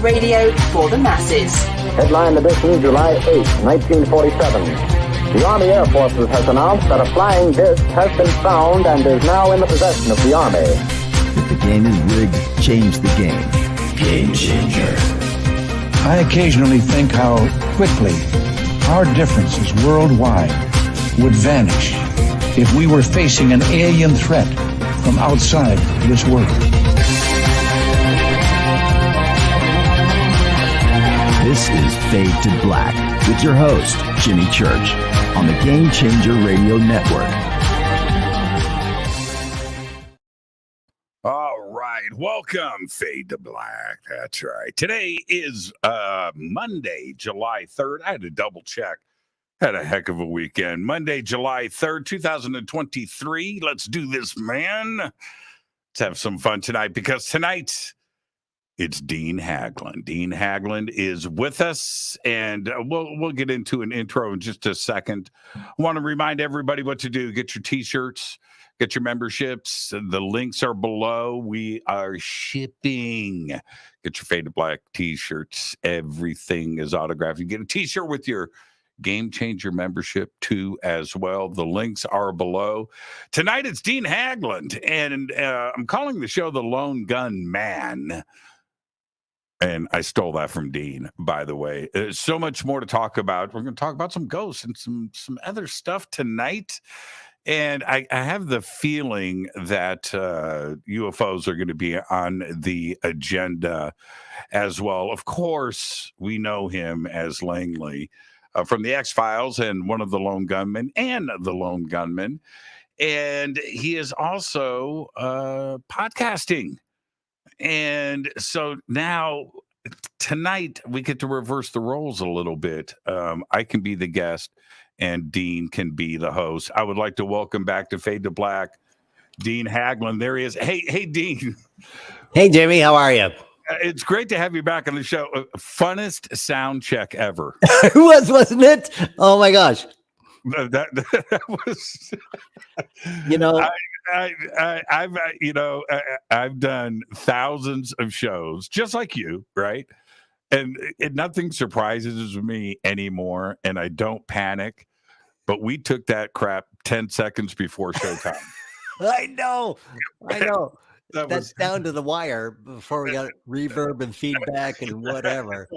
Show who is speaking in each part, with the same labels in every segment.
Speaker 1: radio for the masses.
Speaker 2: Headline edition, July 8, 1947. The Army Air Forces has announced that a flying disc has been found and is now in the possession of the Army.
Speaker 3: If the game is rigged, change the game. Game changer.
Speaker 4: I occasionally think how quickly our differences worldwide would vanish if we were facing an alien threat from outside this world.
Speaker 3: This is Fade to Black with your host, Jimmy Church, on the Game Changer Radio Network.
Speaker 5: All right, welcome, Fade to Black. That's right. Today is Monday, July 3rd. I had to double check. Had a heck of a weekend. Monday, July 3rd, 2023. Let's do this, man. Let's have some fun tonight because tonight it's Dean Haglund. Dean Haglund is with us, and we'll get into an intro in just a second. I want to remind everybody what to do. Get your T-shirts, get your memberships. The links are below. We are shipping. Get your Fade to Black T-shirts. Everything is autographed. You get a T-shirt with your Game Changer membership too as well. The links are below. Tonight it's Dean Haglund, and I'm calling the show the Lone Gunmen. And I stole that from Dean, by the way. There's so much more to talk about. We're going to talk about some ghosts and some other stuff tonight. And I have the feeling that UFOs are going to be on the agenda as well. Of course, we know him as Langley from the X-Files and one of the Lone Gunmen and the Lone Gunmen. And he is also podcasting. And so now tonight we get to reverse the roles a little bit. I can be the guest and Dean can be the host. I would like to welcome back to Fade to Black, Dean Haglund. There he is. Hey, Dean.
Speaker 6: Hey, Jimmy. How are you?
Speaker 5: It's great to have you back on the show. Funnest sound check ever.
Speaker 6: Wasn't it? Oh my gosh.
Speaker 5: That was,
Speaker 6: you know,
Speaker 5: I've done thousands of shows just like you, right? And nothing surprises me anymore, and I don't panic. But we took that crap 10 seconds before showtime.
Speaker 6: I know. That's down to the wire before we got reverb and feedback and whatever.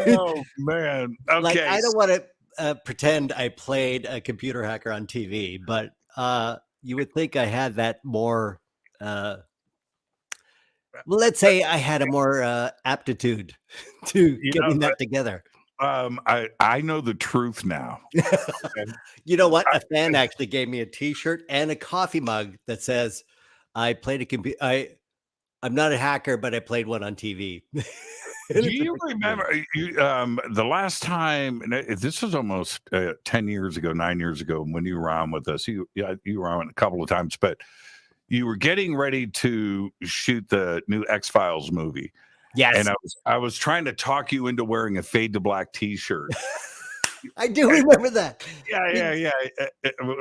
Speaker 5: Oh man! Okay,
Speaker 6: like I don't want to pretend I played a computer hacker on TV, but you would think I had that more. Let's say I had a more aptitude to getting that together.
Speaker 5: I know the truth now.
Speaker 6: You know what? A fan actually gave me a T-shirt and a coffee mug that says, "I played a computer. I'm not a hacker, but I played one on TV."
Speaker 5: Do you remember the last time? This was almost 10 years ago, 9 years ago, when you were on with us. You were on a couple of times, but you were getting ready to shoot the new X-Files movie.
Speaker 6: Yes,
Speaker 5: and I was trying to talk you into wearing a Fade to Black T-shirt.
Speaker 6: I do remember that.
Speaker 5: Yeah.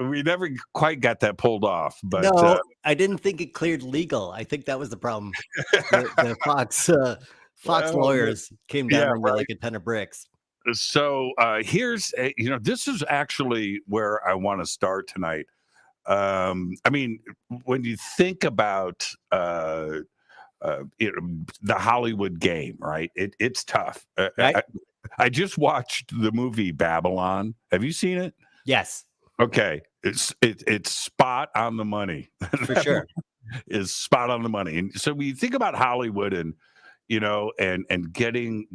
Speaker 5: We never quite got that pulled off, but
Speaker 6: no, I didn't think it cleared legal. I think that was the problem. The Fox lawyers came down on me like a ton of bricks.
Speaker 5: So here's, this is actually where I want to start tonight. I mean, when you think about the Hollywood game, right? It's tough.
Speaker 6: Right?
Speaker 5: I just watched the movie Babylon. Have you seen it?
Speaker 6: Yes.
Speaker 5: Okay. It's spot on the money.
Speaker 6: For sure.
Speaker 5: Is spot on the money. And so when you think about Hollywood and getting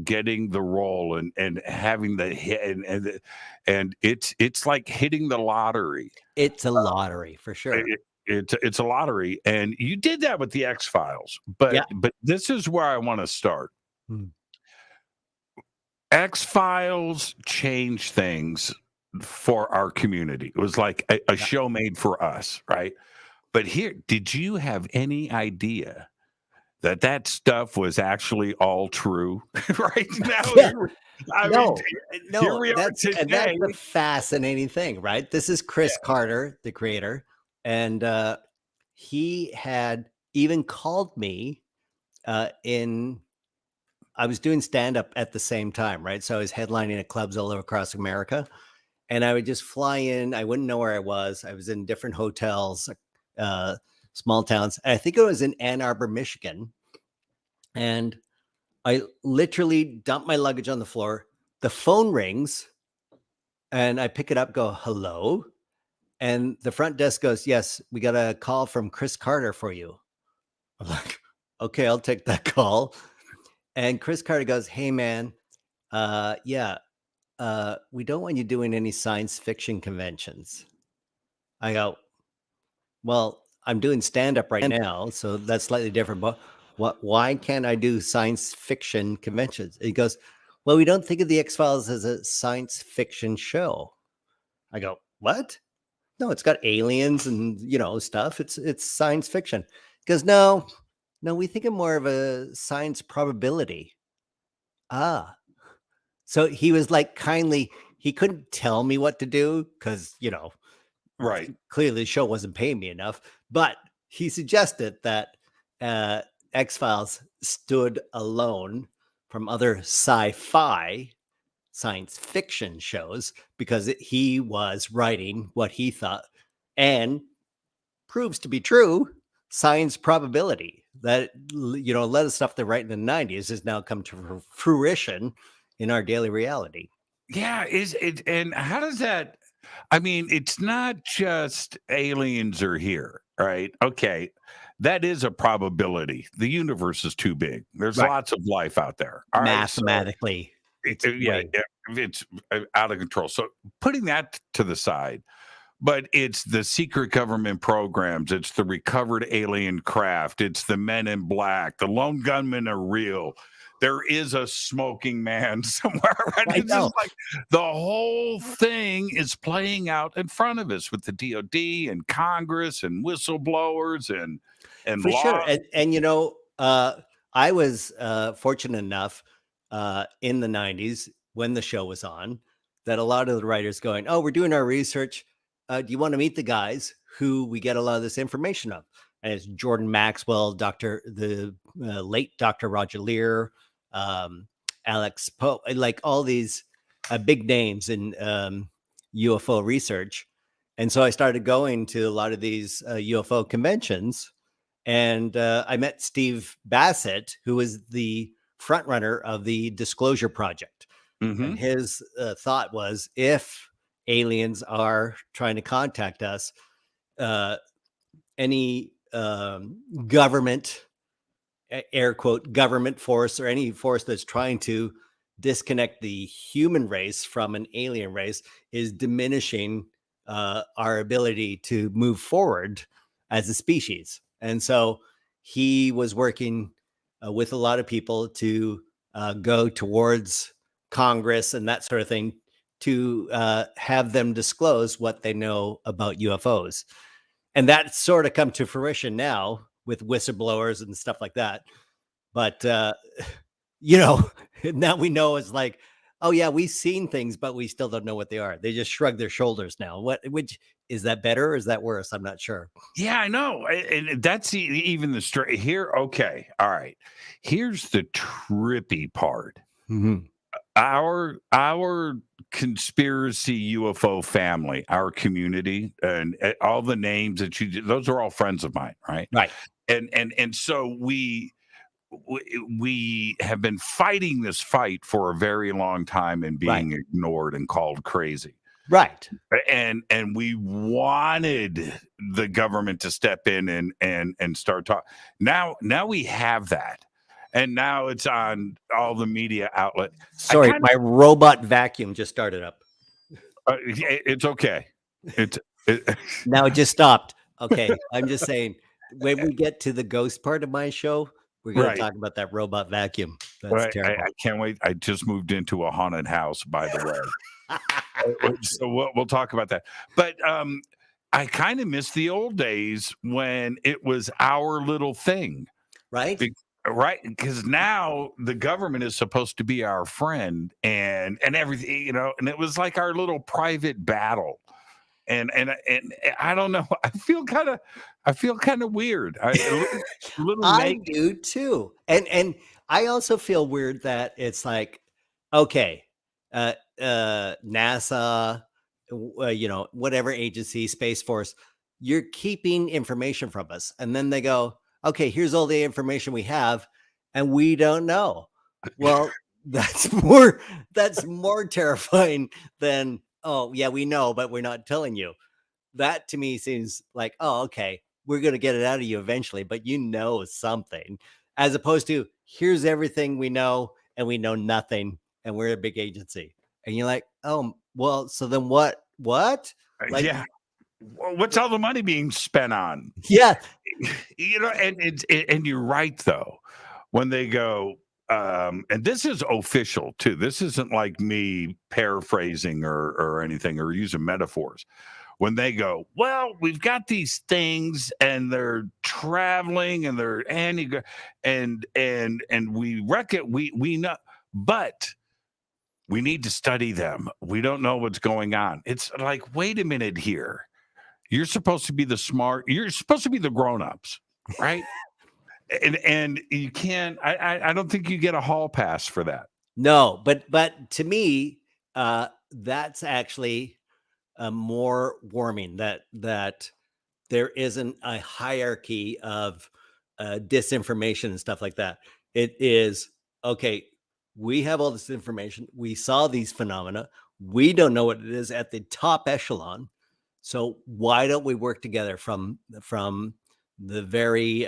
Speaker 5: the role and having the hit and it's like hitting the lottery.
Speaker 6: It's a lottery for sure.
Speaker 5: It's a lottery, and you did that with the X-Files, but this is where I want to start. X-Files changed things for our community. It was like a show made for us, right? But here, did you have any idea that stuff was actually all true? Right now,
Speaker 6: no, that's the fascinating thing, right? This is Chris Carter, the creator, and he had even called me in I was doing stand-up at the same time, right? So I was headlining at clubs all over across America, and I would just fly in. I wouldn't know where I was. I was in different hotels, small towns. I think it was in Ann Arbor, Michigan. And I literally dumped my luggage on the floor. The phone rings and I pick it up, go, hello. And the front desk goes, yes, we got a call from Chris Carter for you. I'm like, okay, I'll take that call. And Chris Carter goes, hey, man, we don't want you doing any science fiction conventions. I go, well, I'm doing stand-up right now, so that's slightly different. But why can't I do science fiction conventions? He goes, well, we don't think of the X-Files as a science fiction show. I go, what? No, it's got aliens and stuff. It's science fiction. He goes, no, we think of more of a science probability. Ah. So he was like he couldn't tell me what to do because,
Speaker 5: Right.
Speaker 6: Clearly the show wasn't paying me enough, but he suggested that X-Files stood alone from other sci-fi science fiction shows because he was writing what he thought and proves to be true science probability that, a lot of stuff they write in the 90s has now come to fruition in our daily reality.
Speaker 5: Yeah. Is it? And how does that? I mean, it's not just aliens are here, right? Okay. That is a probability. The universe is too big. There's lots of life out there. All
Speaker 6: mathematically.
Speaker 5: Right, so it's out of control. So putting that to the side, but it's the secret government programs. It's the recovered alien craft. It's the men in black. The lone gunmen are real. There is a smoking man somewhere. Right? It's just like the whole thing is playing out in front of us with the DOD and Congress and whistleblowers and
Speaker 6: for
Speaker 5: law.
Speaker 6: sure. And I was fortunate enough in the 90s when the show was on that a lot of the writers going, oh, we're doing our research. Do you want to meet the guys who we get a lot of this information of? And it's Jordan Maxwell, the late Dr. Roger Lear, Alex Poe, like all these big names in UFO research. And so I started going to a lot of these UFO conventions, and I met Steve Bassett, who was the front runner of the Disclosure Project. Mm-hmm. And his thought was, if aliens are trying to contact us, any government, air quote, government force or any force that's trying to disconnect the human race from an alien race is diminishing our ability to move forward as a species. And so he was working with a lot of people to go towards Congress and that sort of thing to have them disclose what they know about UFOs. And that sort of come to fruition now with whistleblowers and stuff like that. But, now we know it's like, oh yeah, we've seen things, but we still don't know what they are. They just shrug their shoulders now. Which is that better or is that worse? I'm not sure.
Speaker 5: Yeah, I know. And that's even the straight here. Okay. All right. Here's the trippy part.
Speaker 6: Mm-hmm.
Speaker 5: Our conspiracy UFO family, our community, and all the names that those are all friends of mine, right?
Speaker 6: Right.
Speaker 5: And so we have been fighting this fight for a very long time and being ignored and called crazy.
Speaker 6: Right.
Speaker 5: And we wanted the government to step in and start talking. Now we have that. And now it's on all the media outlets.
Speaker 6: Sorry, my robot vacuum just started up.
Speaker 5: It's okay.
Speaker 6: Now it just stopped. Okay. I'm just saying, when we get to the ghost part of my show, we're going to talk about that robot vacuum. That's terrible.
Speaker 5: I can't wait. I just moved into a haunted house, by the way. So we'll talk about that. But I kind of miss the old days when it was our little thing.
Speaker 6: Right.
Speaker 5: Right, because now the government is supposed to be our friend and everything, and it was like our little private battle, and I don't know. I feel kind of weird. I do too, and
Speaker 6: I also feel weird that it's like, okay, NASA, whatever agency, Space Force, you're keeping information from us. And then they go, okay, here's all the information we have, and we don't know. Well, that's more terrifying than, oh, yeah, we know, but we're not telling you. That to me seems like, oh, okay, we're going to get it out of you eventually, but you know something, as opposed to here's everything we know and we know nothing and we're a big agency. And you're like, oh, well, so then what? Like,
Speaker 5: Yeah. Well, what's all the money being spent on?
Speaker 6: yeah,
Speaker 5: And you're right, though, when they go, and this is official too. This isn't like me paraphrasing or anything or using metaphors. When they go, well, we've got these things and they're traveling and they're and we reckon we know, but we need to study them. We don't know what's going on. It's like, wait a minute here. You're supposed to be you're supposed to be the grown-ups, right? and you can't, I don't think you get a hall pass for that.
Speaker 6: no, but to me, that's actually more warming, that there isn't a hierarchy of disinformation and stuff like that. It is, okay, we have all this information. We saw these phenomena. We don't know what it is at the top echelon. So why don't we work together from the very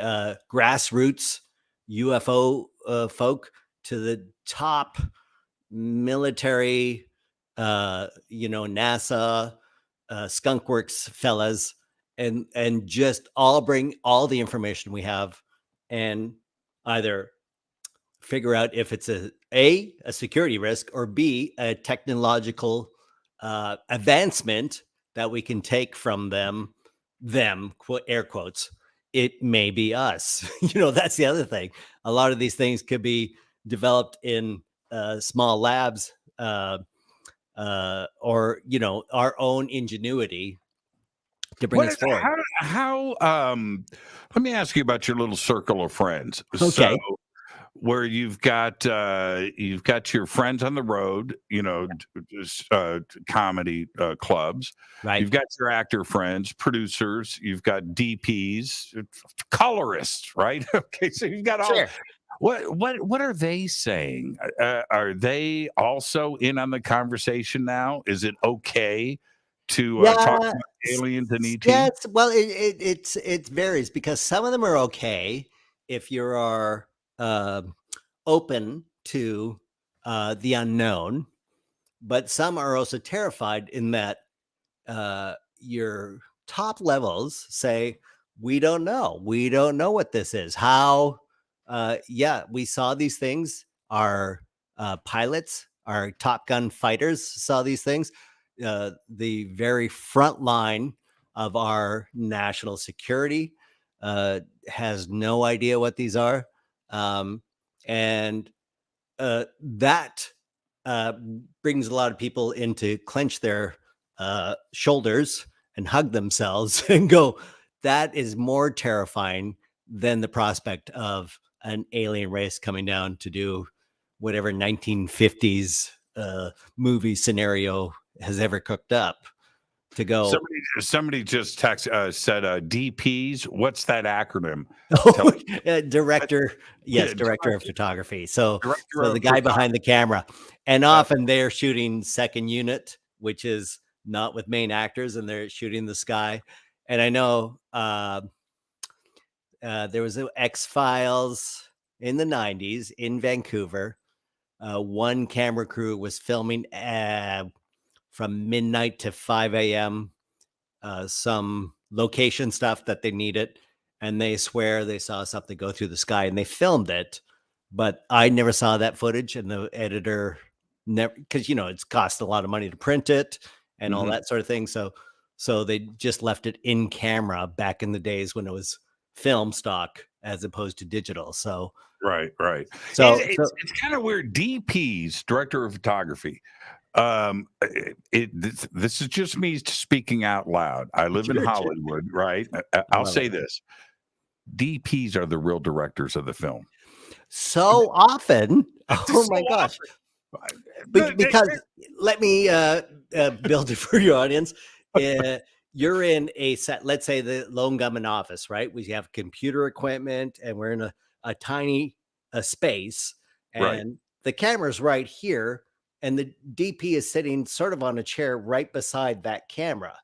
Speaker 6: grassroots UFO folk to the top military, NASA, skunkworks fellas, and just all bring all the information we have and either figure out if it's a security risk, or B, a technological advancement that we can take from them, air quotes. It may be us. That's the other thing. A lot of these things could be developed in small labs, or our own ingenuity to bring us forward.
Speaker 5: How let me ask you about your little circle of friends.
Speaker 6: Okay.
Speaker 5: So, where you've got your friends on the road, comedy clubs.
Speaker 6: Right.
Speaker 5: You've got your actor friends, producers. You've got DPs, colorists, right? Okay, so you've got all.
Speaker 6: Sure.
Speaker 5: What are they saying? Are they also in on the conversation now? Is it okay to talk about aliens and ET?
Speaker 6: Yes. Well, it varies, because some of them are okay if you are open to the unknown, but some are also terrified in that your top levels say, we don't know what this is. How? We saw these things. Our pilots, our Top Gun fighters saw these things. The very front line of our national security has no idea what these are. And that brings a lot of people in to clench their shoulders and hug themselves and go, that is more terrifying than the prospect of an alien race coming down to do whatever 1950s movie scenario has ever cooked up. To go,
Speaker 5: somebody just said DPs. What's that acronym?
Speaker 6: Director, yes, director of photography. So the guy behind the camera, and
Speaker 5: Yeah.
Speaker 6: often they're shooting second unit, which is not with main actors, and they're shooting the sky. And I know there was an X-Files in the 90s in Vancouver. One camera crew was filming from midnight to 5 a.m. Some location stuff that they needed, and they swear they saw something go through the sky, and they filmed it. But I never saw that footage, and the editor never, because it's cost a lot of money to print it and all that sort of thing. So they just left it in camera back in the days when it was film stock as opposed to digital. So
Speaker 5: right.
Speaker 6: So
Speaker 5: it's kind of weird. DPs, director of photography. This is just me speaking out loud. I live in Hollywood, right? I'll say this: DPs are the real directors of the film.
Speaker 6: so often. Oh
Speaker 5: So
Speaker 6: my gosh.
Speaker 5: often.
Speaker 6: Because let me build it for your audience. You're in a set, let's say the Lone Gunmen office, right? We have computer equipment and we're in a tiny space,
Speaker 5: Right.
Speaker 6: and the camera's right here, and the DP is sitting sort of on a chair right beside that camera.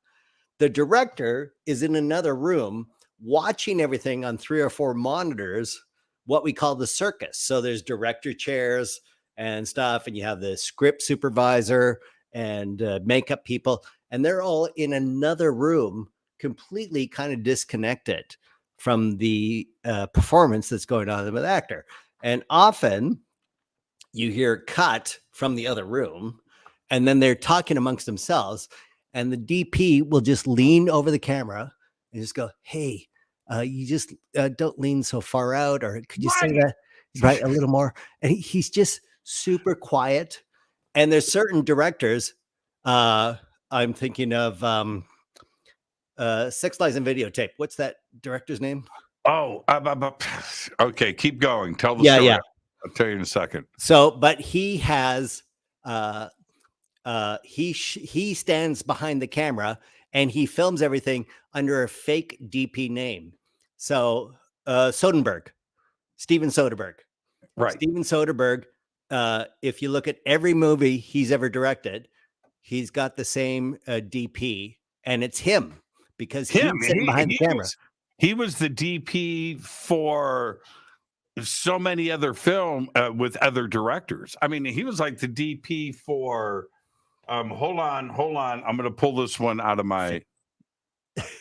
Speaker 6: The director is in another room watching everything on 3 or 4 monitors, what we call the circus. So there's director chairs and stuff, and you have the script supervisor and makeup people, and they're all in another room, completely kind of disconnected from the performance that's going on with the actor. And often you hear cut from the other room, and then they're talking amongst themselves, and the DP will just lean over the camera and just go, "Hey, you just don't lean so far out, or could you say that right a little more?" And he's just super quiet. And there's certain directors. I'm thinking of Six Lies and Videotape. What's that director's name?
Speaker 5: Oh, okay. Keep going. Tell the
Speaker 6: Yeah,
Speaker 5: story.
Speaker 6: yeah.
Speaker 5: I'll tell you in a second.
Speaker 6: So, but he has he stands behind the camera and he films everything under a fake DP name. So Soderbergh, Steven Soderbergh.
Speaker 5: Right.
Speaker 6: Steven Soderbergh, if you look at every movie he's ever directed, he's got the same DP, and it's him because he's sitting behind the camera.
Speaker 5: He was the DP for so many other film with other directors. I mean, he was like the DP for hold on. I'm going to pull this one out of my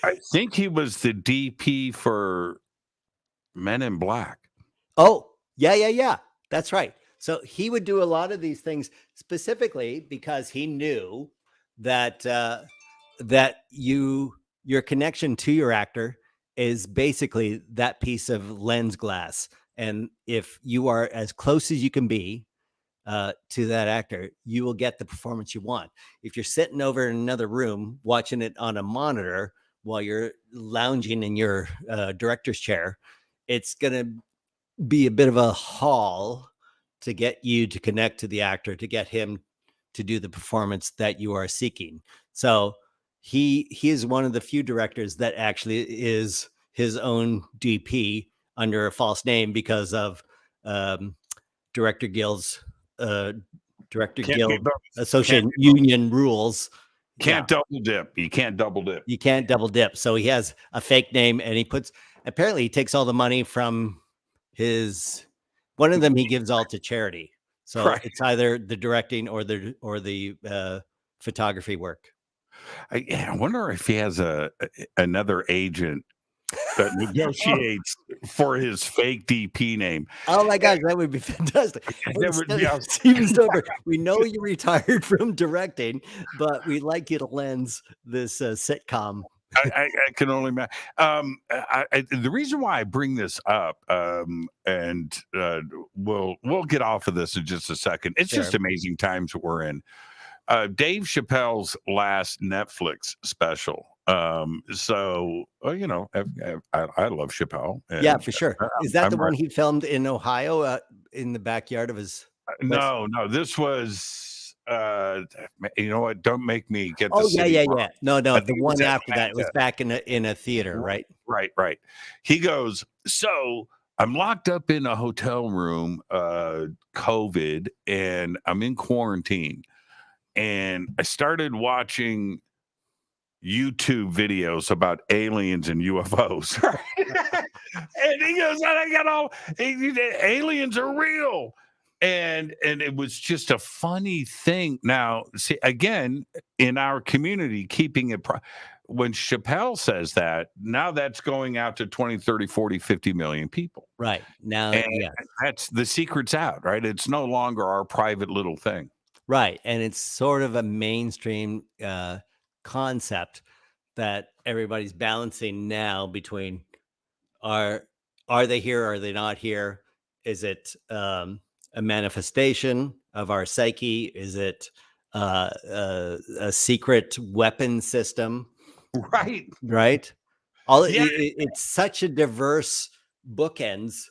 Speaker 5: I think he was the DP for Men in Black.
Speaker 6: Oh, yeah. That's right. So he would do a lot of these things specifically because he knew that that your connection to your actor is basically that piece of lens glass. And if you are as close as you can be to that actor, you will get the performance you want. If you're sitting over in another room watching it on a monitor while you're lounging in your director's chair, it's going to be a bit of a haul to get you to connect to the actor, to get him to do the performance that you are seeking. So he is one of the few directors that actually is his own DP under a false name because of Director Guild's Association Union rules.
Speaker 5: Can't double dip. You can't double dip.
Speaker 6: You can't double dip. So he has a fake name, and apparently he takes all the money from one of them he gives all to charity. So right. It's either the directing or the photography work.
Speaker 5: I wonder if he has another agent that negotiates for his fake DP name.
Speaker 6: Oh my gosh, that would be fantastic. Steven Soderbergh, we know you retired from directing, but we'd like you to lens this sitcom.
Speaker 5: I can only imagine. The reason why I bring this up, and we'll get off of this in just a second. It's just amazing times we're in. Dave Chappelle's last Netflix special. So you know, I love Chappelle.
Speaker 6: Yeah, for sure. Is that the one he filmed in Ohio in the backyard of his?
Speaker 5: No, this was. You know what? Don't make me get.
Speaker 6: Oh yeah. No. The one after that, it was back in a theater, right?
Speaker 5: Right. He goes, so I'm locked up in a hotel room, COVID, and I'm in quarantine, and I started watching YouTube videos about aliens and UFOs. And he goes, aliens are real. And it was just a funny thing. Now, see, again, in our community, keeping it when Chappelle says that, now that's going out to 20, 30, 40, 50 million people.
Speaker 6: Right. Now,
Speaker 5: that's the secret's out, right? It's no longer our private little thing.
Speaker 6: Right. And it's sort of a mainstream concept that everybody's balancing now between are they here? Are they not here? Is it a manifestation of our psyche? Is it a secret weapon system?
Speaker 5: Right.
Speaker 6: It's such a diverse bookends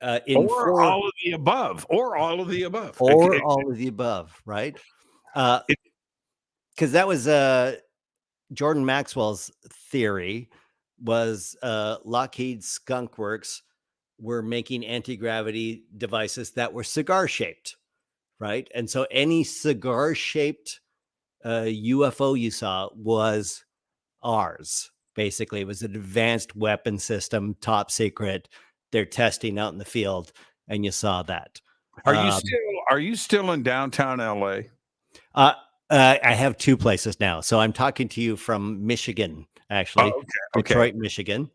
Speaker 5: or all of the above, or all of the above,
Speaker 6: or all of the above, right? Because that was Jordan Maxwell's theory was Lockheed Skunk Works were making anti-gravity devices that were cigar shaped, right? And so any cigar shaped UFO you saw was ours. Basically, it was an advanced weapon system, top secret. They're testing out in the field, and you saw that.
Speaker 5: Are you still in downtown LA?
Speaker 6: I have two places now. So I'm talking to you from Michigan, actually.
Speaker 5: Oh, okay.
Speaker 6: Detroit, Michigan.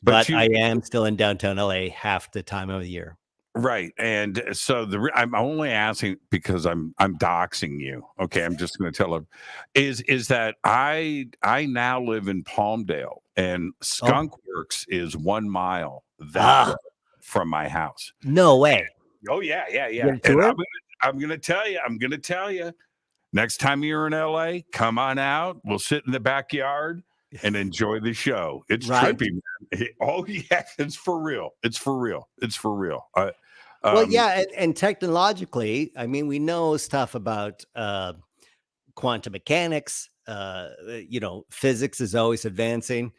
Speaker 6: But I am still in downtown LA half the time of the year.
Speaker 5: Right. And so I'm only asking because I'm doxing you. Okay. I'm just going to tell them is that I now live in Palmdale, and Skunk Works is 1 mile from my house.
Speaker 6: No way.
Speaker 5: Oh yeah. And I'm going to tell you, next time you're in LA, come on out. We'll sit in the backyard and enjoy the show. It's trippy, man. Oh yeah, it's for real.
Speaker 6: Well, yeah, and technologically, I mean, we know stuff about quantum mechanics. Physics is always advancing.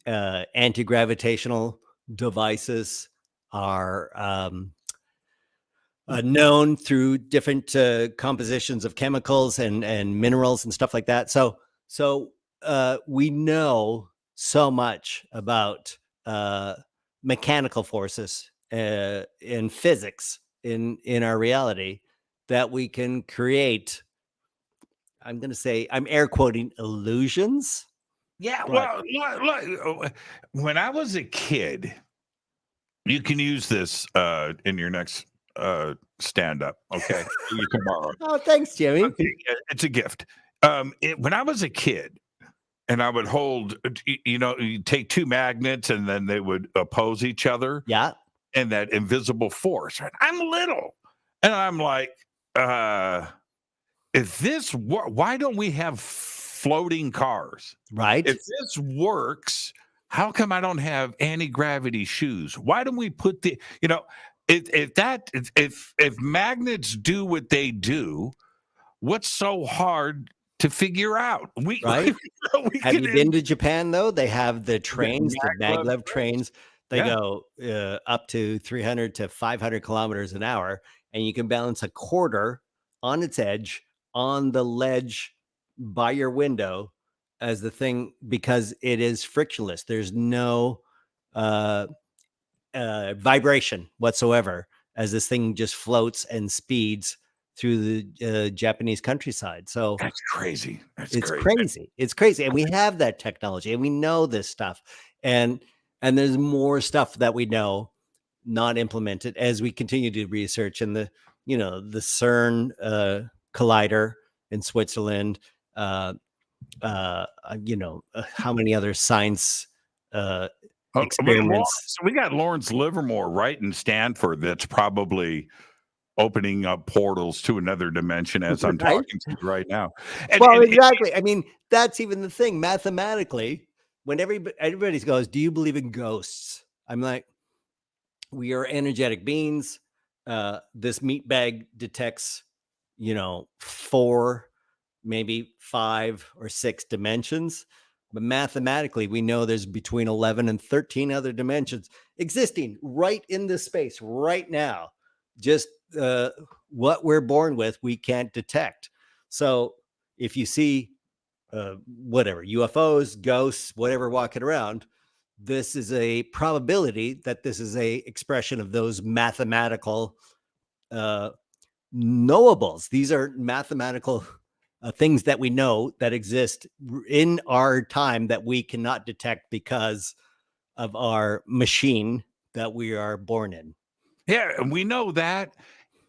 Speaker 6: Anti-gravitational devices are known through different compositions of chemicals and minerals and stuff like that. So we know so much about mechanical forces in physics in our reality that we can create. I'm going to say, I'm air quoting, illusions.
Speaker 5: Yeah. Well, look, when I was a kid, you can use this in your next stand up. Okay. You can borrow it.
Speaker 6: Oh, thanks, Jimmy.
Speaker 5: Okay, it's a gift. When I was a kid, and I would hold, you take two magnets and then they would oppose each other.
Speaker 6: Yeah.
Speaker 5: And that invisible force. Right? I'm little. And I'm like, why don't we have floating cars?
Speaker 6: Right.
Speaker 5: If this works, how come I don't have anti-gravity shoes? Why don't we put if magnets do what they do, what's so hard to figure out?
Speaker 6: Have you been to Japan though? They have the trains, the maglev trains. They go up to 300 to 500 kilometers an hour, and you can balance a quarter on its edge on the ledge by your window as the thing, because it is frictionless. There's no vibration whatsoever as this thing just floats and speeds through the Japanese countryside. So
Speaker 5: that's crazy.
Speaker 6: It's crazy. And we have that technology and we know this stuff. And there's more stuff that we know not implemented as we continue to do research in the CERN collider in Switzerland, how many other science experiments.
Speaker 5: We got Lawrence Livermore right in Stanford that's probably opening up portals to another dimension as I'm talking to you right now.
Speaker 6: Exactly. I mean, that's even the thing. Mathematically, when everybody goes, do you believe in ghosts? I'm like, we are energetic beings. This meat bag detects, 4, maybe 5 or 6 dimensions. But mathematically, we know there's between 11 and 13 other dimensions existing right in this space right now. Just what we're born with, we can't detect. So if you see UFOs, ghosts, whatever walking around, this is a probability that this is a expression of those mathematical knowables. These are mathematical things that we know that exist in our time that we cannot detect because of our machine that we are born in.
Speaker 5: Yeah, and we know that,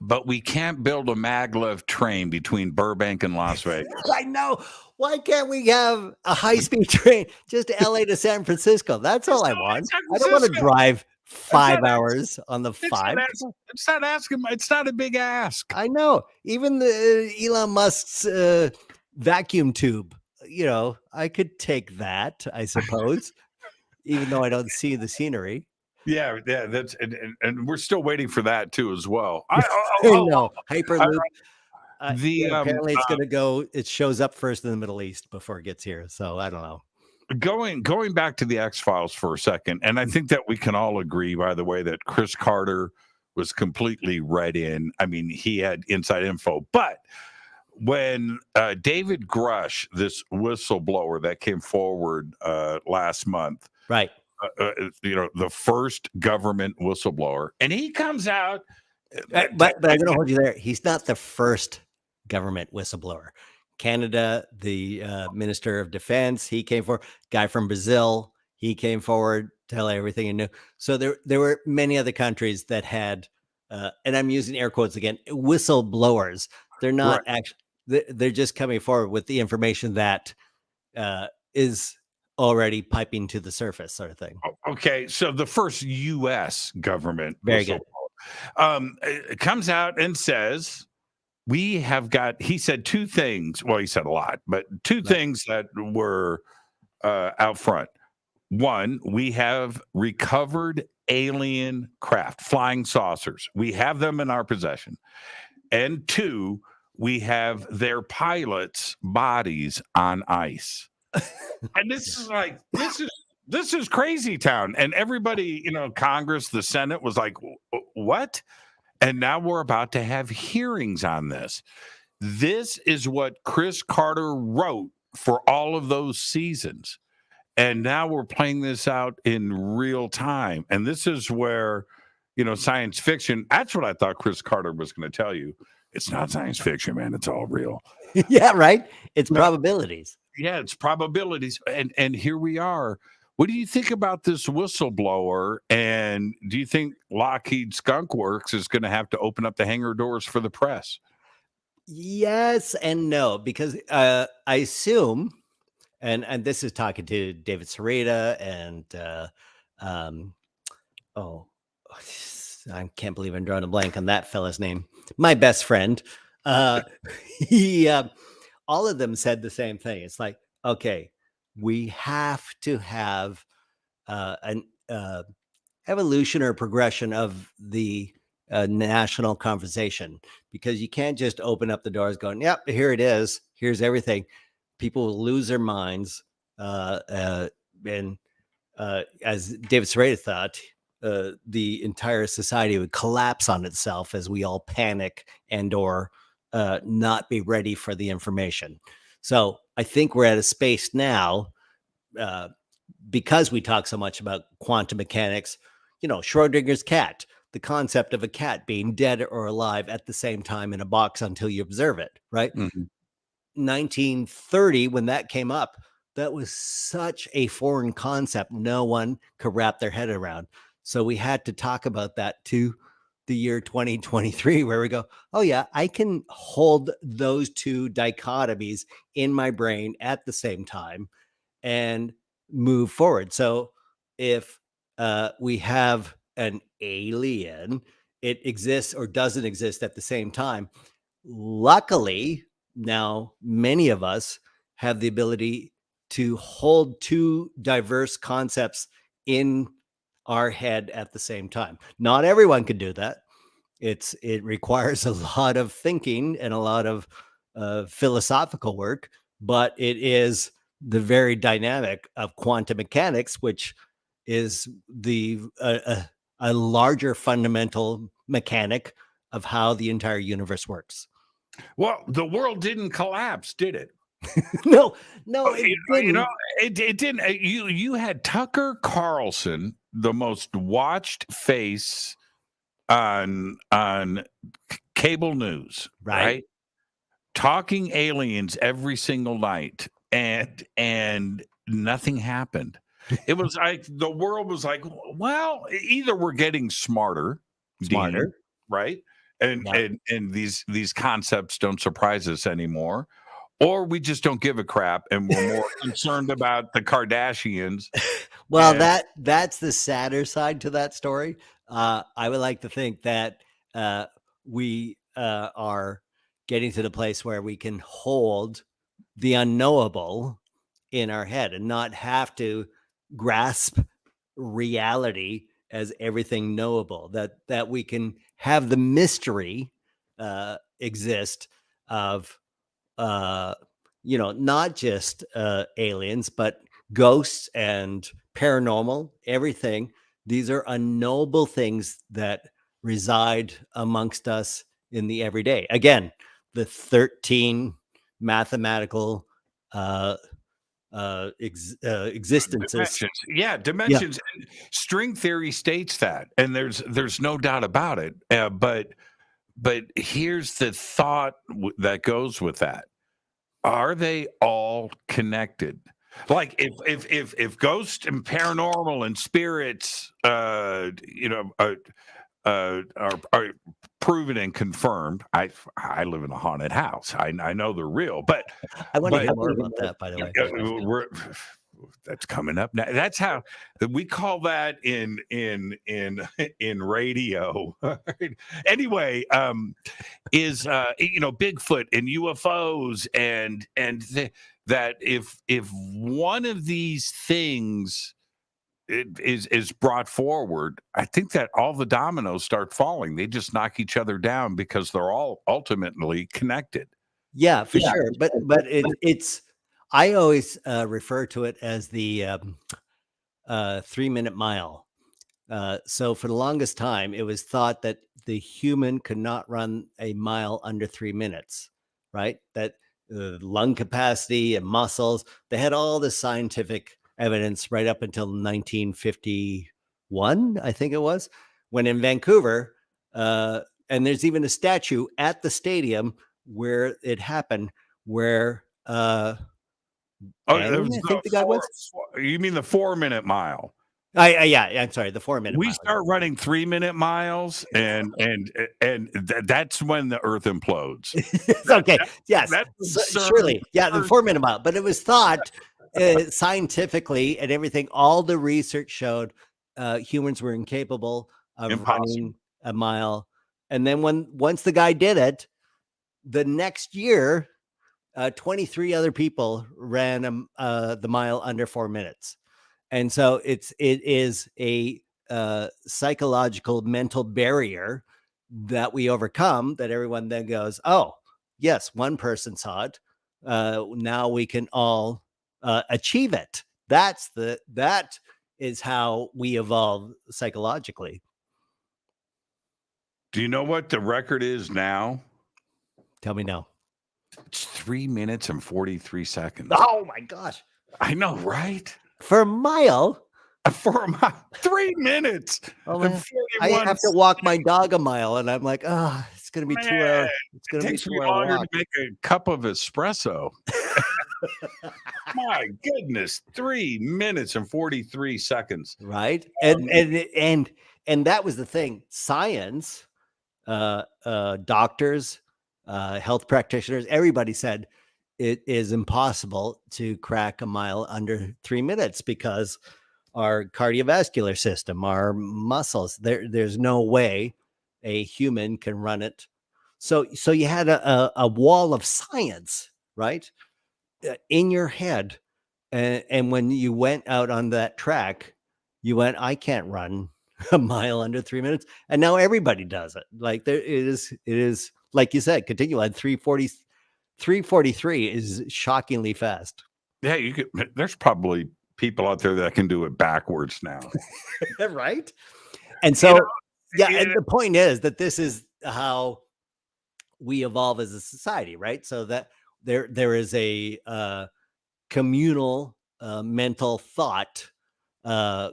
Speaker 5: but we can't build a maglev train between Burbank and Las Vegas.
Speaker 6: I know. Why can't we have a high-speed train just to LA to San Francisco? That's all I want. I don't want to drive 5 hours on the 5.
Speaker 5: It's not a big ask.
Speaker 6: I know. Even the Elon Musk's vacuum tube, I could take that, I suppose, even though I don't see the scenery.
Speaker 5: Yeah, that's and we're still waiting for that too as well.
Speaker 6: No, Hyperloop.
Speaker 5: The
Speaker 6: Apparently it's going to go. It shows up first in the Middle East before it gets here. So I don't know.
Speaker 5: Going back to the X-Files for a second, and I think that we can all agree, by the way, that Chris Carter was completely read in. I mean, he had inside info, but when David Grush, this whistleblower that came forward last month,
Speaker 6: Right.
Speaker 5: The first government whistleblower, and he comes out.
Speaker 6: But I'm going to hold you there. He's not the first government whistleblower. Canada, the Minister of Defense, he came forward. Guy from Brazil, he came forward, tell everything he knew. So there were many other countries that had, and I'm using air quotes again, whistleblowers. They're not actually. They're just coming forward with the information that is already piping to the surface, sort of thing.
Speaker 5: Okay, so the first U.S. government
Speaker 6: Very good.
Speaker 5: Comes out and says, we have got, he said two things. Well, he said a lot, but two things that were out front. One, we have recovered alien craft, flying saucers. We have them in our possession. And two, we have their pilots' bodies on ice. And this is like, this is crazy town. And everybody, Congress, the Senate was like, what? And now we're about to have hearings on this. This is what Chris Carter wrote for all of those seasons. And now we're playing this out in real time. And this is where, science fiction, that's what I thought Chris Carter was going to tell you. It's not science fiction, man. It's all real.
Speaker 6: Yeah, right. It's probabilities.
Speaker 5: Yeah, it's probabilities. And here we are. What do you think about this whistleblower? And do you think Lockheed Skunk Works is going to have to open up the hangar doors for the press?
Speaker 6: Yes and no, because I assume, and this is talking to David Sereda and I can't believe I'm drawing a blank on that fella's name. My best friend. He all of them said the same thing. It's like, okay, we have to have an evolution or progression of the national conversation, because you can't just open up the doors going, yep, here it is. Here's everything. People will lose their minds. And as David Sereda thought, the entire society would collapse on itself as we all panic and or not be ready for the information. So I think we're at a space now, because we talk so much about quantum mechanics, Schrodinger's cat, the concept of a cat being dead or alive at the same time in a box until you observe it, right? Mm-hmm. 1930, when that came up, that was such a foreign concept. No one could wrap their head around. So we had to talk about that to the year 2023, where we go, oh yeah, I can hold those two dichotomies in my brain at the same time and move forward. So if we have an alien, it exists or doesn't exist at the same time. Luckily, now many of us have the ability to hold two diverse concepts in our head at the same time. Not everyone can do that. It requires a lot of thinking and a lot of philosophical work, but it is the very dynamic of quantum mechanics, which is the a larger fundamental mechanic of how the entire universe works.
Speaker 5: Well, the world didn't collapse, did it?
Speaker 6: No, it didn't.
Speaker 5: It didn't. You had Tucker Carlson, the most watched face on cable news, right? Talking aliens every single night, and nothing happened. It was like the world was like, well, either we're getting smarter, Dean, right? And these concepts don't surprise us anymore, or we just don't give a crap and we're more concerned about the Kardashians.
Speaker 6: Well, that's the sadder side to that story. I would like to think that we are getting to the place where we can hold the unknowable in our head and not have to grasp reality as everything knowable, that we can have the mystery exist of not just aliens, but ghosts and paranormal, everything. These are unknowable things that reside amongst us in the everyday. Again, the 13 mathematical existences.
Speaker 5: Dimensions. Yeah, dimensions. And string theory states that, and there's no doubt about it. But here's the thought that goes with that: are they all connected? Like if ghosts and paranormal and spirits, are proven and confirmed. I live in a haunted house. I know they're real, but
Speaker 6: I want to hear more about that, by the way.
Speaker 5: That's coming up now. That's how we call that in radio. Anyway, is Bigfoot and UFOs and that if one of these things is brought forward, I think that all the dominoes start falling. They just knock each other down because they're all ultimately connected.
Speaker 6: Yeah, for sure. But it's I always refer to it as the 3-minute mile. So for the longest time, it was thought that the human could not run a mile under 3 minutes, right? That lung capacity and muscles, they had all the scientific evidence right up until 1951, I think it was, when in Vancouver, and there's even a statue at the stadium where it happened, where I think the guy was.
Speaker 5: You mean the 4-minute mile?
Speaker 6: Yeah, I'm sorry, the 4-minute.
Speaker 5: We start running 3-minute miles, and that's when the Earth implodes.
Speaker 6: Okay, yes, surely, yeah, the 4-minute mile. But it was thought scientifically and everything. All the research showed humans were incapable of running a mile. And then once the guy did it, the next year, 23 other people ran the mile under 4 minutes. And so it is a psychological mental barrier that we overcome, that everyone then goes, oh, yes, one person saw it. Now we can all achieve it. That is how we evolve psychologically.
Speaker 5: Do you know what the record is now?
Speaker 6: Tell me now.
Speaker 5: It's 3 minutes and 43 seconds.
Speaker 6: Oh my gosh.
Speaker 5: I know, right?
Speaker 6: For a mile?
Speaker 5: For a mile, 3 minutes.
Speaker 6: Oh, man. I have to walk my dog a mile, and I'm like, oh, it's going to be 2 hours. It's going to be 2 hours
Speaker 5: longer to make a cup of espresso. My goodness, 3 minutes and 43 seconds.
Speaker 6: Right. And that was the thing. Science, doctors, health practitioners, everybody said it is impossible to crack a mile under 3 minutes because our cardiovascular system, our muscles, there's no way a human can run it. So you had a wall of science, right, in your head. And when you went out on that track, you went, I can't run a mile under 3 minutes. And now everybody does it. Like it is like you said, continue on 343 is shockingly fast.
Speaker 5: Yeah, there's probably people out there that can do it backwards now.
Speaker 6: Right. And so, and the point is that this is how we evolve as a society, right? So that there is a communal mental thought, a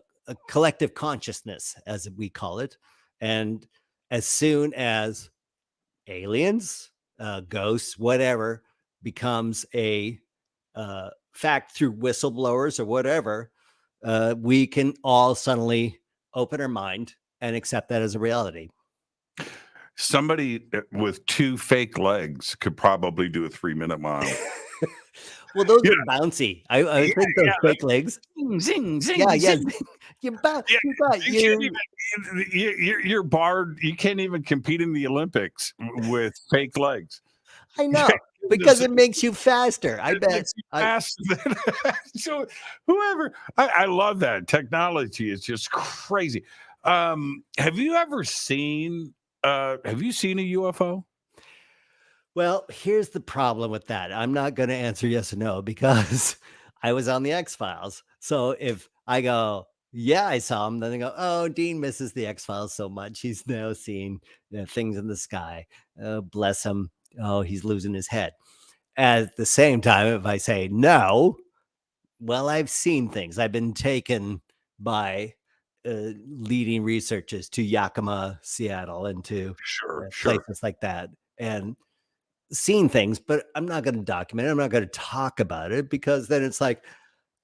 Speaker 6: collective consciousness, as we call it. And as soon as aliens, ghosts, whatever, becomes a fact through whistleblowers or whatever, we can all suddenly open our mind and accept that as a reality.
Speaker 5: Somebody with 2 fake legs could probably do a 3-minute mile.
Speaker 6: Well, those are bouncy. I think those fake legs.
Speaker 5: Zing, zing,
Speaker 6: yeah.
Speaker 5: zing.
Speaker 6: You're
Speaker 5: barred. You can't even compete in the Olympics with fake legs.
Speaker 6: I know, because it makes you faster. I bet.
Speaker 5: So whoever, I love that technology is just crazy. Have you ever seen? Have you seen a UFO?
Speaker 6: Well, here's the problem with that. I'm not going to answer yes or no because I was on the X-Files. So if I go, yeah, I saw him, then they go, oh, Dean misses the X-Files so much. He's now seeing things in the sky. Oh, bless him. Oh, he's losing his head. At the same time, if I say no, well, I've seen things. I've been taken by leading researchers to Yakima, Seattle, and to
Speaker 5: Sure.
Speaker 6: places like that. And seen things, but I'm not going to document it. I'm not going to talk about it because then it's like,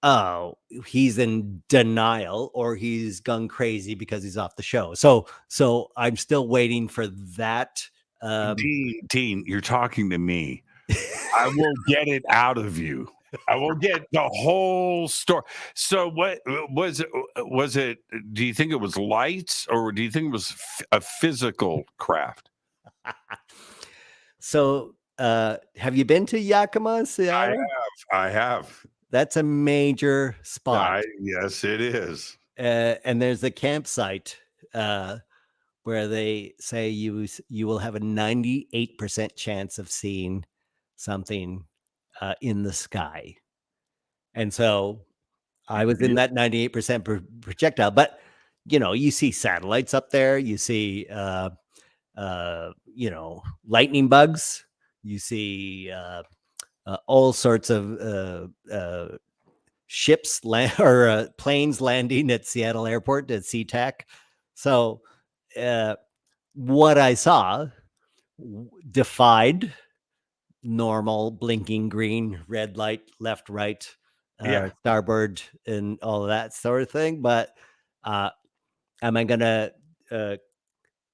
Speaker 6: oh, he's in denial or he's gone crazy because he's off the show. So I'm still waiting for that.
Speaker 5: Dean, you're talking to me. I will get it out of you. I will get the whole story. So what was it? Was it? Do you think it was lights or do you think it was a physical craft?
Speaker 6: So have you been to Yakima, Seattle?
Speaker 5: I have.
Speaker 6: That's a major spot.
Speaker 5: Yes, it is.
Speaker 6: And there's a campsite where they say you will have a 98% chance of seeing something in the sky. And so I was in that 98% projectile, but you see satellites up there, you see lightning bugs, you see all sorts of ships or planes landing at Seattle Airport at SeaTac. So what I saw defied normal blinking green, red light, left, right, starboard, and all of that sort of thing. But am I gonna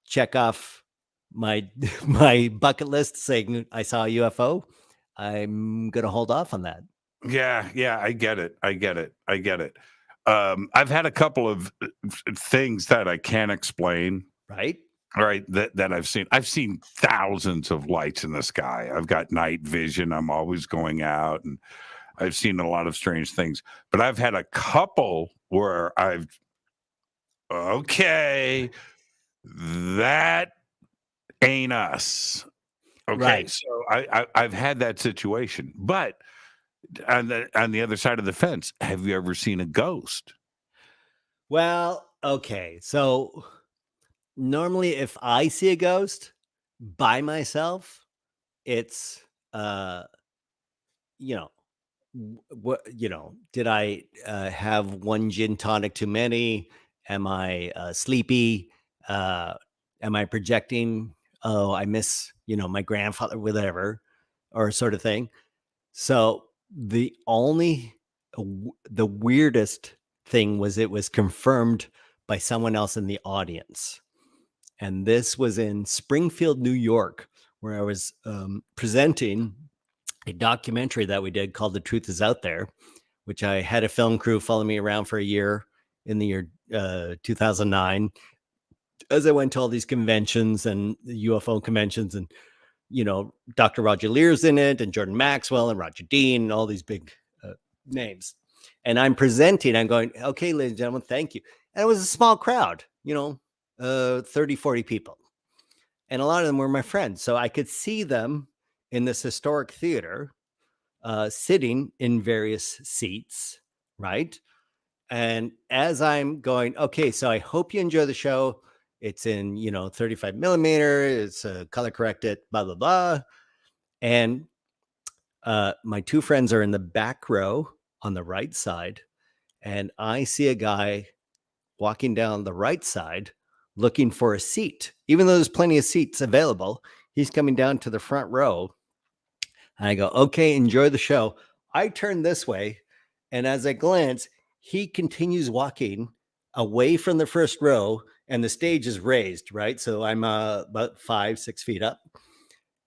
Speaker 6: check off my bucket list saying I saw a UFO? I'm gonna hold off on that.
Speaker 5: Yeah, I get it. I've had a couple of things that I can't explain.
Speaker 6: Right.
Speaker 5: That I've seen. I've seen thousands of lights in the sky. I've got night vision. I'm always going out, and I've seen a lot of strange things. But I've had a couple where that ain't us. Okay,
Speaker 6: Right.
Speaker 5: so I've had that situation. But on the other side of the fence, have you ever seen a ghost?
Speaker 6: Well, okay. So normally if I see a ghost by myself, it's did I have one gin tonic too many? Am I sleepy? Am I projecting? Oh, I miss my grandfather, whatever, or sort of thing. So the weirdest thing was it was confirmed by someone else in the audience. And this was in Springfield, New York, where I was presenting a documentary that we did called The Truth Is Out There, which I had a film crew follow me around for a year in the year 2009 as I went to all these conventions and UFO conventions, and Dr. Roger Lear's in it, and Jordan Maxwell and Roger Dean and all these big names. And I'm presenting, I'm going, okay, ladies and gentlemen, thank you. And it was a small crowd, 30, 40 people. And a lot of them were my friends. So I could see them in this historic theater, sitting in various seats, right? And as I'm going, okay, so I hope you enjoy the show. It's in, 35 millimeter. It's color corrected, blah, blah, blah. And my two friends are in the back row on the right side. And I see a guy walking down the right side looking for a seat. Even though there's plenty of seats available, he's coming down to the front row. And I go, okay, enjoy the show. I turn this way. And as I glance, he continues walking away from the first row, and the stage is raised, right? So I'm about 5-6 feet up,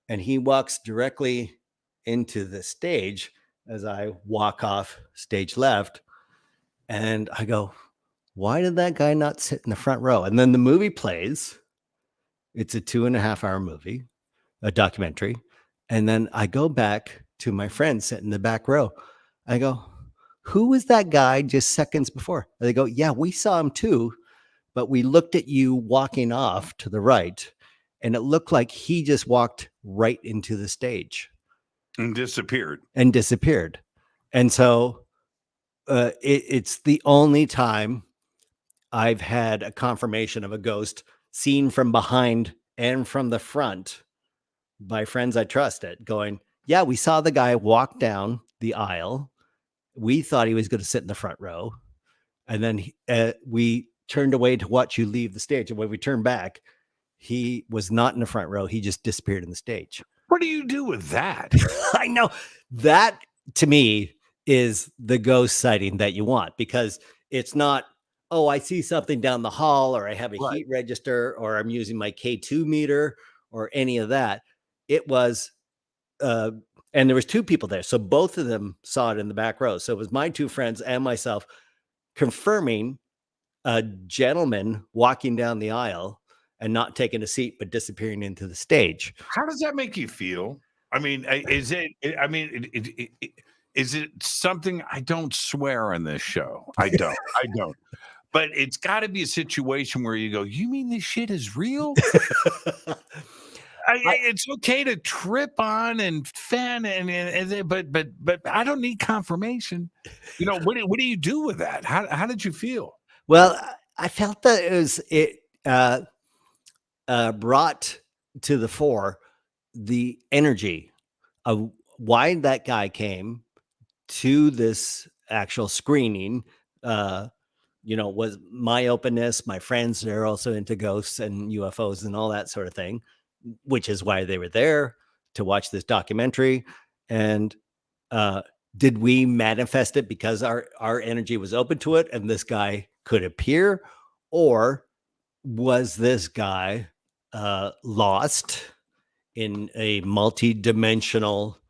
Speaker 6: and he walks directly into the stage as I walk off stage left. And I go, why did that guy not sit in the front row? And then the movie plays. It's a 2.5-hour movie, a documentary. And then I go back to my friend sitting in the back row. I go, who was that guy just seconds before? And they go, yeah, we saw him too, but we looked at you walking off to the right, and it looked like he just walked right into the stage
Speaker 5: And disappeared.
Speaker 6: And so it's the only time I've had a confirmation of a ghost seen from behind and from the front by friends I trusted, going, yeah, we saw the guy walk down the aisle. We thought he was going to sit in the front row. And then we turned away to watch you leave the stage. And when we turned back, he was not in the front row. He just disappeared in the stage.
Speaker 5: What do you do with that?
Speaker 6: I know that, to me, is the ghost sighting that you want, because it's not, oh, I see something down the hall, or I have a heat register, or I'm using my K2 meter, or any of that. It was, and there was two people there. So both of them saw it in the back row. So it was my two friends and myself confirming a gentleman walking down the aisle and not taking a seat, but disappearing into the stage.
Speaker 5: How does that make you feel? I mean, is it, is it something? I don't swear on this show. I don't. But it's got to be a situation where you go, you mean this shit is real? It's okay to trip on and fan, but I don't need confirmation. You know, what do you do with that? How did you feel?
Speaker 6: Well, I felt that it brought to the fore the energy of why that guy came to this actual screening. Was my openness. My friends, they're also into ghosts and UFOs and all that sort of thing, which is why they were there to watch this documentary. And did we manifest it because our energy was open to it and this guy could appear? Or was this guy lost in a multi-dimensional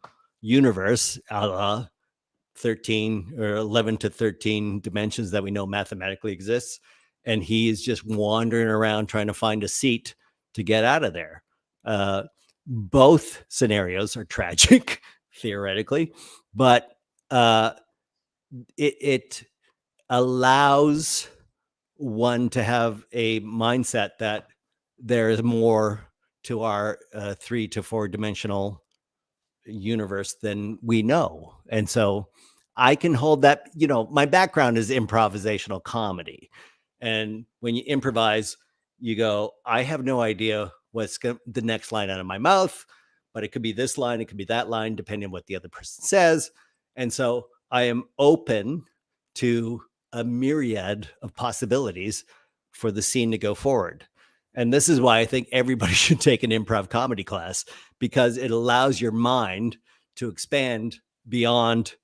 Speaker 6: universe, 13 or 11 to 13 dimensions that we know mathematically exists, and he is just wandering around trying to find a seat to get out of there? Both scenarios are tragic, theoretically, but it allows one to have a mindset that there is more to our 3 to 4 dimensional universe than we know. And so I can hold that, my background is improvisational comedy. And when you improvise, you go, I have no idea what's the next line out of my mouth, but it could be this line, it could be that line, depending on what the other person says. And so I am open to a myriad of possibilities for the scene to go forward. And this is why I think everybody should take an improv comedy class, because it allows your mind to expand beyond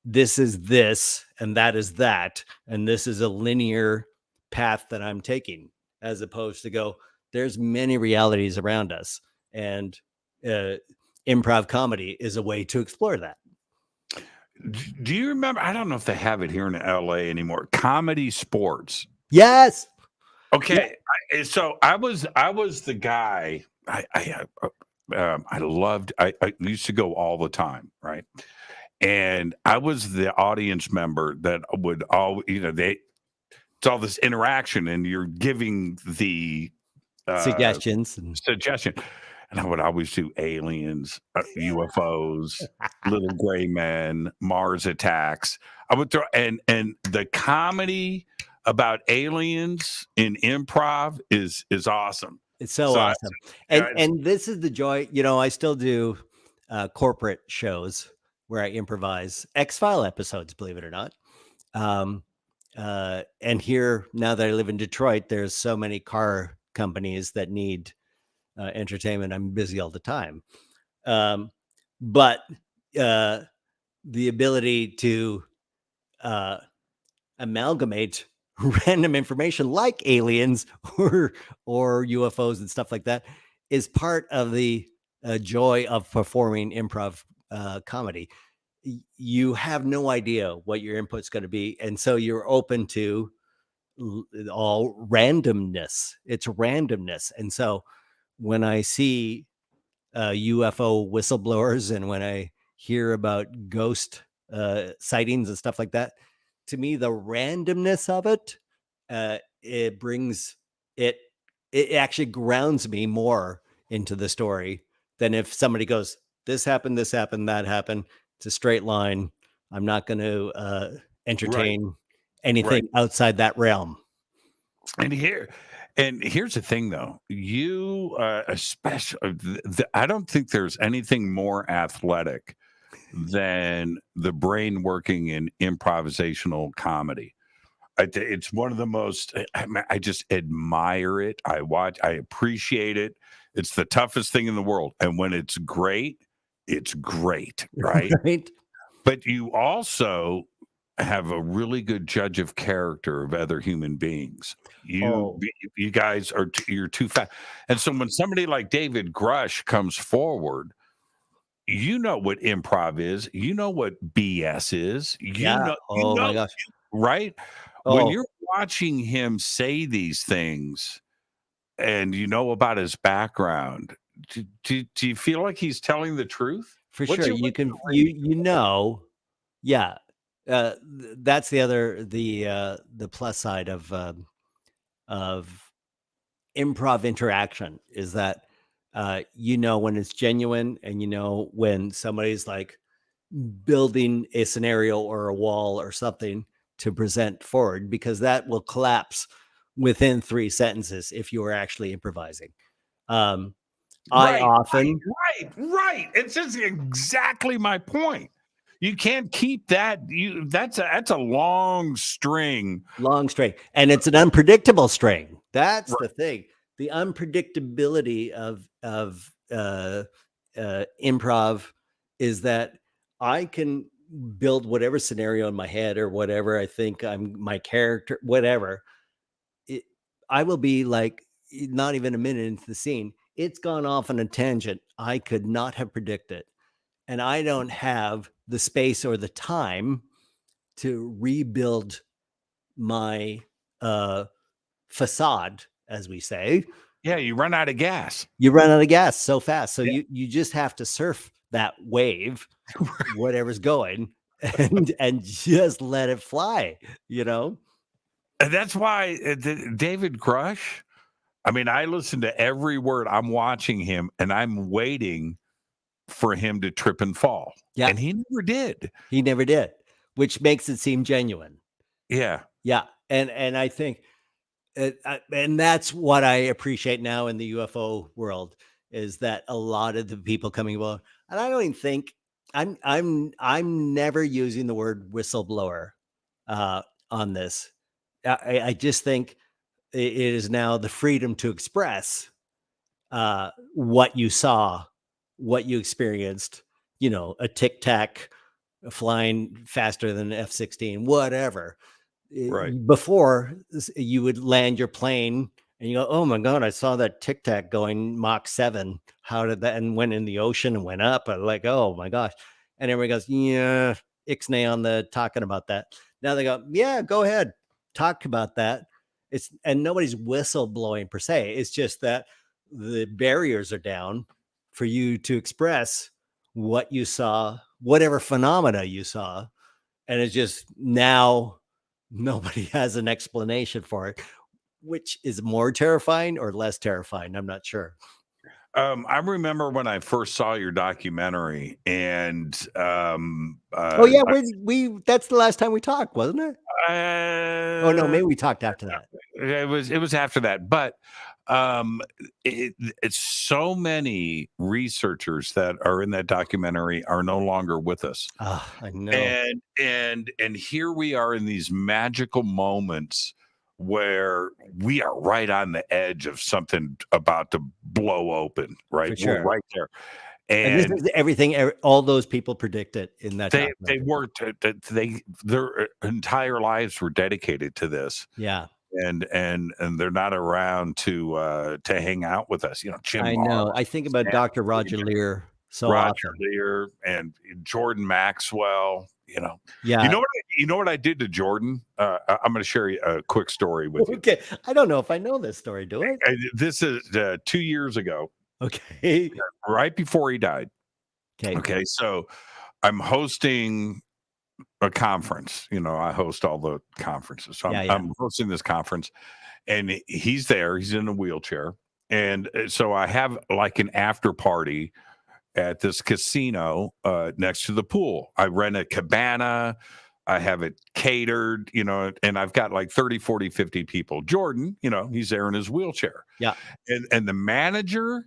Speaker 6: this is this and that is that, and this is a linear path that I'm taking, as opposed to go, there's many realities around us. And improv comedy is a way to explore that.
Speaker 5: Do you remember? I don't know if they have it here in LA anymore. Comedy Sports.
Speaker 6: Yes.
Speaker 5: Okay. Yeah. So I was the guy. I used to go all the time, right? And I was the audience member that would it's all this interaction, and you're giving the
Speaker 6: suggestions.
Speaker 5: And I would always do aliens, UFOs, little gray men, Mars attacks. I would throw and the comedy about aliens in improv is awesome.
Speaker 6: It's so awesome. And this is the joy. I still do corporate shows where I improvise X-File episodes, believe it or not. And here, now that I live in Detroit, there's so many car companies that need entertainment. I'm busy all the time. But the ability to amalgamate random information like aliens or UFOs and stuff like that is part of the joy of performing improv comedy. You have no idea what your input's going to be, and so you're open to all randomness. It's randomness. And so when I see UFO whistleblowers and when I hear about ghost sightings and stuff like that, to me, the randomness of it it brings it actually grounds me more into the story than if somebody goes, this happened, that happened. It's a straight line. I'm not going to entertain anything outside that realm.
Speaker 5: And here's the thing, though. You, especially, I don't think there's anything more athletic than the brain working in improvisational comedy. It's one of the most. I just admire it. I appreciate it. It's the toughest thing in the world, and when it's great, right?
Speaker 6: Right.
Speaker 5: But you also have a really good judge of character of other human beings. You guys you're too fast. And so when somebody like David Grush comes forward, you know what improv is. You know what BS is.
Speaker 6: My gosh.
Speaker 5: Right? When you're watching him say these things and you know about his background, do you feel like he's telling the truth?
Speaker 6: For sure. Yeah. That's the plus side of improv interaction is that when it's genuine, and when somebody's like building a scenario or a wall or something to present forward, because that will collapse within 3 sentences if you are actually improvising. Right.
Speaker 5: It's just exactly my point. You can't keep that. That's a long string.
Speaker 6: And it's an unpredictable string. That's the thing. The unpredictability of improv is that I can build whatever scenario in my head or whatever I think my character, whatever. I will be like, not even a minute into the scene, it's gone off on a tangent I could not have predicted. And I don't have the space or the time to rebuild my facade, as we say.
Speaker 5: Yeah, you run out of gas.
Speaker 6: So fast. So you just have to surf that wave, whatever's going, and just let it fly, And
Speaker 5: that's why David Grush, I listen to every word. I'm watching him and I'm waiting for him to trip and fall.
Speaker 6: Yeah.
Speaker 5: And he never did.
Speaker 6: Which makes it seem genuine.
Speaker 5: Yeah.
Speaker 6: Yeah. And I think, and that's what I appreciate now in the UFO world, is that a lot of the people coming about, and I don't even think I'm never using the word whistleblower on this. I just think it is now the freedom to express what you saw, what you experienced, a Tic Tac flying faster than an F-16, whatever.
Speaker 5: Right.
Speaker 6: Before, you would land your plane and you go, oh my God, I saw that Tic Tac going Mach 7. How did that? And went in the ocean and went up. I'm like, oh my gosh. And everybody goes, yeah, ixnay on the talking about that. Now they go, yeah, go ahead, talk about that. And nobody's whistleblowing per se. It's just that the barriers are down for you to express what you saw, whatever phenomena you saw. And it's just now nobody has an explanation for it, which is more terrifying or less terrifying. I'm not sure.
Speaker 5: I remember when I first saw your documentary, and
Speaker 6: that's the last time we talked, wasn't it? Oh no, maybe we talked after that.
Speaker 5: It was after that, but it's so many researchers that are in that documentary are no longer with us.
Speaker 6: I know.
Speaker 5: And here we are in these magical moments where we are right on the edge of something about to blow open, right?
Speaker 6: For sure.
Speaker 5: We're right there.
Speaker 6: And this is everything all those people predicted in that.
Speaker 5: They worked. Their entire lives were dedicated to this.
Speaker 6: Yeah.
Speaker 5: And they're not around to hang out with us. Jim.
Speaker 6: I know. I think about Dr. Roger Lear.
Speaker 5: Lear and Jordan Maxwell.
Speaker 6: Yeah.
Speaker 5: You know what I did to Jordan? I'm going to share a quick story with you.
Speaker 6: Okay. I don't know if I know this story. Do I?
Speaker 5: This is 2 years ago.
Speaker 6: Okay.
Speaker 5: Right before he died.
Speaker 6: Okay.
Speaker 5: So I'm hosting a conference. I host all the conferences. So I'm hosting this conference, and he's there. He's in a wheelchair. And so I have like an after party at this casino next to the pool. I rent a cabana. I have it catered, and I've got like 30, 40, 50 people. Jordan, he's there in his wheelchair.
Speaker 6: Yeah.
Speaker 5: And the manager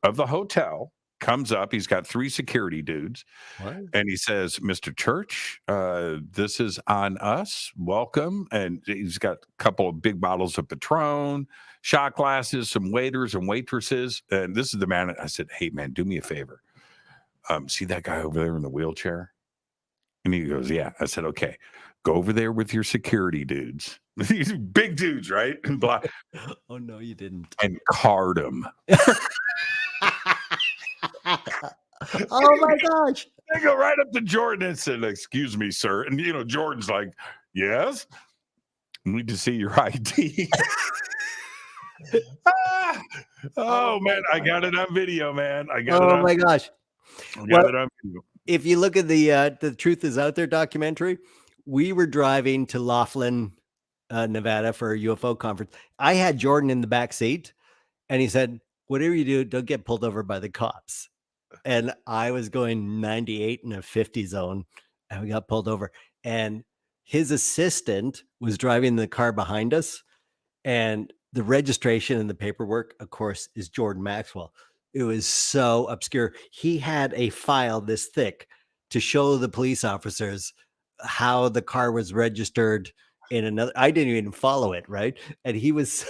Speaker 5: of the hotel comes up. He's got 3 security dudes.
Speaker 6: What?
Speaker 5: And he says, "Mr. Church, this is on us. Welcome." And he's got a couple of big bottles of Patron, shot glasses, some waiters and waitresses. And this is the man. I said, "Hey, man, do me a favor. See that guy over there in the wheelchair?" And he goes, "Yeah." I said, "Okay, go over there with your security dudes." These big dudes, right? And
Speaker 6: Oh, no, you didn't.
Speaker 5: And card him.
Speaker 6: Oh, my gosh.
Speaker 5: I go right up to Jordan and said, "Excuse me, sir." And, Jordan's like, "Yes? I need to see your ID." Oh, man. I got it on video, man.
Speaker 6: Oh, my gosh.
Speaker 5: I got it on video.
Speaker 6: If you look at the Truth Is Out There documentary, we were driving to Laughlin, Nevada for a UFO conference. I had Jordan in the back seat, and he said, "Whatever you do, don't get pulled over by the cops." And I was going 98 in a 50 zone, and we got pulled over. And his assistant was driving the car behind us, and the registration and the paperwork, of course, is Jordan Maxwell. It was so obscure. He had a file this thick to show the police officers how the car was registered in another. I didn't even follow it, right? And he was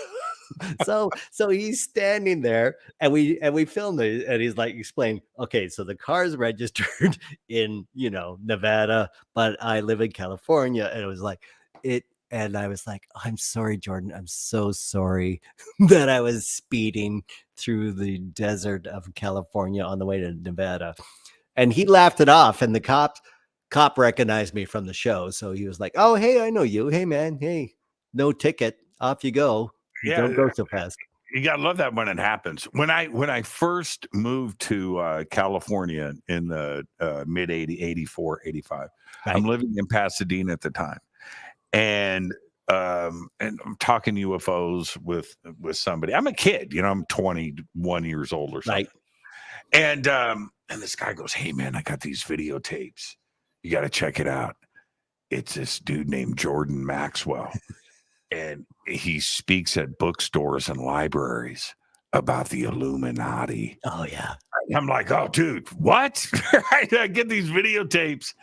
Speaker 6: so he's standing there, and we filmed it, and he's like, explain, "Okay, so the car's registered in Nevada, but I live in California." And it was like it. And I was like, "I'm sorry, Jordan. I'm so sorry that I was speeding through the desert of California on the way to Nevada." And he laughed it off. And the cop recognized me from the show. So he was like, "Oh, hey, I know you. Hey, man. Hey, no ticket. Off you go.
Speaker 5: Yeah,
Speaker 6: don't go so fast."
Speaker 5: You gotta love that when it happens. When I first moved to California in the mid 84, 85,
Speaker 6: Right.
Speaker 5: I'm living in Pasadena at the time. And I'm talking UFOs with somebody. I'm a kid, I'm 21 years old or something.
Speaker 6: Right.
Speaker 5: And this guy goes, "Hey, man, I got these videotapes. You got to check it out. It's this dude named Jordan Maxwell. And he speaks at bookstores and libraries about the Illuminati."
Speaker 6: Oh, yeah.
Speaker 5: I'm like, "Oh, dude, what?" I get these videotapes.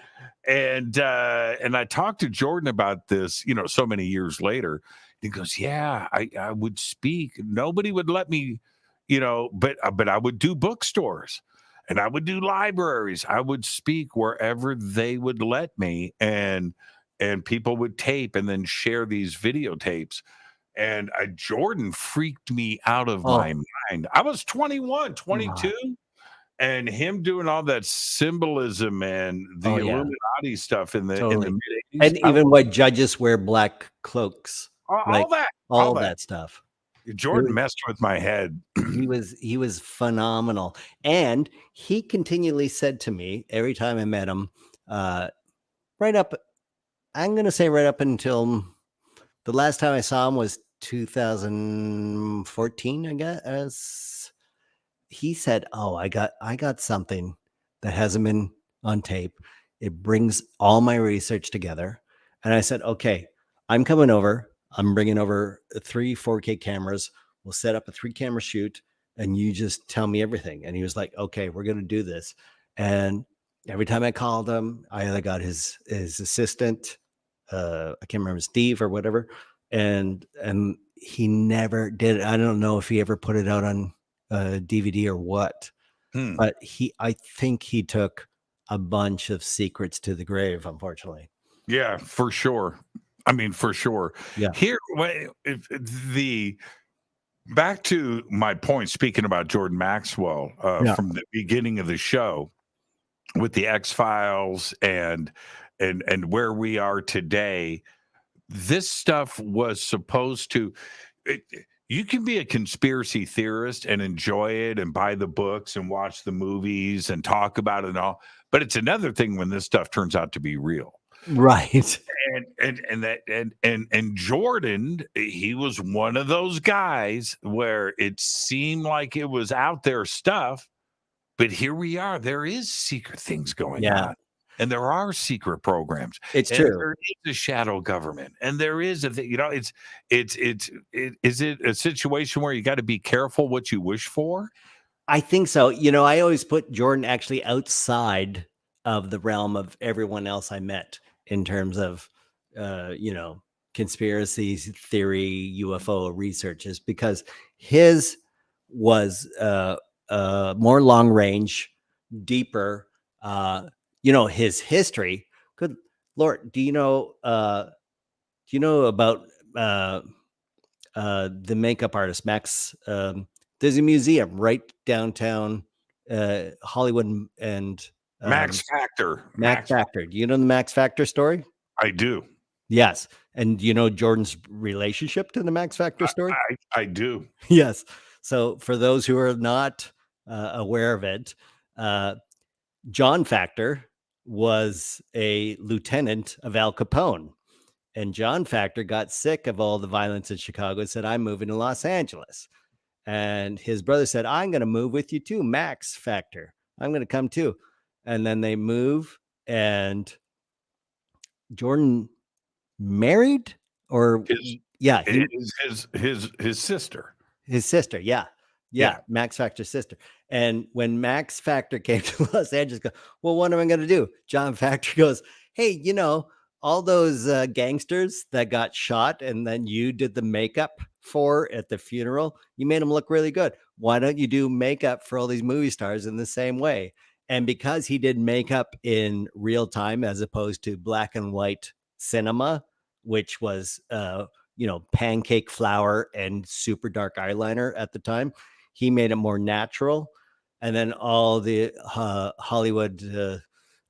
Speaker 5: And I talked to Jordan about this, so many years later. He goes, "Yeah, I would speak. Nobody would let me, but I would do bookstores, and I would do libraries. I would speak wherever they would let me, and people would tape and then share these videotapes." And Jordan freaked me out of my mind. I was 21, 22.
Speaker 6: Wow.
Speaker 5: And him doing all that symbolism and the Illuminati stuff in the mid-80s.
Speaker 6: And even why judges wear black cloaks.
Speaker 5: All
Speaker 6: that stuff.
Speaker 5: Jordan messed with my head.
Speaker 6: He was phenomenal. And he continually said to me every time I met him, I'm going to say right up until the last time I saw him was 2014, I guess. He said, "Oh, I got something that hasn't been on tape. It brings all my research together." And I said, "Okay, I'm coming over. I'm bringing over 3 4K cameras. We'll set up a 3-camera shoot, and you just tell me everything." And he was like, "Okay, we're going to do this." And every time I called him, I either got his assistant, I can't remember, Steve or whatever, and he never did it. I don't know if he ever put it out on DVD or what, but I think he took a bunch of secrets to the grave, unfortunately.
Speaker 5: Yeah, for sure. I mean, for sure.
Speaker 6: Yeah.
Speaker 5: Here, back to my point, speaking about Jordan Maxwell from the beginning of the show with the X-Files and where we are today, this stuff was supposed to. You can be a conspiracy theorist and enjoy it and buy the books and watch the movies and talk about it and all, But it's another thing when this stuff turns out to be real.
Speaker 6: Right.
Speaker 5: And Jordan, he was one of those guys where it seemed like it was out there stuff, but here we are. There is secret things going on, and there are secret programs.
Speaker 6: It's
Speaker 5: and
Speaker 6: true.
Speaker 5: There is a shadow government, and there is a thing. You know, is it a situation where you got to be careful what you wish for?
Speaker 6: I think so. You know, I always put Jordan actually outside of the realm of everyone else I met in terms of, you know, conspiracy theory, UFO researches, because his was more long range, deeper. You know, his history. Good Lord, do you know about the makeup artist Max? There's a museum right downtown Hollywood and
Speaker 5: Max Factor.
Speaker 6: Max Factor. Do you know the Max Factor story?
Speaker 5: I do.
Speaker 6: Yes. And do you know Jordan's relationship to the Max Factor story?
Speaker 5: I do.
Speaker 6: Yes. So for those who are not aware of it, John Factor was a lieutenant of Al Capone. And John Factor got sick of all the violence in Chicago and said, I'm moving to Los Angeles. And his brother said, I'm going to move with you too, Max Factor. I'm going to come too. And then they move, and Jordan married, or
Speaker 5: his sister.
Speaker 6: His sister, yeah. Max Factor's sister. And when Max Factor came to Los Angeles, goes, well, what am I going to do? John Factor goes, hey, you know, all those gangsters that got shot and then you did the makeup for at the funeral, you made them look really good. Why don't you do makeup for all these movie stars in the same way? And because he did makeup in real time as opposed to black and white cinema, which was, you know, pancake flour and super dark eyeliner at the time, he made it more natural. And then all the Hollywood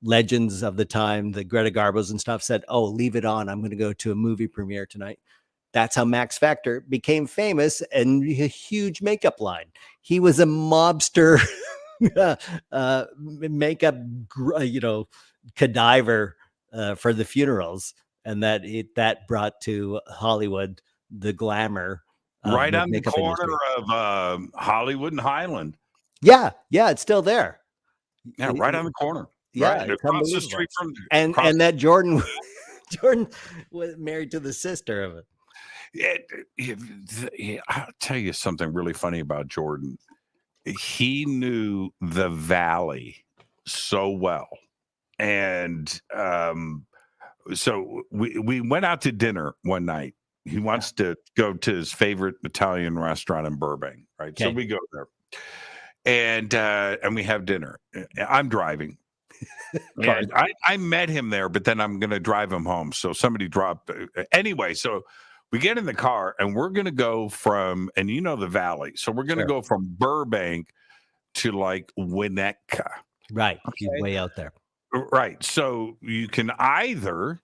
Speaker 6: legends of the time, the Greta Garbos and stuff, said, oh, leave it on. I'm going to go to a movie premiere tonight. That's how Max Factor became famous and a huge makeup line. He was a mobster makeup, you know, cadaver for the funerals. And that brought to Hollywood the glamour.
Speaker 5: Right on the corner of Hollywood and Highland.
Speaker 6: Yeah, it's still there.
Speaker 5: Yeah, right on the corner.
Speaker 6: Yeah,
Speaker 5: right across the street from
Speaker 6: and that Jordan was married to the sister of it.
Speaker 5: I'll tell you something really funny about Jordan. He knew the Valley so well, and so we went out to dinner one night. He wants to go to his favorite Italian restaurant in Burbank, right? Okay. So we go there, and we have dinner. I'm driving. And I met him there, but then I'm going to drive him home. So somebody dropped anyway. So we get in the car and we're going to go from, and you know, the Valley. So we're going to go from Burbank to like Winnetka.
Speaker 6: Right. Okay. He's way out there.
Speaker 5: Right. So you can either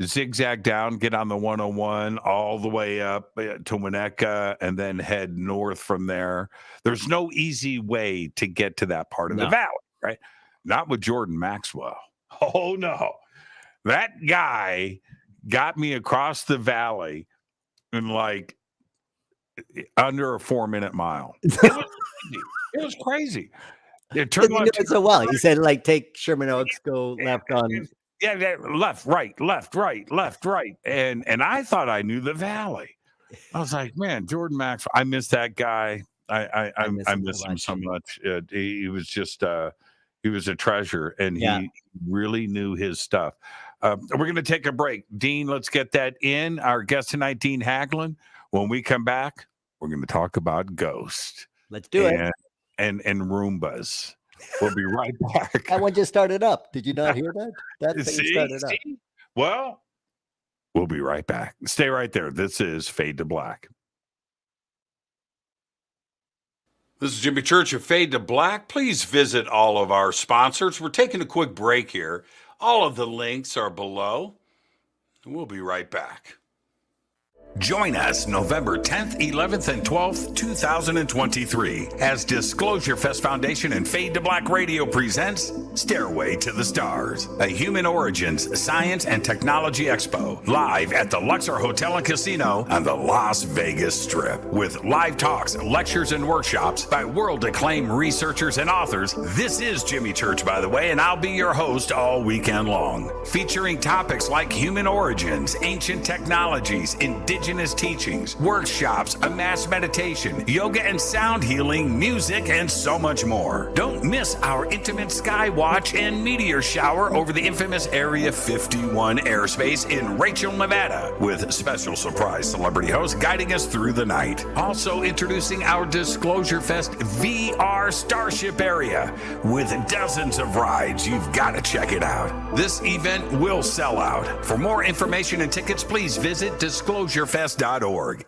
Speaker 5: zigzag down, get on the 101 all the way up to Winnetka, and then head north from there. There's no easy way to get to that part of the Valley, right? Not with Jordan Maxwell. Oh, no. That guy got me across the Valley in like under a 4-minute mile. It was crazy. It turned
Speaker 6: out so well. He said, like, take Sherman Oaks, go left on.
Speaker 5: Yeah, left, right. And I thought I knew the Valley. I was like, man, Jordan Maxwell, I miss that guy. I miss him so much. He was just he was a treasure, and he really knew his stuff. We're going to take a break. Dean, let's get that in. Our guest tonight, Dean Haglund. When we come back, we're going to talk about ghosts.
Speaker 6: Let's do it.
Speaker 5: And Roombas. We'll be right back.
Speaker 6: That one just started up. Did you not hear that? That thing started up.
Speaker 5: Well, we'll be right back. Stay right there. This is Fade to Black. This is Jimmy Church of Fade to Black. Please visit all of our sponsors. We're taking a quick break here. All of the links are below. And we'll be right back. Join us November 10th, 11th, and 12th, 2023 as Disclosure Fest Foundation and Fade to Black Radio presents Stairway to the Stars, a Human Origins Science and Technology Expo, live at the Luxor Hotel and Casino on the Las Vegas Strip. With live talks, lectures, and workshops by world-acclaimed researchers and authors. This is Jimmy Church, by the way, and I'll be your host all weekend long, featuring topics like human origins, ancient technologies, indigenous teachings, workshops, a mass meditation, yoga and sound healing, music, and so much more. Don't miss our intimate sky watch and meteor shower over the infamous Area 51 airspace in Rachel, Nevada, with special surprise celebrity hosts guiding us through the night. Also introducing our Disclosure Fest VR Starship area with dozens of rides. You've got to check it out. This event will sell out. For more information and tickets, please visit disclosurefest.org.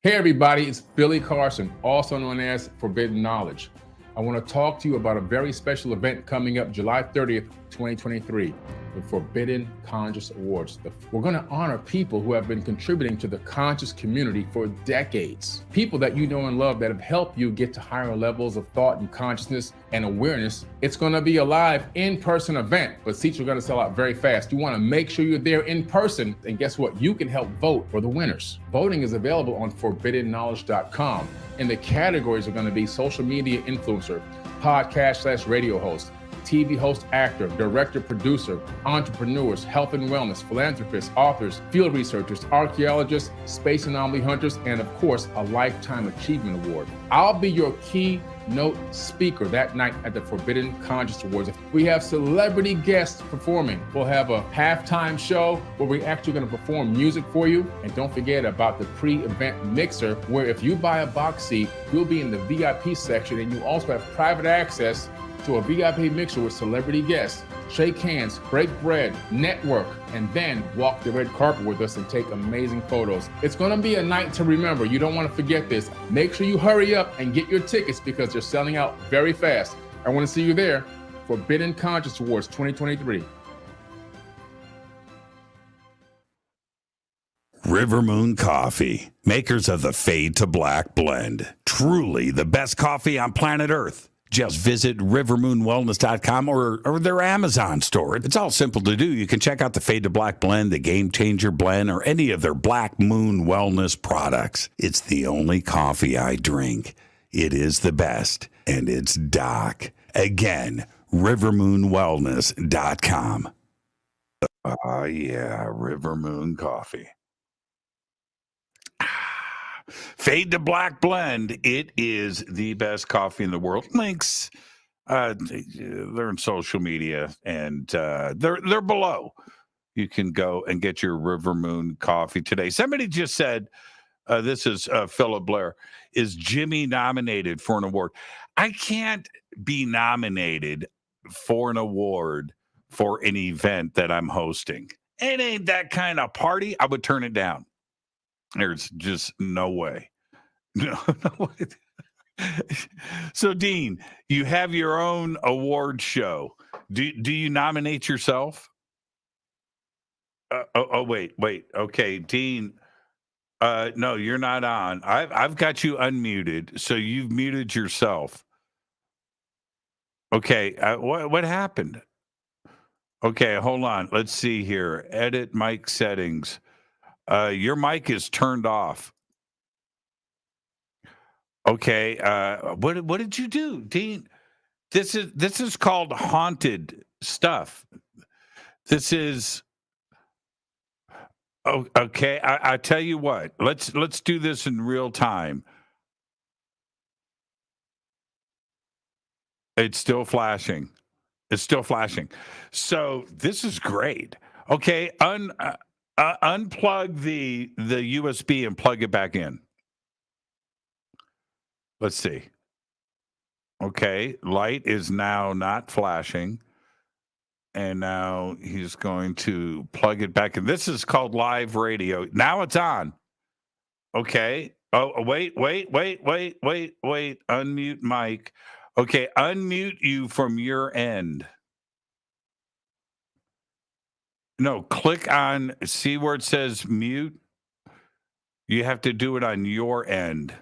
Speaker 7: Hey everybody, it's Billy Carson, also known as Forbidden Knowledge. I want to talk to you about a very special event coming up July 30th, 2023, the Forbidden Conscious Awards. We're going to honor people who have been contributing to the conscious community for decades. People that you know and love that have helped you get to higher levels of thought and consciousness and awareness. It's going to be a live in-person event, but seats are going to sell out very fast. You want to make sure you're there in person, and guess what? You can help vote for the winners. Voting is available on forbiddenknowledge.com, and the categories are going to be social media influencer, podcast/radio host, TV host, actor, director, producer, entrepreneurs, health and wellness, philanthropists, authors, field researchers, archaeologists, space anomaly hunters, and of course, a Lifetime Achievement Award. I'll be your keynote speaker that night at the Forbidden Conscious Awards. We have celebrity guests performing. We'll have a halftime show where we're actually going to perform music for you. And don't forget about the pre-event mixer, where if you buy a box seat, you'll be in the VIP section, and you also have private access to a VIP mixer with celebrity guests. Shake hands, break bread, network, and then walk the red carpet with us and take amazing photos. It's gonna be a night to remember. You don't wanna forget this. Make sure you hurry up and get your tickets because they're selling out very fast. I wanna see you there. Forbidden Conscious Awards 2023.
Speaker 5: River Moon Coffee, makers of the Fade to Black blend. Truly the best coffee on planet Earth. Just visit rivermoonwellness.com or their Amazon store. It's all simple to do. You can check out the Fade to Black blend, the Game Changer blend, or any of their Black Moon Wellness products. It's the only coffee I drink. It is the best, and it's Doc. Again, rivermoonwellness.com. Yeah, River Moon Coffee. Fade to Black blend. It is the best coffee in the world. Links, they're in social media, and they're below. You can go and get your River Moon coffee today. Somebody just said, this is Philip Blair, is Jimmy nominated for an award? I can't be nominated for an award for an event that I'm hosting. It ain't that kind of party. I would turn it down. There's just no way. No way. So, Dean, you have your own award show. Do you nominate yourself? Wait. Okay, Dean. No, you're not on. I've got you unmuted, so you've muted yourself. Okay, what happened? Okay, hold on. Let's see here. Edit mic settings. Your mic is turned off. Okay. What did you do, Dean? This is called haunted stuff. This is okay. I tell you what. Let's do this in real time. It's still flashing. So this is great. Okay. Unplug the USB and plug it back in. Let's see. Okay, light is now not flashing. And now he's going to plug it back in. This is called live radio. Now it's on. Okay. Oh, wait. Unmute mic. Okay, unmute you from your end. No, click on, see where it says mute? You have to do it on your end.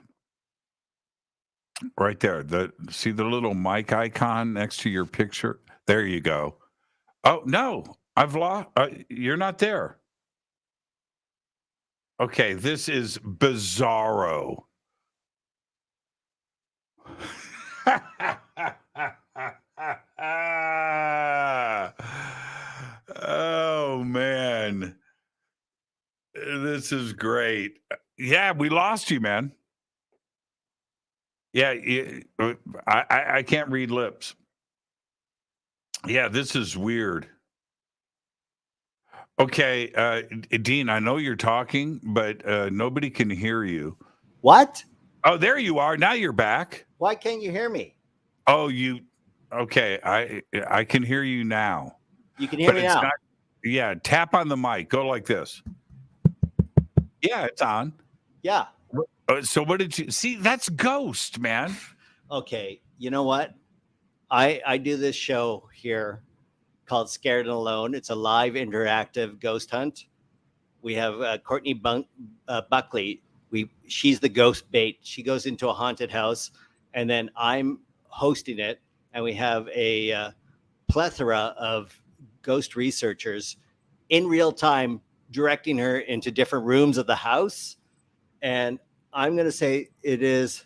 Speaker 5: Right there. See the little mic icon next to your picture? There you go. Oh, no. I've lost. You're not there. Okay, this is bizarro. Oh man, this is great. Yeah, we lost you, man. Yeah, I can't read lips. Yeah, this is weird. Okay, Dean, I know you're talking, but nobody can hear you.
Speaker 6: What?
Speaker 5: Oh, there you are. Now you're back.
Speaker 6: Why can't you hear me?
Speaker 5: Oh, okay. I can hear you now.
Speaker 6: You can hear me now.
Speaker 5: Yeah, tap on the mic. Go like this. Yeah, it's on.
Speaker 6: Yeah.
Speaker 5: So what did you see? That's Ghost, man.
Speaker 6: Okay. You know what? I do this show here called Scared and Alone. It's a live interactive ghost hunt. We have Courtney Buckley. She's the ghost bait. She goes into a haunted house, and then I'm hosting it. And we have a plethora of ghost researchers in real time directing her into different rooms of the house. And I'm going to say it is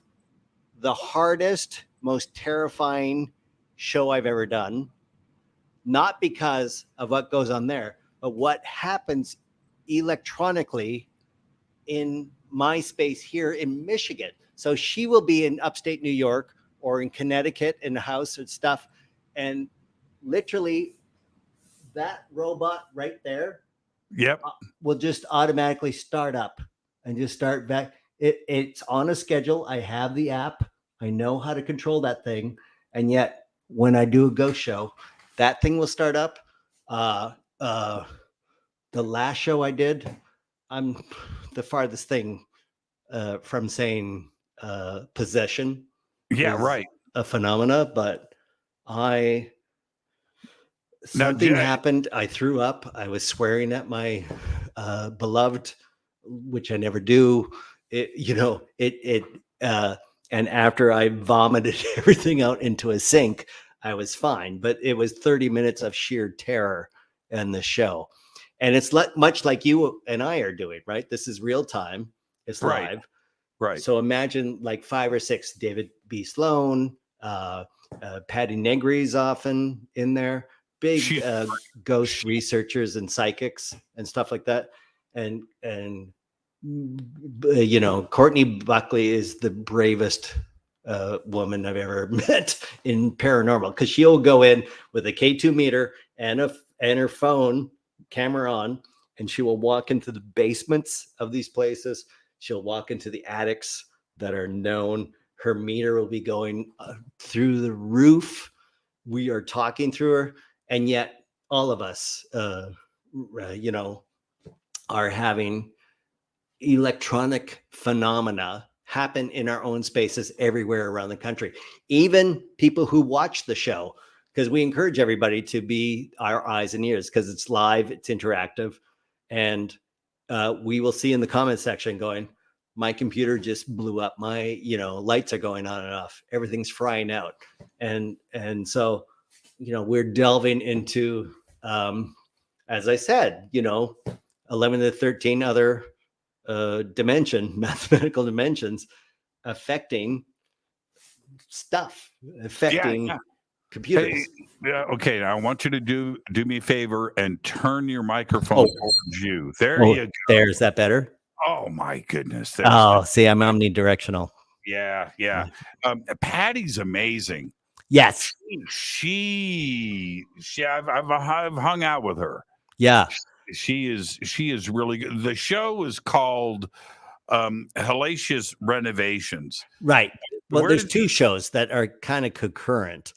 Speaker 6: the hardest, most terrifying show I've ever done. Not because of what goes on there, but what happens electronically in my space here in Michigan. So she will be in upstate New York or in Connecticut in the house and stuff. And literally that robot right there will just automatically start up and just start back. It's on a schedule. I have the app. I know how to control that thing. And yet when I do a ghost show, that thing will start up. The last show I did, I'm the farthest thing from saying possession.
Speaker 5: Yeah, right.
Speaker 6: A phenomena, but something happened. I threw up. I was swearing at my beloved, which I never do. And after I vomited everything out into a sink, I was fine. But it was 30 minutes of sheer terror in the show. And it's much like you and I are doing, right? This is real time. It's live.
Speaker 5: Right.
Speaker 6: So imagine like 5 or 6 David B. Sloan, Patty Negri's often in there, big ghost researchers and psychics and stuff like that. And Courtney Buckley is the bravest woman I've ever met in paranormal, because she'll go in with a K2 meter and her phone camera on, and she will walk into the basements of these places. She'll walk into the attics that are known. Her meter will be going through the roof. We are talking through her, and yet all of us, are having electronic phenomena happen in our own spaces everywhere around the country. Even people who watch the show, because we encourage everybody to be our eyes and ears, because it's live, it's interactive, and we will see in the comment section going, my computer just blew up, my lights are going on and off, everything's frying out, and so we're delving into as I said, 11 to 13 other mathematical dimensions affecting computers.
Speaker 5: Okay, now I want you to do me a favor and turn your microphone towards you. There you go.
Speaker 6: There's that better.
Speaker 5: Oh my goodness.
Speaker 6: See, I'm omnidirectional.
Speaker 5: Yeah. Patty's amazing.
Speaker 6: Yes.
Speaker 5: I've hung out with her.
Speaker 6: Yeah.
Speaker 5: She is really good. The show is called Hellacious Renovations.
Speaker 6: Right. Well, there's 2 shows that are kind of concurrent.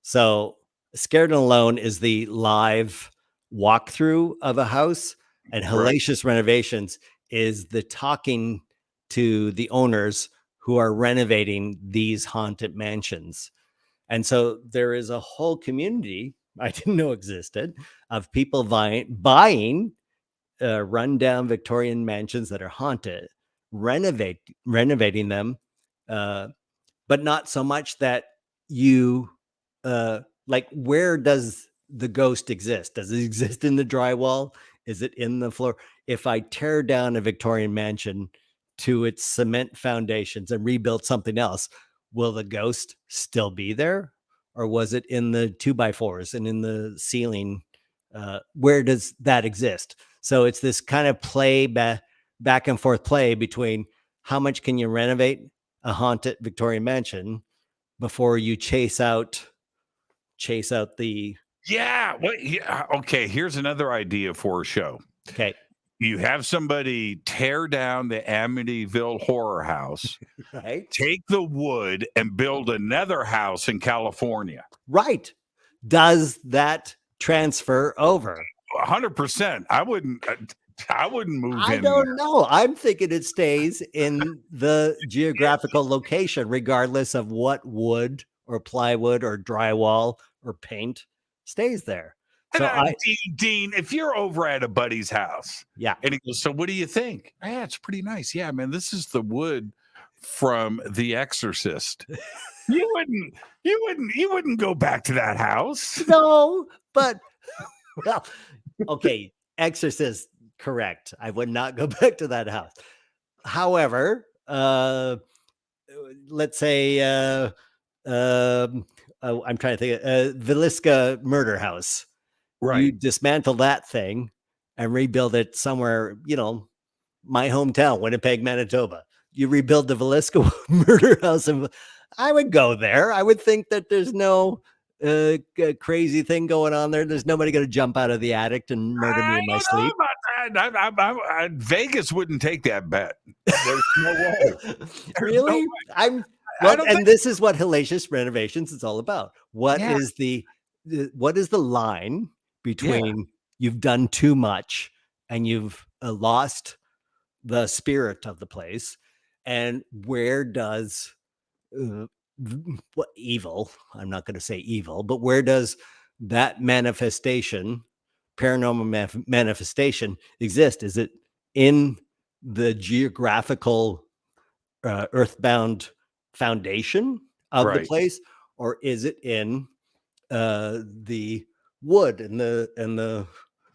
Speaker 6: So Scared and Alone is the live walkthrough of a house, and Hellacious Renovations is the talking to the owners who are renovating these haunted mansions. And so there is a whole community I didn't know existed of people buying rundown Victorian mansions that are haunted renovating them, but not so much that you like, where does the ghost exist? Does it exist in the drywall? Is it in the floor? If I tear down a Victorian mansion to its cement foundations and rebuild something else, will the ghost still be there? Or was it in the 2x4s and in the ceiling? Where does that exist? So it's this kind of back and forth play between how much can you renovate a haunted Victorian mansion before you chase out the
Speaker 5: Okay, here's another idea for a show.
Speaker 6: okay.
Speaker 5: You have somebody tear down the Amityville horror house,
Speaker 6: Right.
Speaker 5: take the wood and build another house in California.
Speaker 6: Right. Does that transfer over?
Speaker 5: 100%. I wouldn't move in.
Speaker 6: I don't know. I'm thinking it stays in the geographical location, regardless of what wood or plywood or drywall or paint stays there. So
Speaker 5: Dean, if you're over at a buddy's house,
Speaker 6: yeah,
Speaker 5: and he goes, "So what do you think?" Yeah, it's pretty nice. Yeah, man, this is the wood from The Exorcist. You wouldn't go back to that house.
Speaker 6: No, but well, okay, Exorcist, correct. I would not go back to that house. However, let's say I'm trying to think, Villisca murder house.
Speaker 5: Right.
Speaker 6: You dismantle that thing and rebuild it somewhere, my hometown, Winnipeg, Manitoba. You rebuild the Villisca murder house, and I would go there. I would think that there's no crazy thing going on there. There's nobody going to jump out of the attic and murder me in my sleep.
Speaker 5: Vegas wouldn't take that bet. There's no way.
Speaker 6: Really? No way. And this is what Hellacious Renovations is all about. What is the line between you've done too much and you've lost the spirit of the place, and where does what evil, I'm not going to say evil, but where does that manifestation, paranormal manifestation, exist? Is it in the geographical earthbound foundation of the place, or is it in the wood and the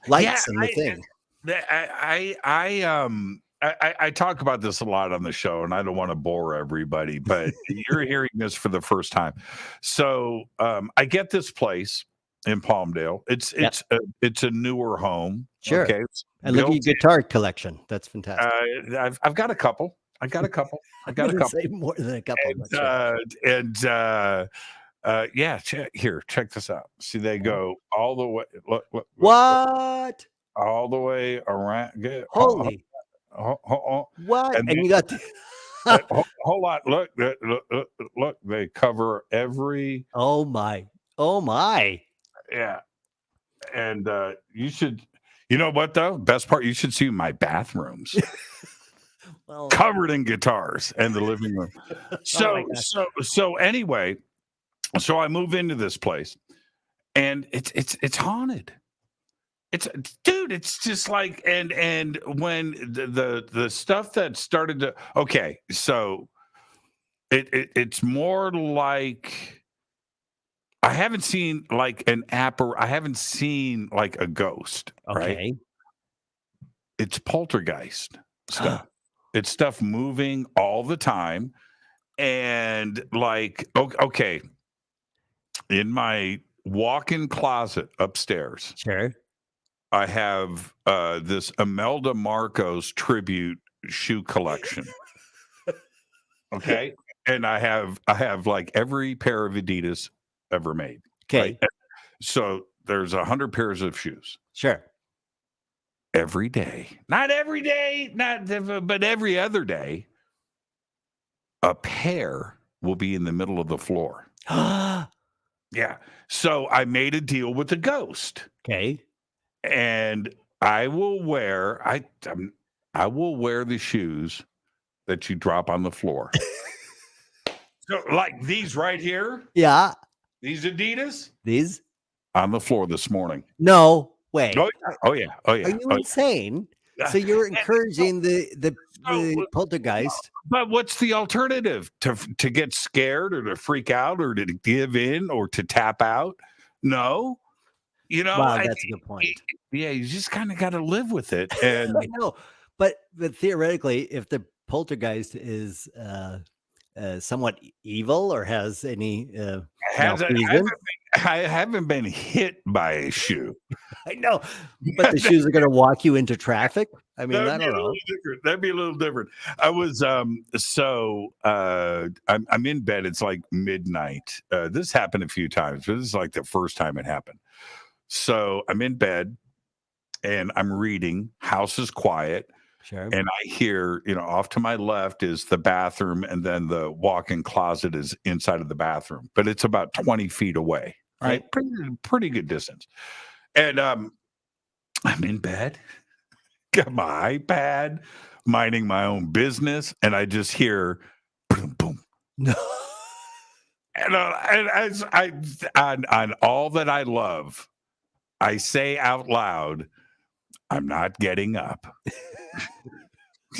Speaker 6: lights and the thing?
Speaker 5: I talk about this a lot on the show, and I don't want to bore everybody, but you're hearing this for the first time. So I get this place in Palmdale. It's a newer home.
Speaker 6: Sure. Okay. And look at your guitar collection. That's fantastic.
Speaker 5: I've got a couple. I got a couple.
Speaker 6: Say more than a couple.
Speaker 5: Check this out. See, they go all the way. Look,
Speaker 6: what?
Speaker 5: All the way around.
Speaker 6: Holy. What? And you got
Speaker 5: hold on. Look. They cover every.
Speaker 6: Oh my.
Speaker 5: Yeah. And you should. You know what though? Best part. You should see my bathrooms. Well, covered in guitars and the living room. So anyway, so I move into this place, and it's haunted. It's just like, and when the stuff that started to, okay, so it's more like, I haven't seen like I haven't seen like a ghost.
Speaker 6: Okay.
Speaker 5: Right? It's poltergeist stuff. It's stuff moving all the time. And like, okay, in my walk-in closet upstairs,
Speaker 6: sure,
Speaker 5: I have this Imelda Marcos tribute shoe collection. Okay. And I have like every pair of Adidas ever made.
Speaker 6: Okay.
Speaker 5: Right? So there's 100 pairs of shoes.
Speaker 6: Sure.
Speaker 5: Every day, not every day, but every other day, a pair will be in the middle of the floor. Yeah. So I made a deal with the ghost.
Speaker 6: Okay.
Speaker 5: And I will wear the shoes that you drop on the floor. So like these right here.
Speaker 6: Yeah.
Speaker 5: These Adidas.
Speaker 6: These
Speaker 5: on the floor this morning.
Speaker 6: No way.
Speaker 5: Oh yeah.
Speaker 6: Are you insane? So you're
Speaker 5: And
Speaker 6: encouraging the
Speaker 5: so,
Speaker 6: poltergeist.
Speaker 5: but what's the alternative? To get scared or to freak out or to give in or to tap out? No.
Speaker 6: Wow, that's a good point.
Speaker 5: Yeah, you just kind of got to live with it.
Speaker 6: I
Speaker 5: And
Speaker 6: know, but theoretically, if the poltergeist is somewhat evil or has any
Speaker 5: has it,
Speaker 6: malfeasance,
Speaker 5: I haven't been hit by a shoe.
Speaker 6: I know, but the shoes are going to walk you into traffic. I mean,
Speaker 5: That'd
Speaker 6: I
Speaker 5: be a
Speaker 6: don't know.
Speaker 5: little different. That'd be a little different. I was I'm in bed. It's like midnight. This happened a few times, but this is like the first time it happened. So I'm in bed and I'm reading. House is quiet.
Speaker 6: Sure.
Speaker 5: And I hear, off to my left is the bathroom, and then the walk-in closet is inside of the bathroom, but it's about 20 feet away, right? Pretty good distance. And I'm in bed, got my iPad, minding my own business, and I just hear boom, boom.
Speaker 6: No.
Speaker 5: And as on all that I love, I say out loud, I'm not getting up.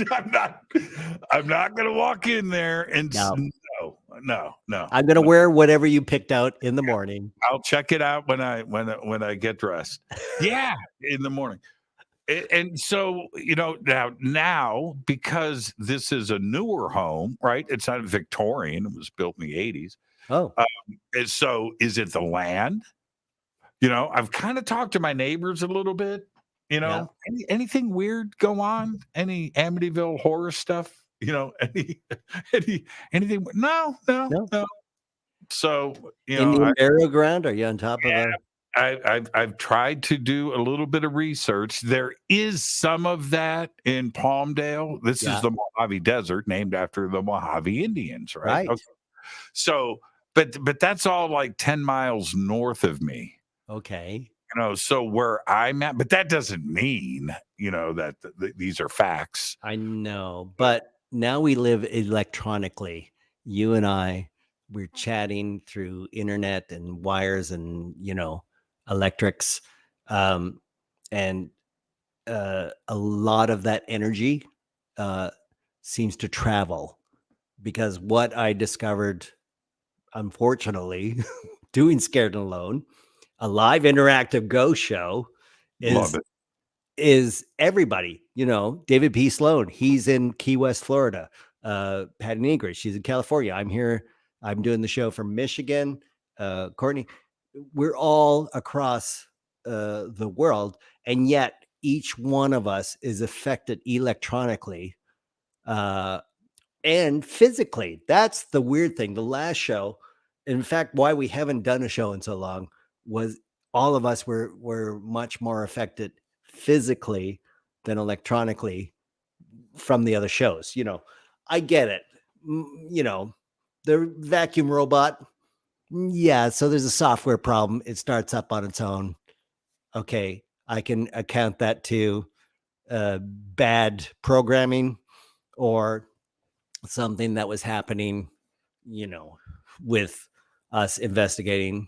Speaker 5: I'm not going to walk in there and no.
Speaker 6: I'm going to wear whatever you picked out in the morning.
Speaker 5: I'll check it out when I get dressed. Yeah, in the morning. And so, now because this is a newer home, right? It's not Victorian. It was built in the 80s.
Speaker 6: Oh.
Speaker 5: And so is it the land? I've kind of talked to my neighbors a little bit. Anything weird go on? Any Amityville horror stuff? Anything? No. So
Speaker 6: Indian burial ground? Are you on top of a?
Speaker 5: I've tried to do a little bit of research. There is some of that in Palmdale. This is the Mojave Desert, named after the Mojave Indians, right? Okay. So, but that's all like 10 miles north of me.
Speaker 6: Okay.
Speaker 5: So where I'm at, but that doesn't mean, that these are facts.
Speaker 6: I know, but now we live electronically. You and we're chatting through internet and wires and, electrics. And a lot of that energy seems to travel, because what I discovered, unfortunately, doing Scared and Alone, a live interactive ghost show, is everybody. David P. Sloan, he's in Key West, Florida. Patty Negri, she's in California. I'm here. I'm doing the show from Michigan. Courtney, we're all across the world, and yet each one of us is affected electronically and physically. That's the weird thing. The last show, in fact, why we haven't done a show in so long, was all of us were much more affected physically than electronically from the other shows. I get it. The vacuum robot. Yeah. So there's a software problem. It starts up on its own. Okay. I can account that to bad programming or something that was happening, with us investigating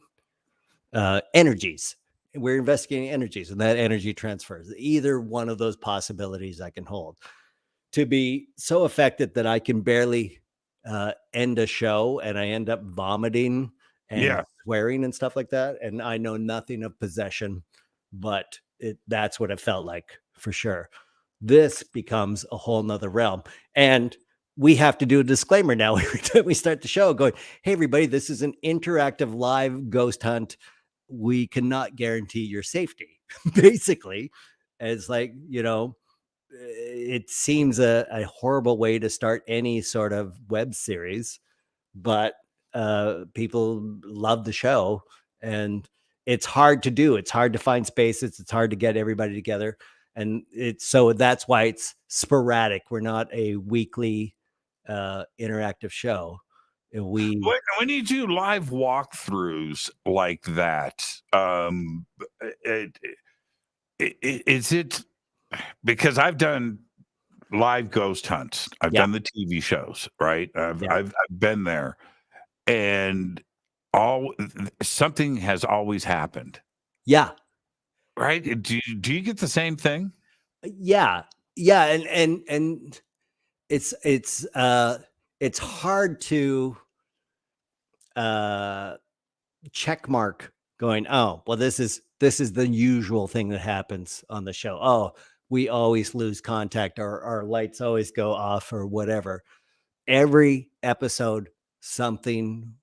Speaker 6: energies. We're investigating energies, and that energy transfers. Either one of those possibilities I can hold. To be so affected that I can barely end a show and I end up vomiting and swearing and stuff like that. And I know nothing of possession, but that's what it felt like for sure. This becomes a whole nother realm. And we have to do a disclaimer now every time we start the show, going, hey, everybody, this is an interactive live ghost hunt. We cannot guarantee your safety, basically. It's like, it seems a horrible way to start any sort of web series, but people love the show, and it's hard to do. It's hard to find spaces. It's hard to get everybody together. And so that's why it's sporadic. We're not a weekly interactive show.
Speaker 5: When you do live walkthroughs like that, is it because I've done live ghost hunts, I've done the TV shows, right? I've been there, and something has always happened.
Speaker 6: Yeah.
Speaker 5: Right? Do you get the same thing?
Speaker 6: Yeah, and it's hard to check mark going, oh, well, this is the usual thing that happens on the show. Oh, we always lose contact, or our lights always go off, or whatever. Every episode, something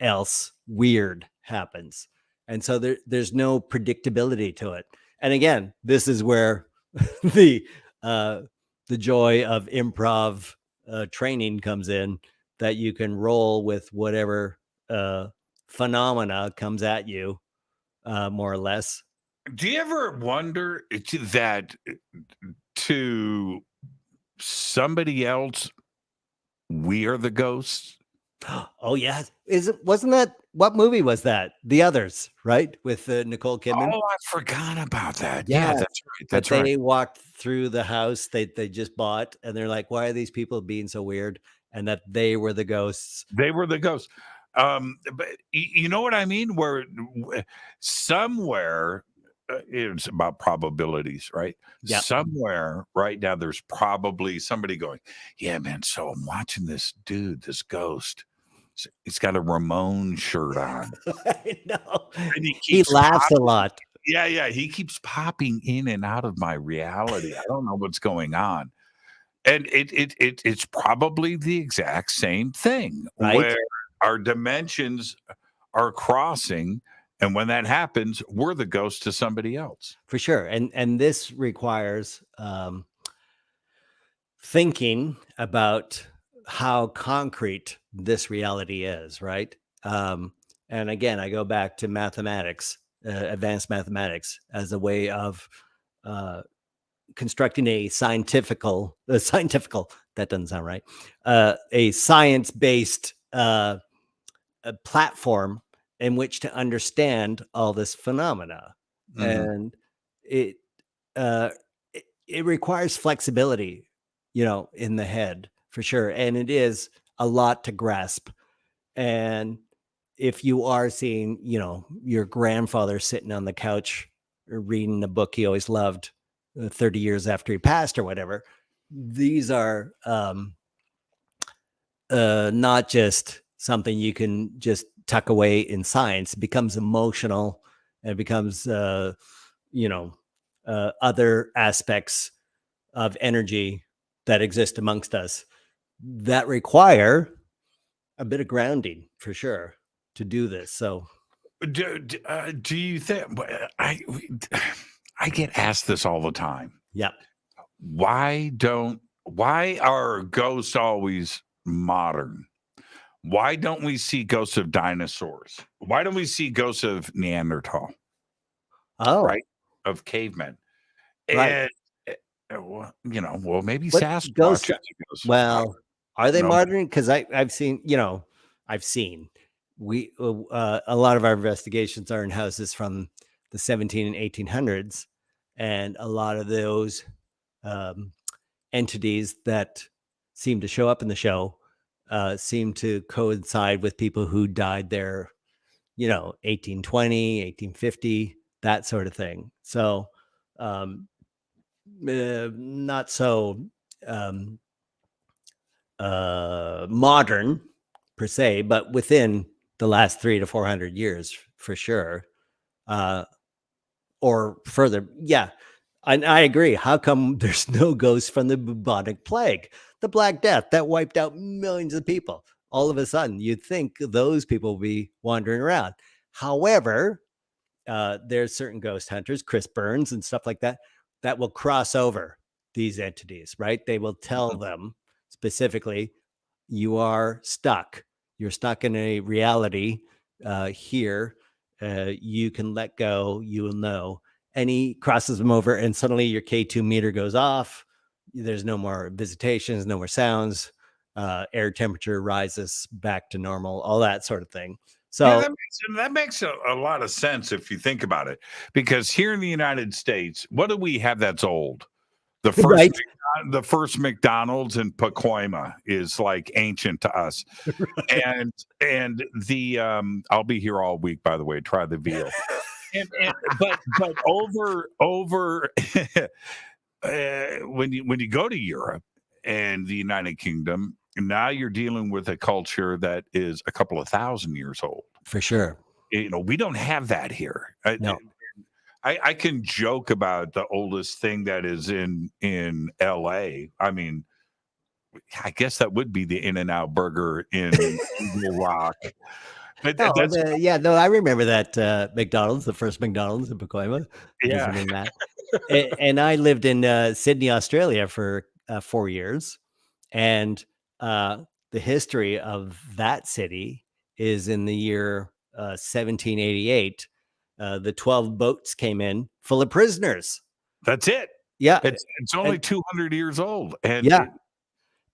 Speaker 6: else weird happens. And so there's no predictability to it. And again, this is where the joy of improv training comes in, that you can roll with whatever phenomena comes at you, more or less.
Speaker 5: Do you ever wonder that to somebody else, we are the ghosts?
Speaker 6: Oh yeah, wasn't that, what movie was that? The Others, right? With Nicole Kidman.
Speaker 5: Oh, I forgot about that.
Speaker 6: Yeah,
Speaker 5: Yeah, that's right. That's
Speaker 6: But
Speaker 5: right.
Speaker 6: they walked through the house they just bought, and they're like, why are these people being so weird? And that they were the ghosts.
Speaker 5: They were the ghosts. But you know what I mean? Where somewhere it's about probabilities, right?
Speaker 6: Yeah.
Speaker 5: Somewhere right now, there's probably somebody going, yeah, man. So I'm watching this dude, this ghost. He's got a Ramon shirt on.
Speaker 6: I know.
Speaker 5: And
Speaker 6: He laughs a lot.
Speaker 5: Yeah. He keeps popping in and out of my reality. I don't know what's going on. And it's probably the exact same thing,
Speaker 6: Right.
Speaker 5: where our dimensions are crossing. And when that happens, we're the ghost to somebody else.
Speaker 6: For sure. And this requires thinking about how concrete this reality is, right? And again, I go back to mathematics, advanced mathematics, as a way of constructing a scientifical, that doesn't sound right, a science-based platform in which to understand all this phenomena. And it requires flexibility, in the head, for sure. And it is a lot to grasp. And if you are seeing, your grandfather sitting on the couch reading a book he always loved 30 years after he passed or whatever, these are not just something you can just tuck away in science. It becomes emotional, and it becomes, other aspects of energy that exist amongst us that require a bit of grounding, for sure, to do this. So
Speaker 5: Do you think I get asked this all the time?
Speaker 6: yeah.
Speaker 5: Why are ghosts always modern? Why don't we see ghosts of dinosaurs? Why don't we see ghosts of Neanderthal?
Speaker 6: Oh,
Speaker 5: Right, of cavemen.
Speaker 6: Right.
Speaker 5: And well, maybe
Speaker 6: What
Speaker 5: Sasquatch
Speaker 6: ghosts-
Speaker 5: is a ghost.
Speaker 6: well, are they
Speaker 5: No.
Speaker 6: modern? Because I've seen, we a lot of our investigations are in houses from the 17 and 1800s, and a lot of those entities that seem to show up in the show seem to coincide with people who died there, 1820, 1850, that sort of thing. So not so modern per se, but within the last 300 to 400 years, for sure, or further. Yeah, I agree. How come there's no ghosts from the bubonic plague, the Black Death that wiped out millions of people? All of a sudden, you'd think those people will be wandering around. However, there's certain ghost hunters, Chris Burns and stuff like that, that will cross over these entities, right? They will tell them specifically, you are stuck. You're stuck in a reality here. You can let go. You will know. And he crosses them over, and suddenly your K2 meter goes off. There's no more visitations, no more sounds. Air temperature rises back to normal, all that sort of thing. So
Speaker 5: Yeah, that makes a lot of sense if you think about it, because here in the United States, what do we have that's old? The first
Speaker 6: Right.
Speaker 5: the first McDonald's in Pacoima is like ancient to us. And the I'll be here all week, by the way, try the veal. But over when you go to Europe and the United Kingdom, now you're dealing with a culture that is a couple of thousand years old.
Speaker 6: For sure.
Speaker 5: We don't have that here.
Speaker 6: No.
Speaker 5: I can joke about the oldest thing that is in LA. I mean, I guess that would be the In-N-Out burger in Eagle Rock. But
Speaker 6: I remember that McDonald's, the first McDonald's in Pacoima.
Speaker 5: Yeah.
Speaker 6: Visiting that. and I lived in Sydney, Australia for 4 years. And the history of that city is in the year 1788. The 12 boats came in full of prisoners.
Speaker 5: That's it.
Speaker 6: Yeah.
Speaker 5: It's only 200 years old. And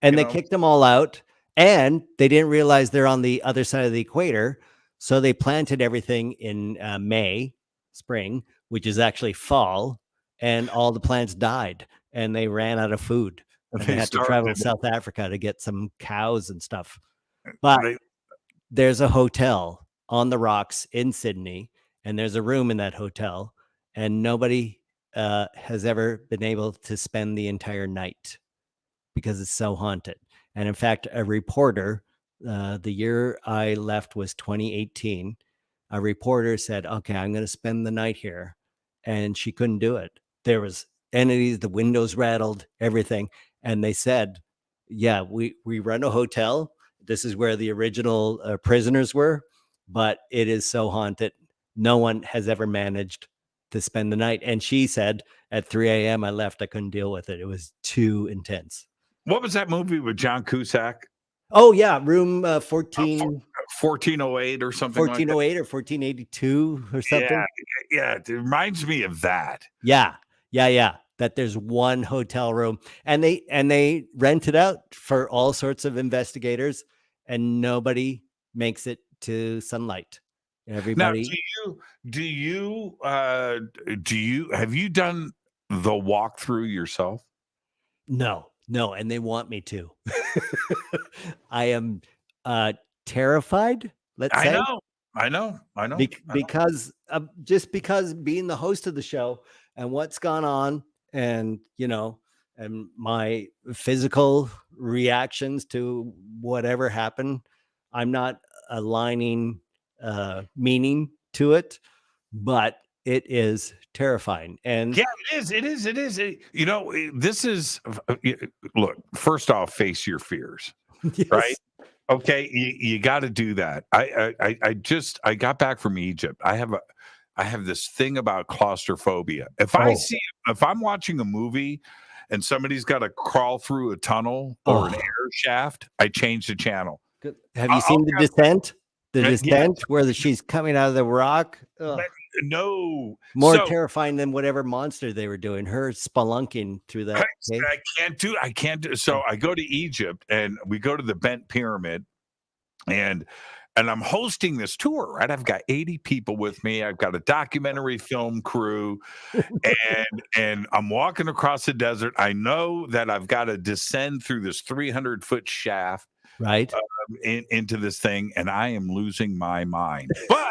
Speaker 6: and they kicked them all out. And they didn't realize they're on the other side of the equator. So they planted everything in spring, which is actually fall. And all the plants died. And they ran out of food. And they had to travel to South Africa to get some cows and stuff. But there's a hotel on the rocks in Sydney. And there's a room in that hotel. And nobody has ever been able to spend the entire night because it's so haunted. And in fact, a reporter, the year I left was 2018. A reporter said, okay, I'm going to spend the night here. And she couldn't do it. There was entities, the windows rattled, everything. And they said, yeah, we run a hotel. This is where the original prisoners were, but it is so haunted. No one has ever managed to spend the night. And she said at 3 a.m. I left. I couldn't deal with it. It was too intense.
Speaker 5: What was that movie with John Cusack?
Speaker 6: Oh, yeah. Room
Speaker 5: 1408 or something
Speaker 6: 1408 or 1482 or something.
Speaker 5: Yeah. It reminds me of that.
Speaker 6: Yeah. That there's one hotel room and they rent it out for all sorts of investigators and nobody makes it to sunlight. Everybody.
Speaker 5: Now, have you done the walkthrough yourself?
Speaker 6: No, and they want me to. I am terrified. Let's say.
Speaker 5: I know.
Speaker 6: Because being the host of the show and what's gone on, and and my physical reactions to whatever happened, I'm not aligning meaning to it, but it is terrifying. And
Speaker 5: yeah, it is. This is, look, first off, face your fears. Yes. Right? Okay. You got to do that. I got back from Egypt. I have this thing about claustrophobia. If I'm watching a movie and somebody's got to crawl through a tunnel or an air shaft, I change the channel.
Speaker 6: Good. Have you seen The Descent? The Descent, where she's coming out of the rock.
Speaker 5: No,
Speaker 6: more terrifying than whatever monster they were doing. Her spelunking through that.
Speaker 5: I can't do. So I go to Egypt and we go to the Bent Pyramid, and I'm hosting this tour. Right, I've got 80 people with me. I've got a documentary film crew, and I'm walking across the desert. I know that I've got to descend through this 300-foot shaft.
Speaker 6: Right.
Speaker 5: Into this thing, and I am losing my mind. But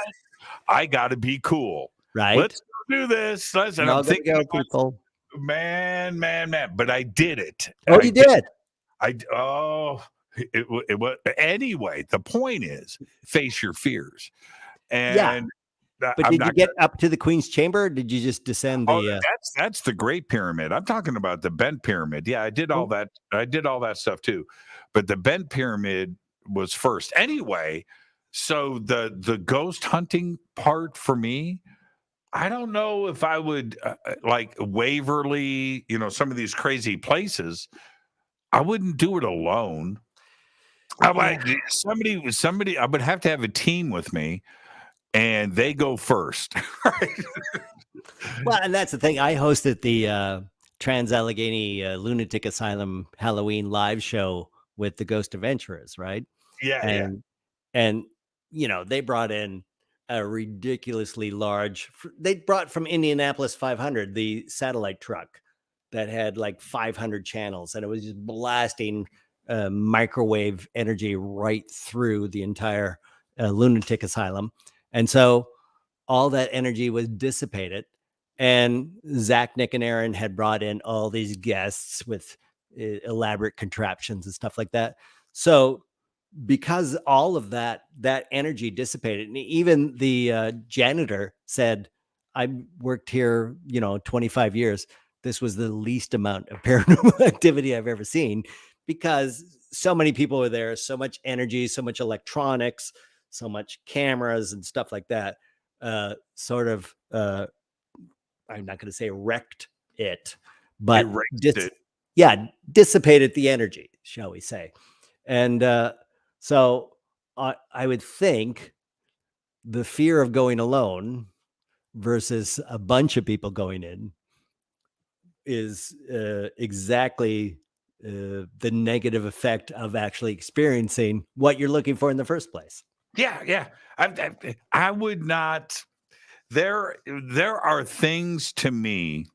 Speaker 5: I got to be cool.
Speaker 6: Right.
Speaker 5: Let's do this. And I'm thinking,
Speaker 6: people.
Speaker 5: Man. But I did it.
Speaker 6: Oh, you did?
Speaker 5: It was anyway. The point is, face your fears. And
Speaker 6: but did you get up to the Queen's Chamber? Or did you just descend the?
Speaker 5: That's the Great Pyramid. I'm talking about the Bent Pyramid. Yeah, I did all that. I did all that stuff too. But the Bent Pyramid was first. Anyway, so the ghost hunting part for me, I don't know if I would like Waverly, some of these crazy places. I wouldn't do it alone. I like somebody. I would have to have a team with me, and they go first. Right?
Speaker 6: Well, and that's the thing. I hosted the Trans-Allegheny Lunatic Asylum Halloween live show with the Ghost Adventurers, right?
Speaker 5: Yeah.
Speaker 6: And they brought in a ridiculously large. They brought from Indianapolis 500 the satellite truck that had like 500 channels, and it was just blasting microwave energy right through the entire lunatic asylum. And so all that energy was dissipated, And Zach, Nick, and Aaron had brought in all these guests with elaborate contraptions and stuff like that. So because all of that energy dissipated, and even the janitor said, I worked here, 25 years. This was the least amount of paranormal activity I've ever seen, because so many people were there, so much energy, so much electronics, so much cameras and stuff like that. I'm not going to say wrecked it, but dissipated the energy, shall we say. And so I would think the fear of going alone versus a bunch of people going in is exactly the negative effect of actually experiencing what you're looking for in the first place.
Speaker 5: Yeah. I would not. There are things to me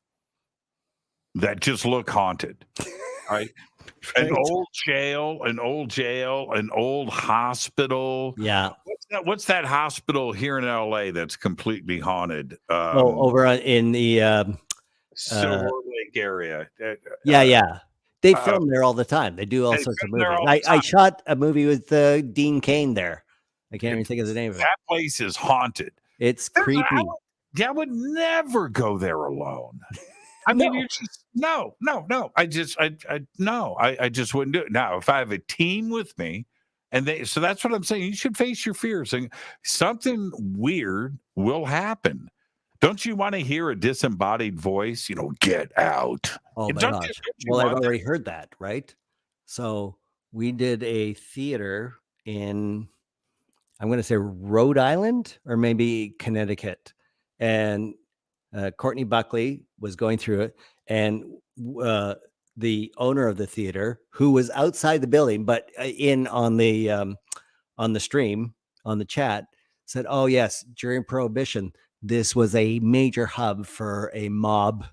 Speaker 5: that just look haunted, right? An old jail, an old hospital.
Speaker 6: Yeah.
Speaker 5: What's that hospital here in LA that's completely haunted?
Speaker 6: Over in the
Speaker 5: Silver Lake area.
Speaker 6: Yeah. They film there all the time. They do all sorts of movies. I shot a movie with Dean Cain there. I can't even think of the name of it.
Speaker 5: That place is haunted.
Speaker 6: It's creepy.
Speaker 5: I would never go there alone. I mean, you just no. I just wouldn't do it. Now, if I have a team with me, so that's what I'm saying. You should face your fears, and something weird will happen. Don't you want to hear a disembodied voice? Get out.
Speaker 6: Oh my gosh. Well, I've already heard that, right? So we did a theater in, I'm going to say Rhode Island or maybe Connecticut. And Courtney Buckley was going through it. And the owner of the theater, who was outside the building, but in on the stream, on the chat, said, oh, yes, during Prohibition, this was a major hub for a mob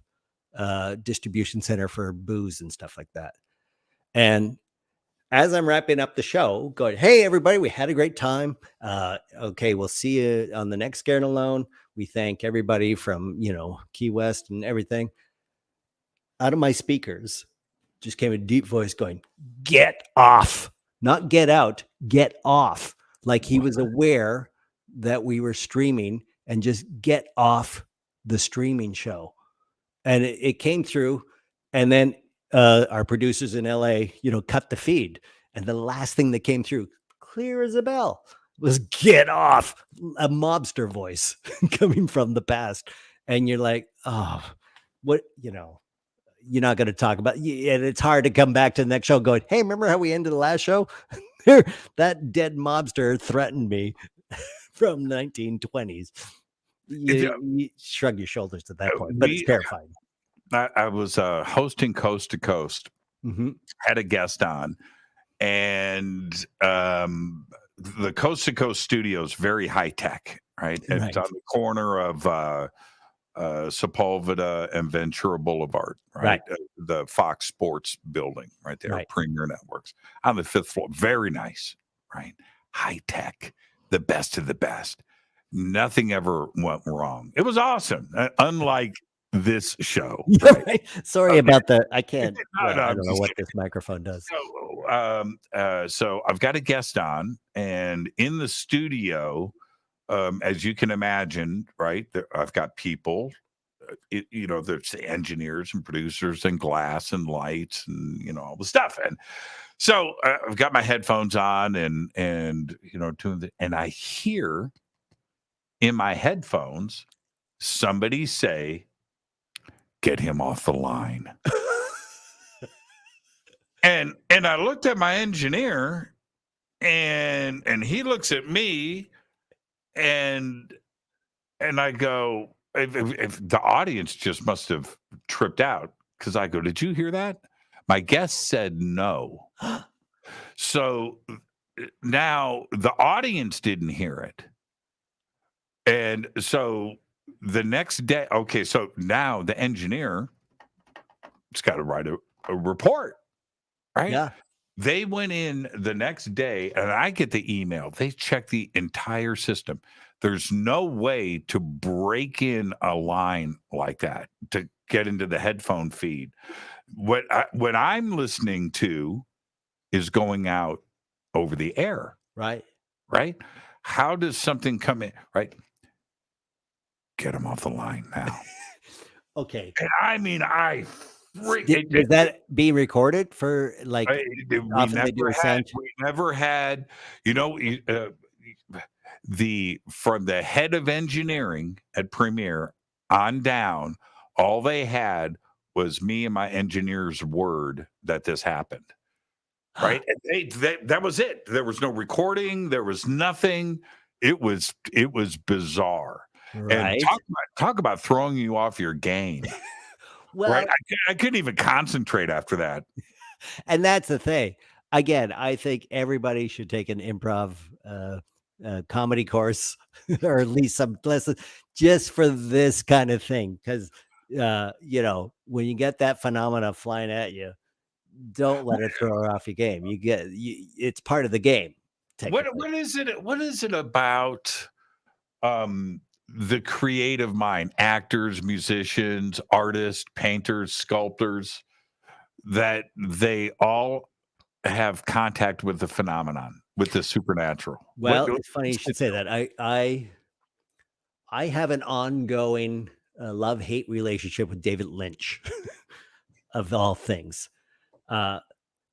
Speaker 6: distribution center for booze and stuff like that. And as I'm wrapping up the show, going, hey, everybody, we had a great time. Okay, we'll see you on the next Scared Alone. We thank everybody from, Key West and everything. Out of my speakers just came a deep voice going, get off, not get out, get off. Like he was aware that we were streaming and just get off the streaming show. And it came through. And then our producers in LA, cut the feed. And the last thing that came through, clear as a bell, was get off, a mobster voice coming from the past. And you're like, oh, what, you're not going to talk about, and it's hard to come back to the next show going, hey, remember how we ended the last show? That dead mobster threatened me from 1920s. You shrug your shoulders at that point, but it's terrifying.
Speaker 5: I was hosting Coast to Coast, had a guest on, and the Coast to Coast studio is very high tech, right? It's on the corner of Sepulveda and Ventura Boulevard, right? The Fox Sports building right there, Premier Networks on the 5th floor. Very nice, right? High tech, the best of the best. Nothing ever went wrong. It was awesome, unlike this show.
Speaker 6: Right? Sorry about that. I can't. I don't know what this microphone does.
Speaker 5: So I've got a guest on, and in the studio, as you can imagine, right, I've got people, there's the engineers and producers and glass and lights and, all the stuff. And so I've got my headphones on and and I hear in my headphones somebody say, get him off the line. and I looked at my engineer and he looks at me and I go, if the audience just must have tripped out, because I go, did you hear that? My guest said no. So now the audience didn't hear it. And so the next day, okay, so now the engineer has got to write a report, right?
Speaker 6: Yeah.
Speaker 5: They went in the next day, and I get the email. They checked the entire system. There's no way to break in a line like that to get into the headphone feed. What I'm listening to is going out over the air,
Speaker 6: Right.
Speaker 5: right? How does something come in, right? Get them off the line now.
Speaker 6: Okay.
Speaker 5: And I mean,
Speaker 6: Is that being recorded for like
Speaker 5: we
Speaker 6: often they do a sound?
Speaker 5: never had, you know, from the head of engineering at Premiere on down, all they had was me and my engineer's word that this happened. Right. That was it. There was no recording. There was nothing. It was bizarre.
Speaker 6: Right.
Speaker 5: And talk about throwing you off your game.
Speaker 6: Well,
Speaker 5: right. I couldn't even concentrate after that.
Speaker 6: And that's the thing. Again, I think everybody should take an improv comedy course or at least some lessons just for this kind of thing. Because, you know, when you get that phenomena flying at you, don't let it throw off your game. It's part of the game.
Speaker 5: What is it? What is it about the creative mind, actors, musicians, artists, painters, sculptors, that they all have contact with the phenomenon, with the supernatural?
Speaker 6: Well, it's funny you should say that. I have an ongoing love-hate relationship with David Lynch, of all things.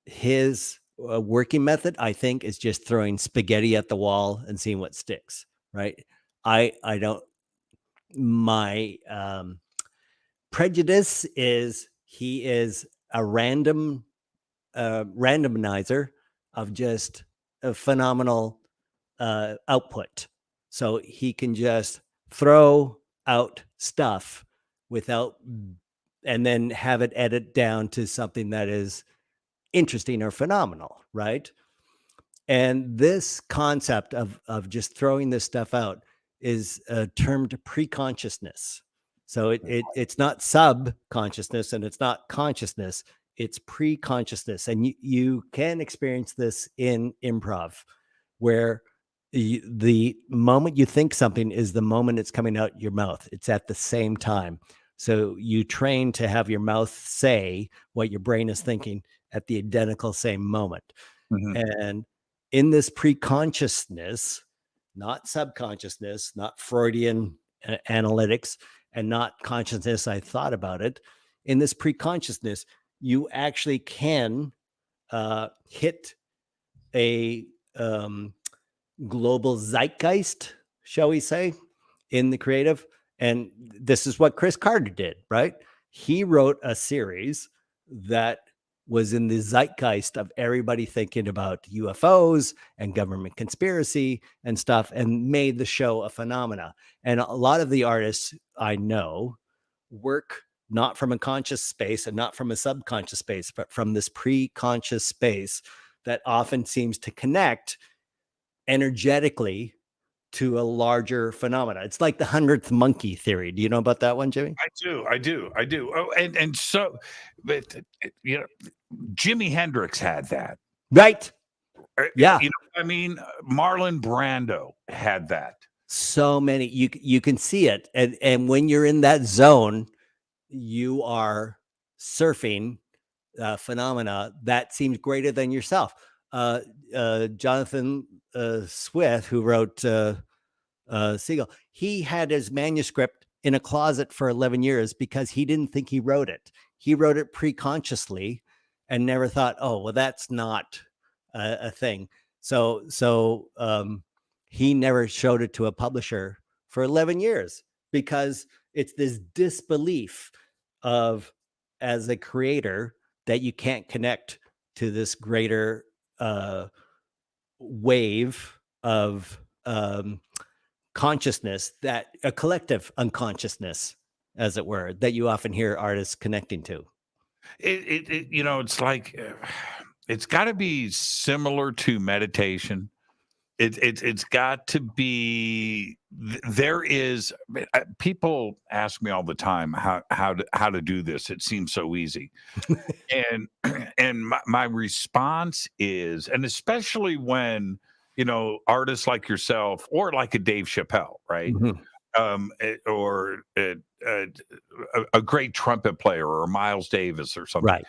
Speaker 6: His working method, I think, is just throwing spaghetti at the wall and seeing what sticks. Right? I don't. My prejudice is he is a randomizer of just a phenomenal output. So he can just throw out stuff and then have it edit down to something that is interesting or phenomenal, right? And this concept of just throwing this stuff out is termed pre-consciousness. So it's not subconsciousness and it's not consciousness. It's pre-consciousness. And you can experience this in improv, where the moment you think something is the moment it's coming out your mouth. It's at the same time. So you train to have your mouth say what your brain is thinking at the identical same moment. Mm-hmm. And in this pre-consciousness, not subconsciousness, not Freudian analytics, and not consciousness, I thought about it. In this pre-consciousness, you actually can hit a global zeitgeist, shall we say, in the creative. And this is what Chris Carter did, right? He wrote a series that was in the zeitgeist of everybody thinking about UFOs and government conspiracy and stuff, and made the show a phenomena. And a lot of the artists I know work not from a conscious space and not from a subconscious space, but from this pre-conscious space that often seems to connect energetically to a larger phenomena. It's like the 100th monkey theory. Do you know about that one, Jimmy?
Speaker 5: I do. Oh, and so, but, you know, Jimi Hendrix had that.
Speaker 6: Right. Yeah.
Speaker 5: You know, I mean, Marlon Brando had that.
Speaker 6: So many, you can see it. And when you're in that zone, you are surfing phenomena that seems greater than yourself. Jonathan Swift, who wrote Seagull, he had his manuscript in a closet for 11 years because he didn't think he wrote it. He wrote it pre-consciously and never thought, oh, well, that's not a thing. So he never showed it to a publisher for 11 years because it's this disbelief of, as a creator, that you can't connect to this greater wave of consciousness, that a collective unconsciousness, as it were, that you often hear artists connecting to.
Speaker 5: It you know, it's like it's got to be similar to meditation. It's got to be. There is people ask me all the time how to do this. It seems so easy, and my response is, and especially when artists like yourself or like a Dave Chappelle, right? Or a great trumpet player or Miles Davis or something.
Speaker 6: Right.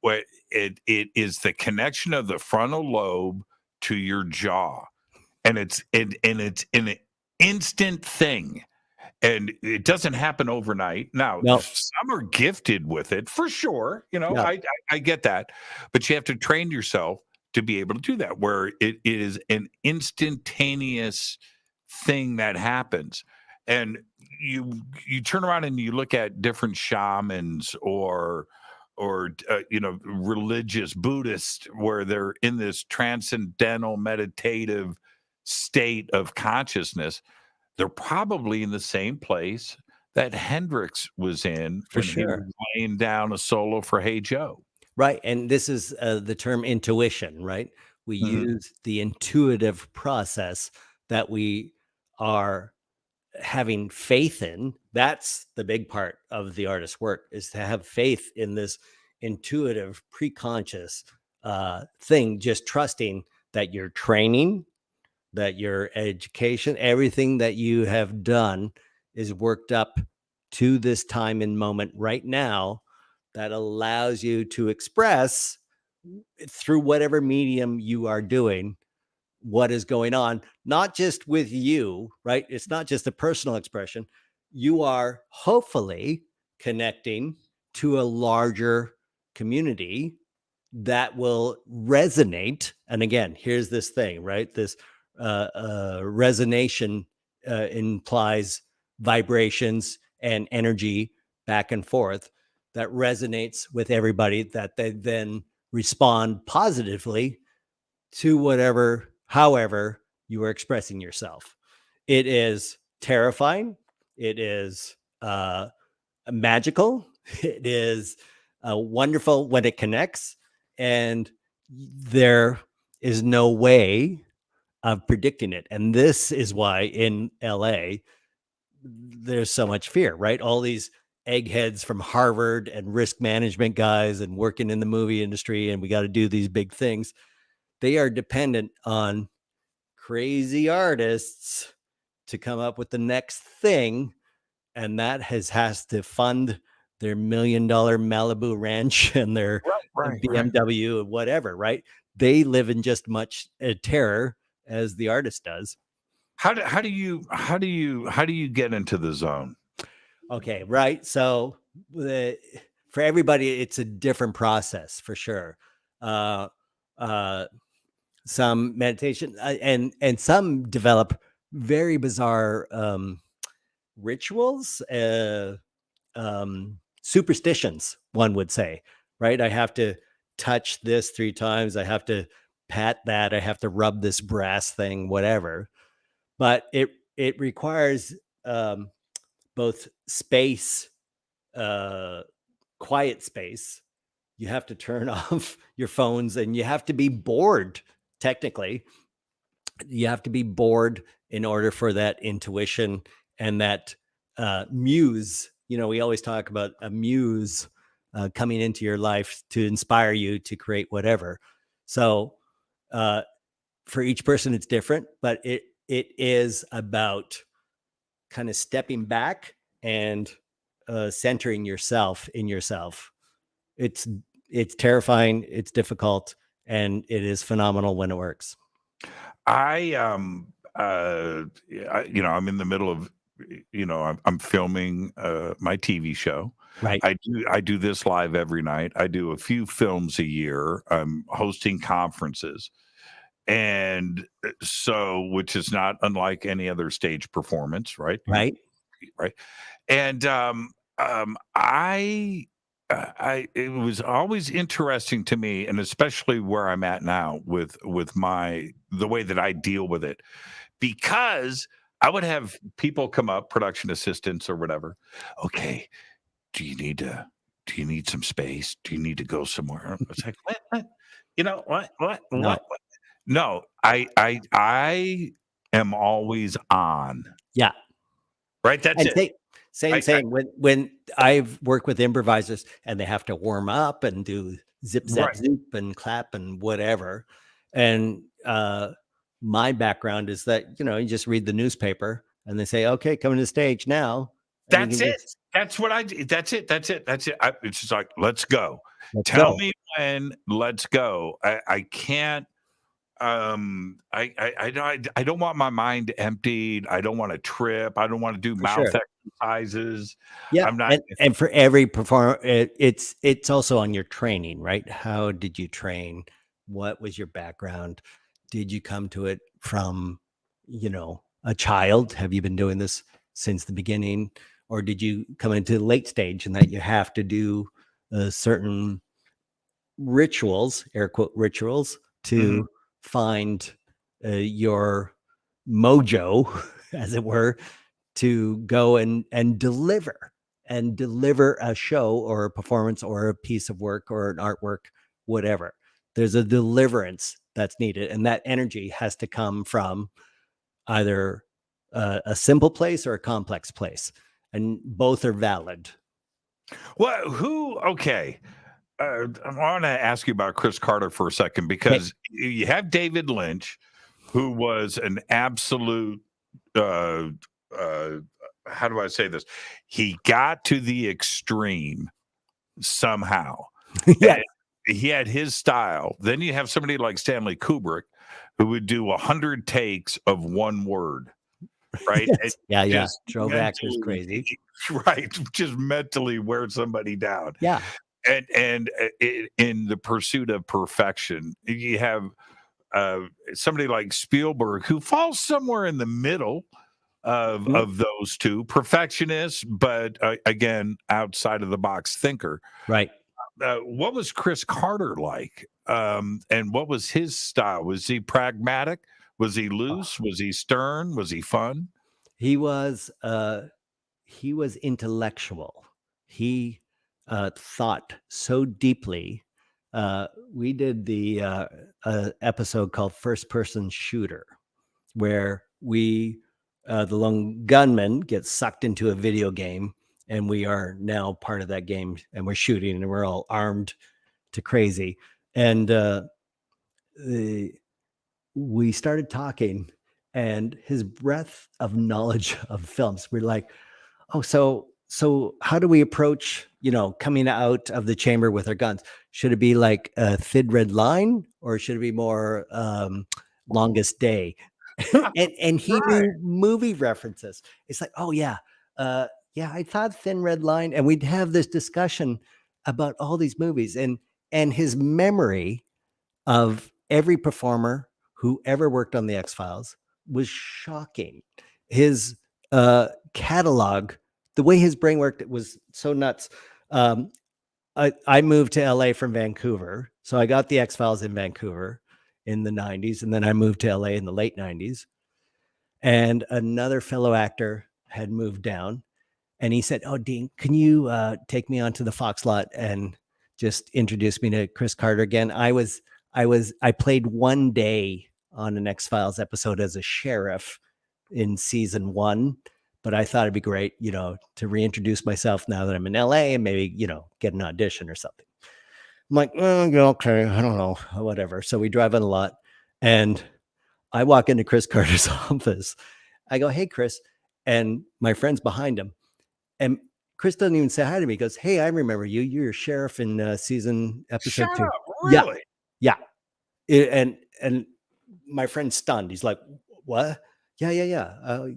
Speaker 5: Where it is the connection of the frontal lobe to your jaw, and it's an instant thing, and it doesn't happen overnight. Now, some are gifted with it for sure. I get that, but you have to train yourself to be able to do that, where it is an instantaneous thing that happens. And you turn around and you look at different shamans or religious Buddhists, where they're in this transcendental meditative state of consciousness. They're probably in the same place that Hendrix was in when he was laying down a solo for Hey Joe.
Speaker 6: Right. And this is the term intuition, right? We use the intuitive process that we are having faith in. That's the big part of the artist's work, is to have faith in this intuitive, preconscious thing, just trusting that your training, that your education, everything that you have done is worked up to this time and moment right now that allows you to express through whatever medium you are doing what is going on, not just with you, right? It's not just a personal expression. You are hopefully connecting to a larger community that will resonate. And again, here's this thing, right? This resonation implies vibrations and energy back and forth that resonates with everybody, that they then respond positively to however you are expressing yourself. It is terrifying. It is magical. It is wonderful when it connects. And there is no way of predicting it. And this is why in LA, there's so much fear, right? All these eggheads from Harvard and risk management guys and working in the movie industry, and we got to do these big things. They are dependent on crazy artists to come up with the next thing. And that has to fund their $1 million Malibu ranch and their BMW and whatever, right? They live in just much terror as the artist does.
Speaker 5: How do you get into the zone?
Speaker 6: Okay, right. So for everybody, it's a different process for sure. Some meditation and some develop very bizarre rituals, superstitions, one would say, right? I have to touch this 3 times. I have to pat that. I have to rub this brass thing, whatever. But it requires both space, quiet space. You have to turn off your phones, and you have to be bored. Technically, you have to be bored in order for that intuition and that muse. We always talk about a muse coming into your life to inspire you to create whatever. So for each person, it's different, but it is about kind of stepping back and centering yourself in yourself. It's terrifying. It's difficult. And it is phenomenal when it works.
Speaker 5: I'm in the middle of, I'm filming my TV show.
Speaker 6: Right.
Speaker 5: I do this live every night. I do a few films a year. I'm hosting conferences. And so, which is not unlike any other stage performance, right?
Speaker 6: Right.
Speaker 5: Right. And it was always interesting to me, and especially where I'm at now with the way that I deal with it, because I would have people come up, production assistants or whatever. Okay, do you need some space? Do you need to go somewhere? It's like, what? What? No, I am always on.
Speaker 6: Yeah.
Speaker 5: Right. That's it.
Speaker 6: Same. When I've worked with improvisers and they have to warm up and do zip, zap, zoop and clap and whatever. And my background is that, you just read the newspaper and they say, okay, coming to the stage now.
Speaker 5: That's it. That's what I do. That's it. It's just like, let's go.
Speaker 6: Tell
Speaker 5: me when, let's go. I can't, I don't want my mind emptied. I don't want to trip. I don't want to do mouth exercises.
Speaker 6: Yeah.
Speaker 5: I'm not.
Speaker 6: And for every performer, it's also on your training, right? How did you train? What was your background? Did you come to it from, a child? Have you been doing this since the beginning? Or did you come into the late stage and that you have to do certain rituals, air quote rituals, to find your mojo, as it were, to go and deliver a show or a performance or a piece of work or an artwork, whatever. There's a deliverance that's needed, and that energy has to come from either a simple place or a complex place, and both are valid.
Speaker 5: Well, okay. I want to ask you about Chris Carter for a second, because you have David Lynch, who was an absolute, how do I say this? He got to the extreme somehow.
Speaker 6: Yeah.
Speaker 5: He had his style. Then you have somebody like Stanley Kubrick, who would do 100 takes of one word. Right.
Speaker 6: Yes. Drove actors crazy.
Speaker 5: Right. Just mentally wear somebody down.
Speaker 6: Yeah.
Speaker 5: And in the pursuit of perfection, you have somebody like Spielberg, who falls somewhere in the middle of those two, perfectionist, but again, outside of the box thinker.
Speaker 6: Right.
Speaker 5: What was Chris Carter like? And what was his style? Was he pragmatic? Was he loose? Was he stern? Was he fun?
Speaker 6: He was intellectual. He thought so deeply. We did the episode called First Person Shooter, where we, the Lone Gunmen, get sucked into a video game, and we are now part of that game, and we're shooting, and we're all armed to crazy. And we started talking, and his breadth of knowledge of films, we're like, oh, so how do we approach, coming out of the chamber with our guns? Should it be like a Thin Red Line, or should it be more Longest Day? and he knew movie references. It's like, oh yeah, I thought Thin Red Line, and we'd have this discussion about all these movies, and his memory of every performer who ever worked on the X-Files was shocking. His catalog, the way his brain worked, it was so nuts. I moved to LA from Vancouver, so I got the X-Files in Vancouver in the 90s, and then I moved to LA in the late 90s. And another fellow actor had moved down, and he said, "Oh, Dean, can you take me onto the Fox lot and just introduce me to Chris Carter again?" I played one day on an X-Files episode as a sheriff in season 1, but I thought it'd be great, to reintroduce myself now that I'm in LA and maybe, get an audition or something. I'm like, okay, I don't know, whatever. So we drive on a lot, and I walk into Chris Carter's office. I go, "Hey, Chris," and my friend's behind him, and Chris doesn't even say hi to me. He goes, "Hey, I remember you. You're a sheriff in season episode 2.
Speaker 5: Shut up, really?
Speaker 6: Yeah. And my friend's stunned. He's like, "What? Yeah.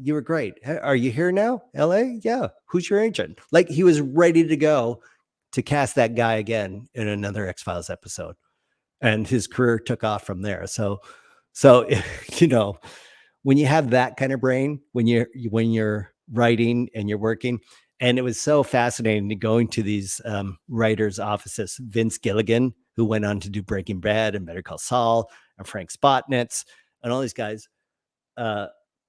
Speaker 6: You were great. Hey, are you here now? LA? Yeah. Who's your agent?" Like, he was ready to go to cast that guy again in another X-Files episode. And his career took off from there. So, when you have that kind of brain, when you're writing and you're working, and it was so fascinating to go into these writers' offices. Vince Gilligan, who went on to do Breaking Bad and Better Call Saul, and Frank Spotnitz, and all these guys,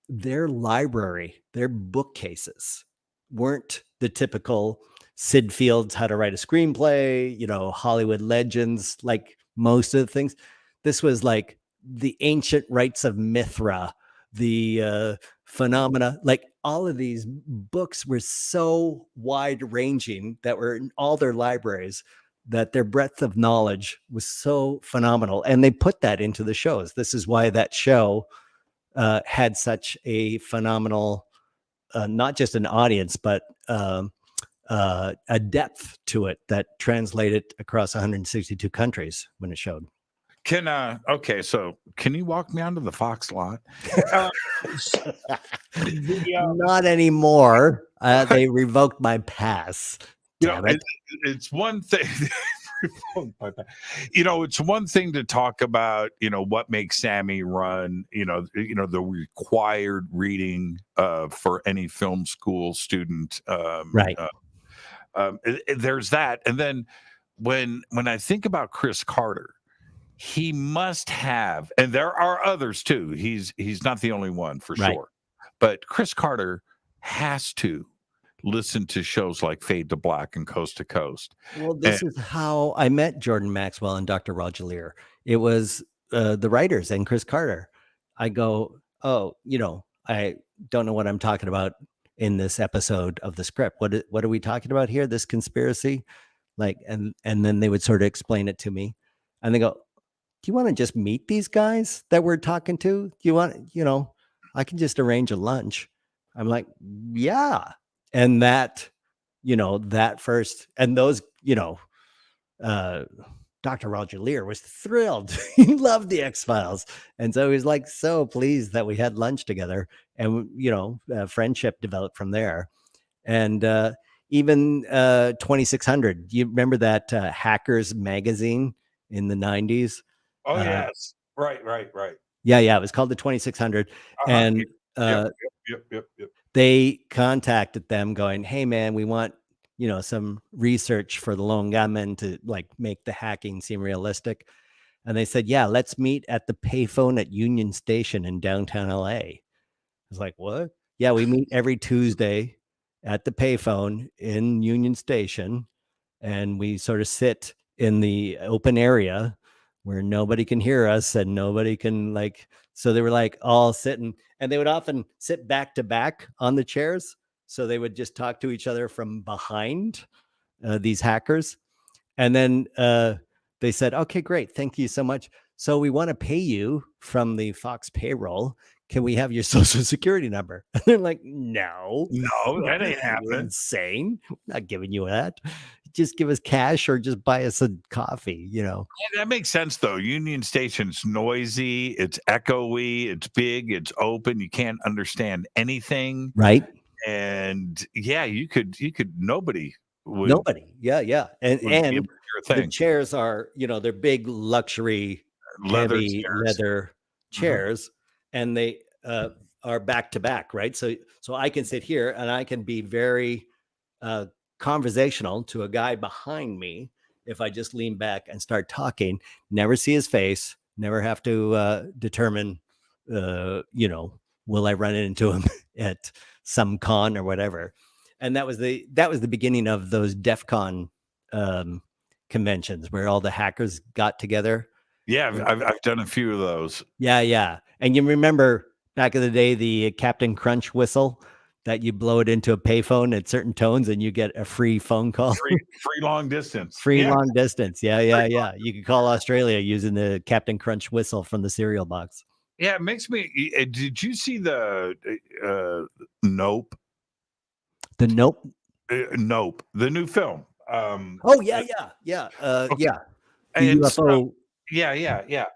Speaker 6: their library, their bookcases weren't the typical Sid Field's How to Write a Screenplay, Hollywood legends, like most of the things. This was like the ancient rites of Mithra, the phenomena, like all of these books were so wide ranging that were in all their libraries, that their breadth of knowledge was so phenomenal. And they put that into the shows. This is why that show had such a phenomenal, not just an audience, but a depth to it that translated across 162 countries when it showed.
Speaker 5: Okay, so can you walk me onto the Fox lot?
Speaker 6: Not anymore. They revoked my pass. Damn it.
Speaker 5: It's one thing. It's one thing to talk about, what makes Sammy run, the required reading for any film school student.
Speaker 6: Right.
Speaker 5: There's that. And then when I think about Chris Carter, he must have, and there are others too. He's not the only one for sure. But Chris Carter has to listen to shows like Fade to Black and Coast to Coast.
Speaker 6: Well, this is how I met Jordan Maxwell and Dr. Roger Lear. It was the writers and Chris Carter. I go, oh, I don't know what I'm talking about in this episode of the script. What are we talking about here? This conspiracy? And then they would sort of explain it to me. And they go, do you want to just meet these guys that we're talking to? Do you want, I can just arrange a lunch. I'm like, yeah. And that, that first, and those, Dr. Roger Lear was thrilled. He loved the X-Files. And so he was like, so pleased that we had lunch together, and, friendship developed from there. And even 2600, you remember that Hackers magazine in the 90s?
Speaker 5: Oh, yes. Right.
Speaker 6: Yeah. It was called the 2600. And
Speaker 5: Yep.
Speaker 6: they contacted them going, hey, man, we want, some research for the Lone Gunmen to make the hacking seem realistic. And they said, yeah, let's meet at the payphone at Union Station in downtown LA. I was like, what? Yeah, we meet every Tuesday at the payphone in Union Station. And we sort of sit in the open area where nobody can hear us and nobody can so they were all sitting, and they would often sit back to back on the chairs. So they would just talk to each other from behind these hackers. And then they said, okay, great. Thank you so much. So we want to pay you from the Fox payroll. Can we have your social security number? And they're like, no,
Speaker 5: that ain't happening.
Speaker 6: You're insane. I'm not giving you that. Just give us cash or just buy us a coffee, Yeah,
Speaker 5: that makes sense, though. Union Station's noisy, it's echoey, it's big, it's open. You can't understand anything.
Speaker 6: Right.
Speaker 5: And yeah, you could nobody would.
Speaker 6: Nobody. Yeah. And the chairs are, they're big luxury heavy leather chairs, and they are back to back, right? So I can sit here and I can be very conversational to a guy behind me if I just lean back and start talking, never see his face, never have to determine, will I run into him at some con or whatever. And that was the beginning of those DEF CON conventions where all the hackers got together.
Speaker 5: Yeah, I've done a few of those.
Speaker 6: Yeah. And you remember back in the day, the Captain Crunch whistle that you blow it into a payphone at certain tones and you get a free phone call.
Speaker 5: Free long distance.
Speaker 6: Long distance. Yeah. You can call Australia using the Captain Crunch whistle from the cereal box.
Speaker 5: Yeah, it makes me. Did you see the Nope?
Speaker 6: The Nope?
Speaker 5: Nope, the new film.
Speaker 6: Oh yeah.
Speaker 5: Okay.
Speaker 6: Yeah.
Speaker 5: And
Speaker 6: UFO.
Speaker 5: Yeah.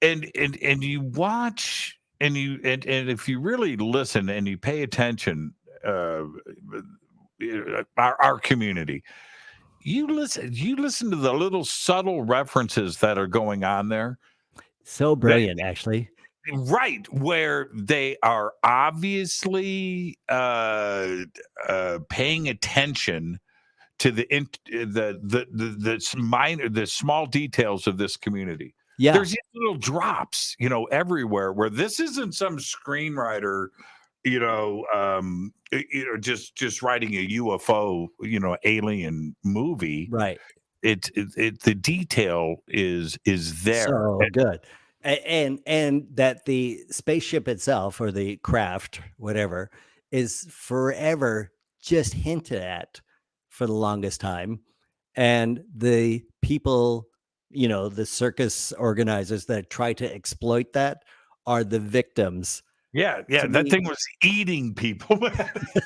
Speaker 5: And you watch, and if you really listen and you pay attention, our community, you listen to the little subtle references that are going on there.
Speaker 6: So brilliant, actually.
Speaker 5: Right, where they are obviously paying attention to the small details of this community.
Speaker 6: Yeah,
Speaker 5: there's these little drops, everywhere, where this isn't some screenwriter, just writing a UFO, alien movie.
Speaker 6: Right.
Speaker 5: It the detail is there.
Speaker 6: So good. And that the spaceship itself, or the craft, whatever, is forever just hinted at for the longest time. And the people, the circus organizers that try to exploit that are the victims
Speaker 5: Yeah,
Speaker 6: To
Speaker 5: that
Speaker 6: me-
Speaker 5: thing was eating people.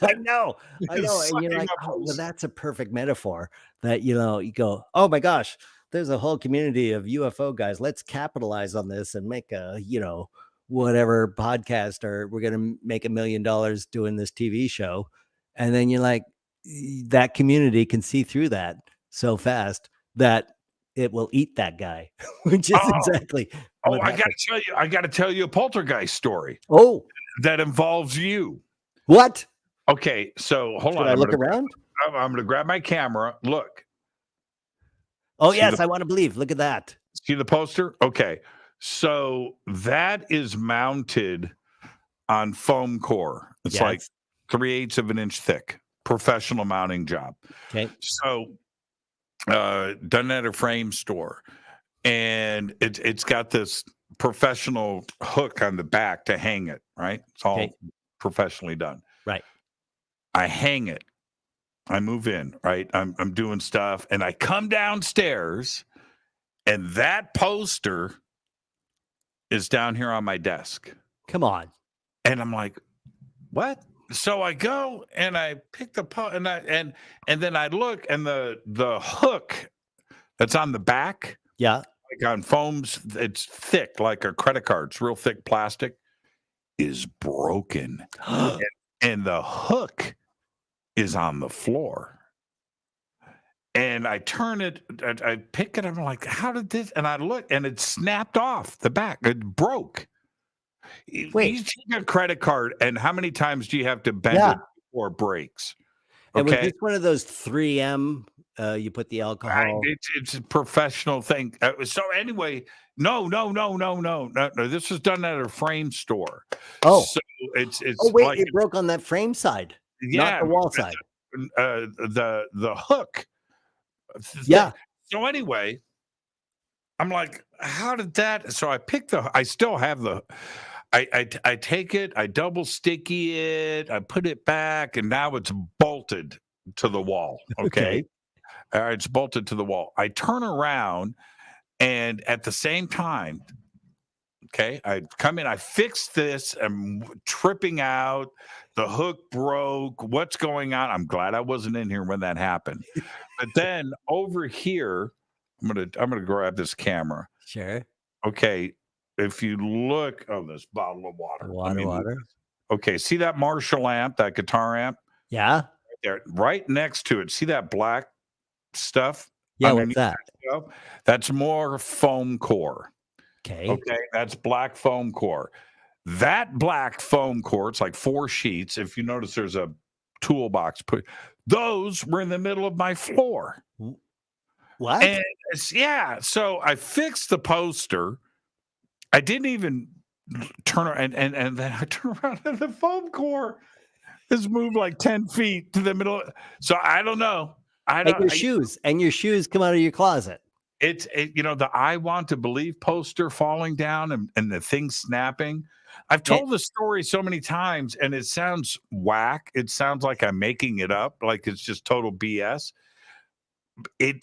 Speaker 6: I know. And you're
Speaker 5: Sucking
Speaker 6: like,
Speaker 5: up
Speaker 6: oh, well,
Speaker 5: hosts.
Speaker 6: that's a perfect metaphor that, you go, oh my gosh, there's a whole community of UFO guys. Let's capitalize on this and make a, whatever podcast, or we're going to make $1 million doing this TV show. And then you're like, that community can see through that so fast that it will eat that guy, which is exactly what
Speaker 5: I
Speaker 6: happened.
Speaker 5: got to tell you a poltergeist story
Speaker 6: Oh,
Speaker 5: that involves you.
Speaker 6: what?
Speaker 5: Okay, so hold
Speaker 6: Should
Speaker 5: on.
Speaker 6: I look around?
Speaker 5: I'm going to grab my camera. Look.
Speaker 6: Oh,
Speaker 5: See
Speaker 6: yes,
Speaker 5: the-
Speaker 6: I want to believe. Look at that.
Speaker 5: See the poster? Okay. So that is mounted on foam core. It's like 3/8 of an inch thick. Professional mounting job.
Speaker 6: Okay.
Speaker 5: So done at a frame store. And it's got this professional hook on the back to hang it, right? It's all professionally done.
Speaker 6: Right.
Speaker 5: I hang it. I move in, right? I'm doing stuff, and I come downstairs, and that poster is down here on my desk.
Speaker 6: Come on.
Speaker 5: And I'm like, what? So I go and I pick the and then I look, and the hook that's on the back, like on foams, it's thick like a credit card. It's real thick plastic, is broken, and the hook is on the floor. And I turn it, I pick it up, I'm like, how did this? And I look, and it snapped off the back. It broke.
Speaker 6: Wait.
Speaker 5: You take a credit card, and how many times do you have to bend it before it breaks?
Speaker 6: And was
Speaker 5: Okay.
Speaker 6: this one of those 3M? You put the alcohol.
Speaker 5: It's a professional thing. So anyway, no. This was done at a frame store.
Speaker 6: Oh,
Speaker 5: so it's
Speaker 6: oh wait,
Speaker 5: like,
Speaker 6: it broke on that frame side, not the wall side.
Speaker 5: The hook.
Speaker 6: Yeah.
Speaker 5: So anyway, I'm like, how did that? So I still have I take it, I double sticky it, I put it back, and now it's bolted to the wall. Okay. All right, it's bolted to the wall. I turn around, and at the same time, okay, I come in, I fix this, I'm tripping out, the hook broke, what's going on? I'm glad I wasn't in here when that happened. But then over here, I'm gonna grab this camera.
Speaker 6: Sure.
Speaker 5: Okay, if you look, this bottle of water.
Speaker 6: Water.
Speaker 5: Okay, see that Marshall amp, that guitar amp?
Speaker 6: Yeah.
Speaker 5: Right there, right next to it. See that black stuff?
Speaker 6: Yeah, what's that?
Speaker 5: That's more foam core.
Speaker 6: Okay,
Speaker 5: that's black foam core. That black foam core, it's like 4 sheets. If you notice, there's a toolbox. Those were in the middle of my floor.
Speaker 6: What?
Speaker 5: And so I fixed the poster. I didn't even turn around, and then I turn around, and the foam core has moved like 10 feet to the middle. So I don't know.
Speaker 6: And your shoes come out of your closet.
Speaker 5: It's the I want to believe poster falling down and the thing snapping. I've told the story so many times, and it sounds whack. It sounds like I'm making it up, like it's just total BS. And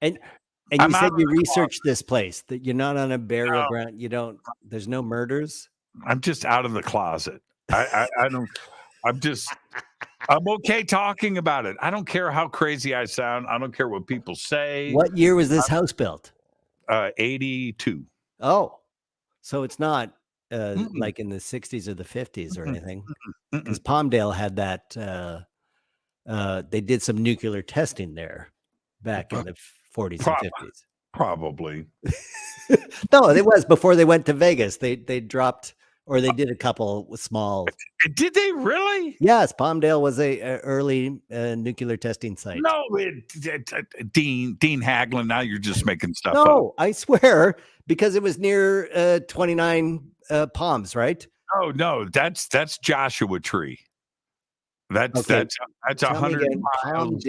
Speaker 6: you said you researched this place, that you're not on a burial ground. There's no murders.
Speaker 5: I'm just out of the closet. I don't. I'm okay talking about it. I don't care how crazy I sound. I don't care what people say.
Speaker 6: What year was this house built?
Speaker 5: 82.
Speaker 6: Oh, so it's not like in the 60s or the 50s or anything. Because Palmdale had that. They did some nuclear testing there back in the 40s and 50s.
Speaker 5: Probably.
Speaker 6: No, it was before they went to Vegas. They dropped, or they did a couple small.
Speaker 5: Did they really?
Speaker 6: Yes, Palmdale was a early nuclear testing site.
Speaker 5: No, Dean Haglund. Now you're just making stuff up.
Speaker 6: No, I swear, because it was near 29 Palms, right?
Speaker 5: Oh no, that's Joshua Tree. That's 100 miles.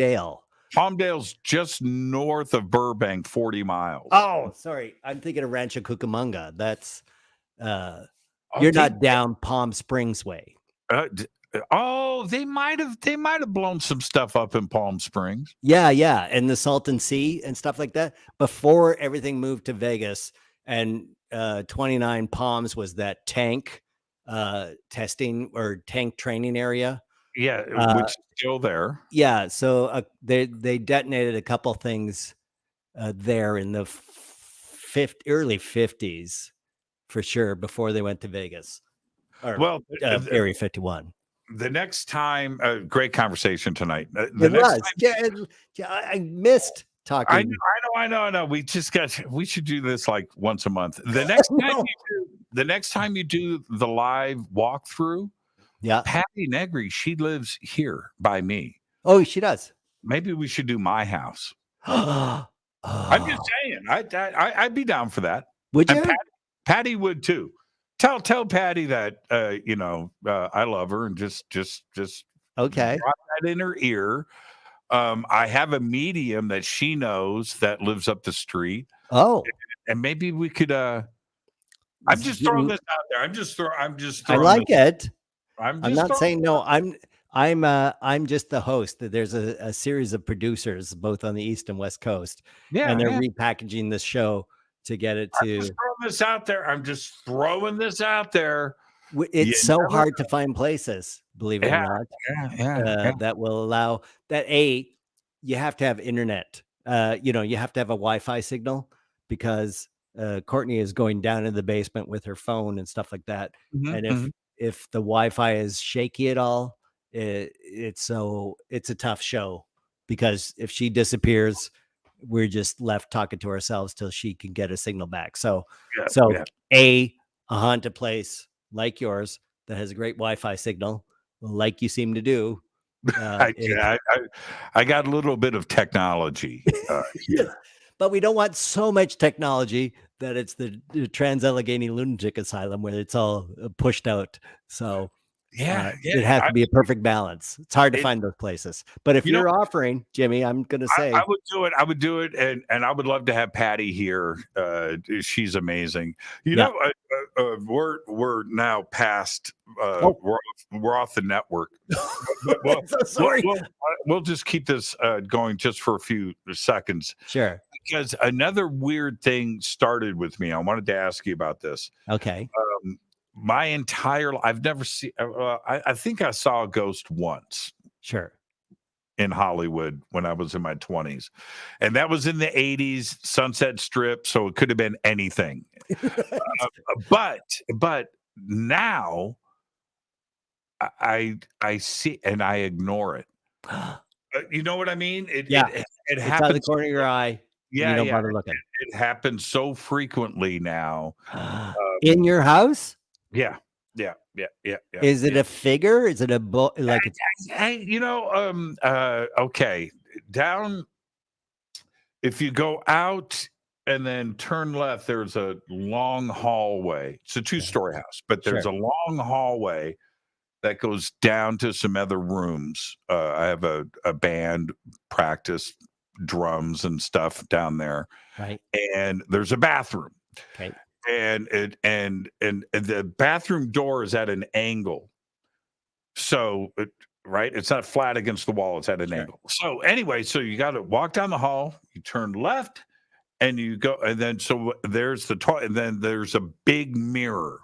Speaker 5: Palmdale's just north of Burbank, 40 miles.
Speaker 6: Oh, sorry, I'm thinking of Rancho Cucamonga. That's you're not down Palm Springs way.
Speaker 5: They might have blown some stuff up in Palm Springs.
Speaker 6: Yeah, and the Salton Sea and stuff like that before everything moved to Vegas. And 29 Palms was that tank testing or tank training area.
Speaker 5: Yeah, which is still there.
Speaker 6: Yeah, so they detonated a couple things there in the early 50s for sure before they went to Vegas. Or,
Speaker 5: Well,
Speaker 6: Area 51.
Speaker 5: The next time, great conversation tonight.
Speaker 6: I missed talking.
Speaker 5: I know. We should do this like once a month. The next time you do the live walkthrough, Patty Negri, she lives here by me.
Speaker 6: Oh, she does.
Speaker 5: Maybe we should do my house. I'm just saying, I'd be down for that.
Speaker 6: Would you?
Speaker 5: Patty would too. Tell Patty that I love her and just
Speaker 6: okay.
Speaker 5: drop that in her ear. I have a medium that she knows that lives up the street.
Speaker 6: Oh,
Speaker 5: and maybe we could. I'm just throwing this out there. I'm just
Speaker 6: I like it.
Speaker 5: I'm
Speaker 6: not saying no. I'm just the host. There's a series of producers both on the East and West Coast.
Speaker 5: Yeah,
Speaker 6: and they're repackaging this show to get it to.
Speaker 5: I'm just throwing this out there.
Speaker 6: It's so hard to find places, believe it or not. That will allow that. You have to have internet. You have to have a Wi-Fi signal because Courtney is going down in the basement with her phone and stuff like that. And if the Wi-Fi is shaky at all, it's a tough show because if she disappears, we're just left talking to ourselves till she can get a signal back. So a haunted place like yours that has a great Wi-Fi signal, like you seem to do.
Speaker 5: I got a little bit of technology here.
Speaker 6: But we don't want so much technology that it's the Trans-Allegheny Lunatic Asylum where it's all pushed out. So it has to be a perfect balance. It's hard to find those places. But if you're offering, Jimmy, I'm going to say
Speaker 5: I would do it. And I would love to have Patty here. She's amazing. We're now past, we're off the network.
Speaker 6: Sorry.
Speaker 5: We'll just keep this going just for a few seconds.
Speaker 6: Sure.
Speaker 5: Because another weird thing started with me. I wanted to ask you about this.
Speaker 6: Okay.
Speaker 5: My entire life, I've never seen, I think I saw a ghost once.
Speaker 6: Sure.
Speaker 5: In Hollywood when I was in my 20s. And that was in the 80s, Sunset Strip. So it could have been anything. But now I see and I ignore it. You know what I mean? It happens.
Speaker 6: It's out of the corner of your eye.
Speaker 5: Yeah.
Speaker 6: You don't bother looking.
Speaker 5: It happens so frequently now.
Speaker 6: In your house?
Speaker 5: Yeah.
Speaker 6: Is it a figure? Is it a like?
Speaker 5: Okay. Down. If you go out and then turn left, there's a long hallway. It's a 2-story house, but there's a long hallway that goes down to some other rooms. I have a band practice drums and stuff down there,
Speaker 6: right?
Speaker 5: And there's a bathroom.
Speaker 6: Okay.
Speaker 5: And the bathroom door is at an angle. So, it's not flat against the wall. It's at an angle. So anyway, so you got to walk down the hall, you turn left and you go, and then, so there's the toilet and then there's a big mirror,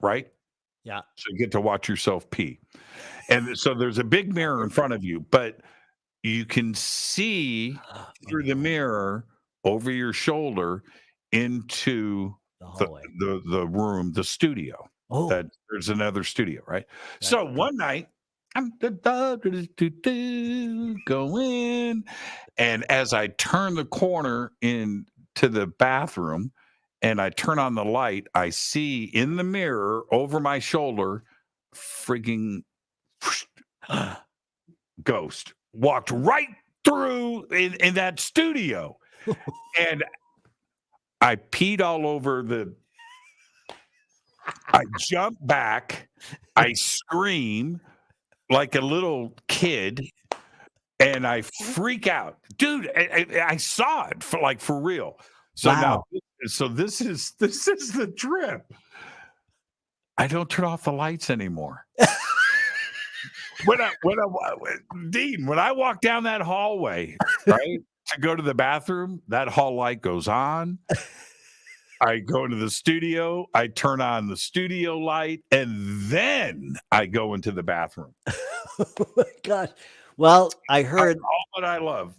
Speaker 5: right?
Speaker 6: Yeah.
Speaker 5: So you get to watch yourself pee. And so there's a big mirror in front of you, but you can see through the mirror over your shoulder into the room, the studio. That there's another studio, right? So one night I'm go in, and as I turn the corner into the bathroom and I turn on the light, I see in the mirror over my shoulder frigging ghost walked right through in that studio. And I peed all over I jump back, I scream like a little kid, and I freak out. Dude, I saw it for real. So now, this is the trip. I don't turn off the lights anymore. Dean, when I walk down that hallway, right, to go to the bathroom, that hall light goes on. I go into the studio, I turn on the studio light, and then I go into the bathroom.
Speaker 6: Oh my gosh. Well, I heard
Speaker 5: all that I love.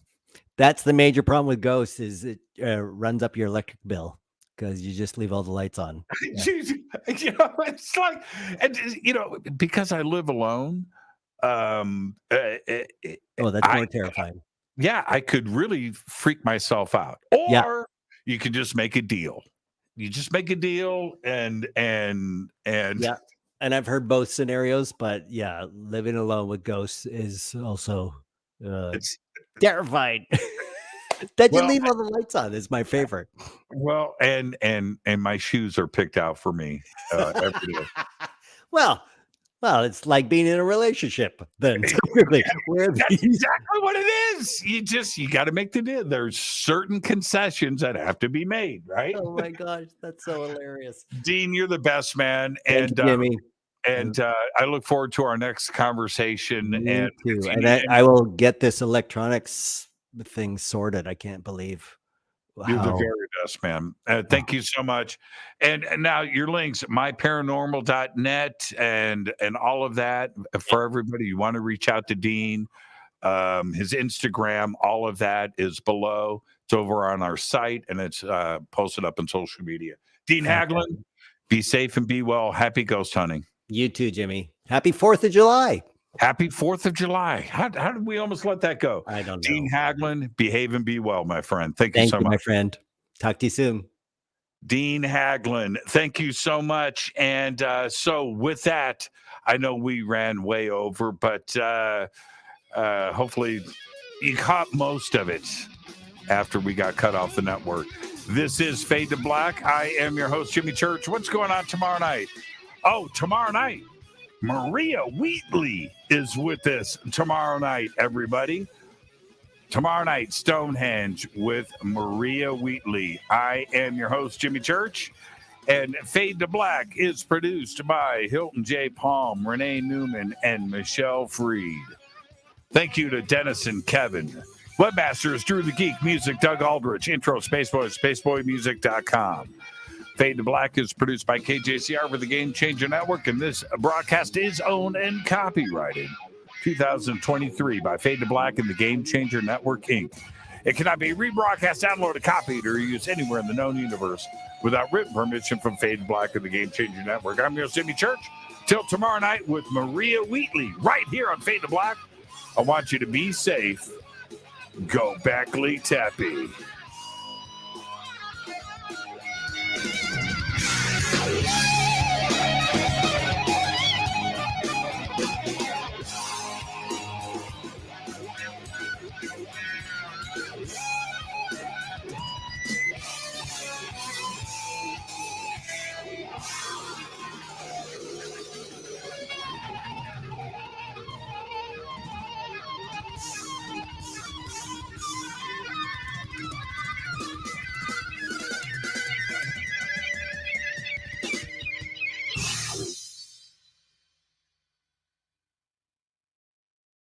Speaker 6: that's the major problem with ghosts is it runs up your electric bill because you just leave all the lights on.
Speaker 5: It's like, and because I live alone.
Speaker 6: Oh, that's more terrifying.
Speaker 5: Yeah, I could really freak myself out. Or you could just make a deal. You just make a deal and
Speaker 6: yeah. And I've heard both scenarios, but yeah, living alone with ghosts is also
Speaker 5: it's
Speaker 6: terrifying. That you leave all the lights on is my favorite.
Speaker 5: Well, and my shoes are picked out for me every day.
Speaker 6: Well, it's like being in a relationship. Then typically,
Speaker 5: that's exactly what it is. You got to make the deal. There's certain concessions that have to be made, right?
Speaker 6: Oh my gosh, that's so hilarious.
Speaker 5: Dean, you're the best, man.
Speaker 6: Thank you, Jimmy.
Speaker 5: And I look forward to our next conversation.
Speaker 6: Me too. And I will get this electronics thing sorted. I can't believe.
Speaker 5: You're the very best, man. Thank you so much. And now your links, myparanormal.net and all of that for everybody. You want to reach out to Dean, his Instagram, all of that is below. It's over on our site and it's posted up on social media. Dean Haglund, be safe and be well. Happy ghost hunting. You too, Jimmy. Happy 4th of July. Happy 4th of July. How did we almost let that go? I don't know. Dean Haglund, behave and be well, my friend. Thank you so much. My friend. Talk to you soon. Dean Haglund, thank you so much. And so with that, I know we ran way over, but hopefully you caught most of it after we got cut off the network. This is Fade to Black. I am your host, Jimmy Church. What's going on tomorrow night? Oh, tomorrow night, Maria Wheatley is with us tomorrow night, everybody. Tomorrow night, Stonehenge with Maria Wheatley. I am your host, Jimmy Church, and Fade to Black is produced by Hilton J. Palm, Renee Newman, and Michelle Freed. Thank you to Dennis and Kevin. Webmasters, Drew the Geek, music, Doug Aldrich, intro, Spaceboy, spaceboymusic.com. Fade to Black is produced by KJCR for the Game Changer Network, and this broadcast is owned and copyrighted 2023 by Fade to Black and the Game Changer Network, Inc. It cannot be rebroadcast, downloaded, copied, or used anywhere in the known universe without written permission from Fade to Black and the Game Changer Network. I'm your Jimmy Church. Till tomorrow night with Maria Wheatley right here on Fade to Black. I want you to be safe. Go back, Lee Tappy.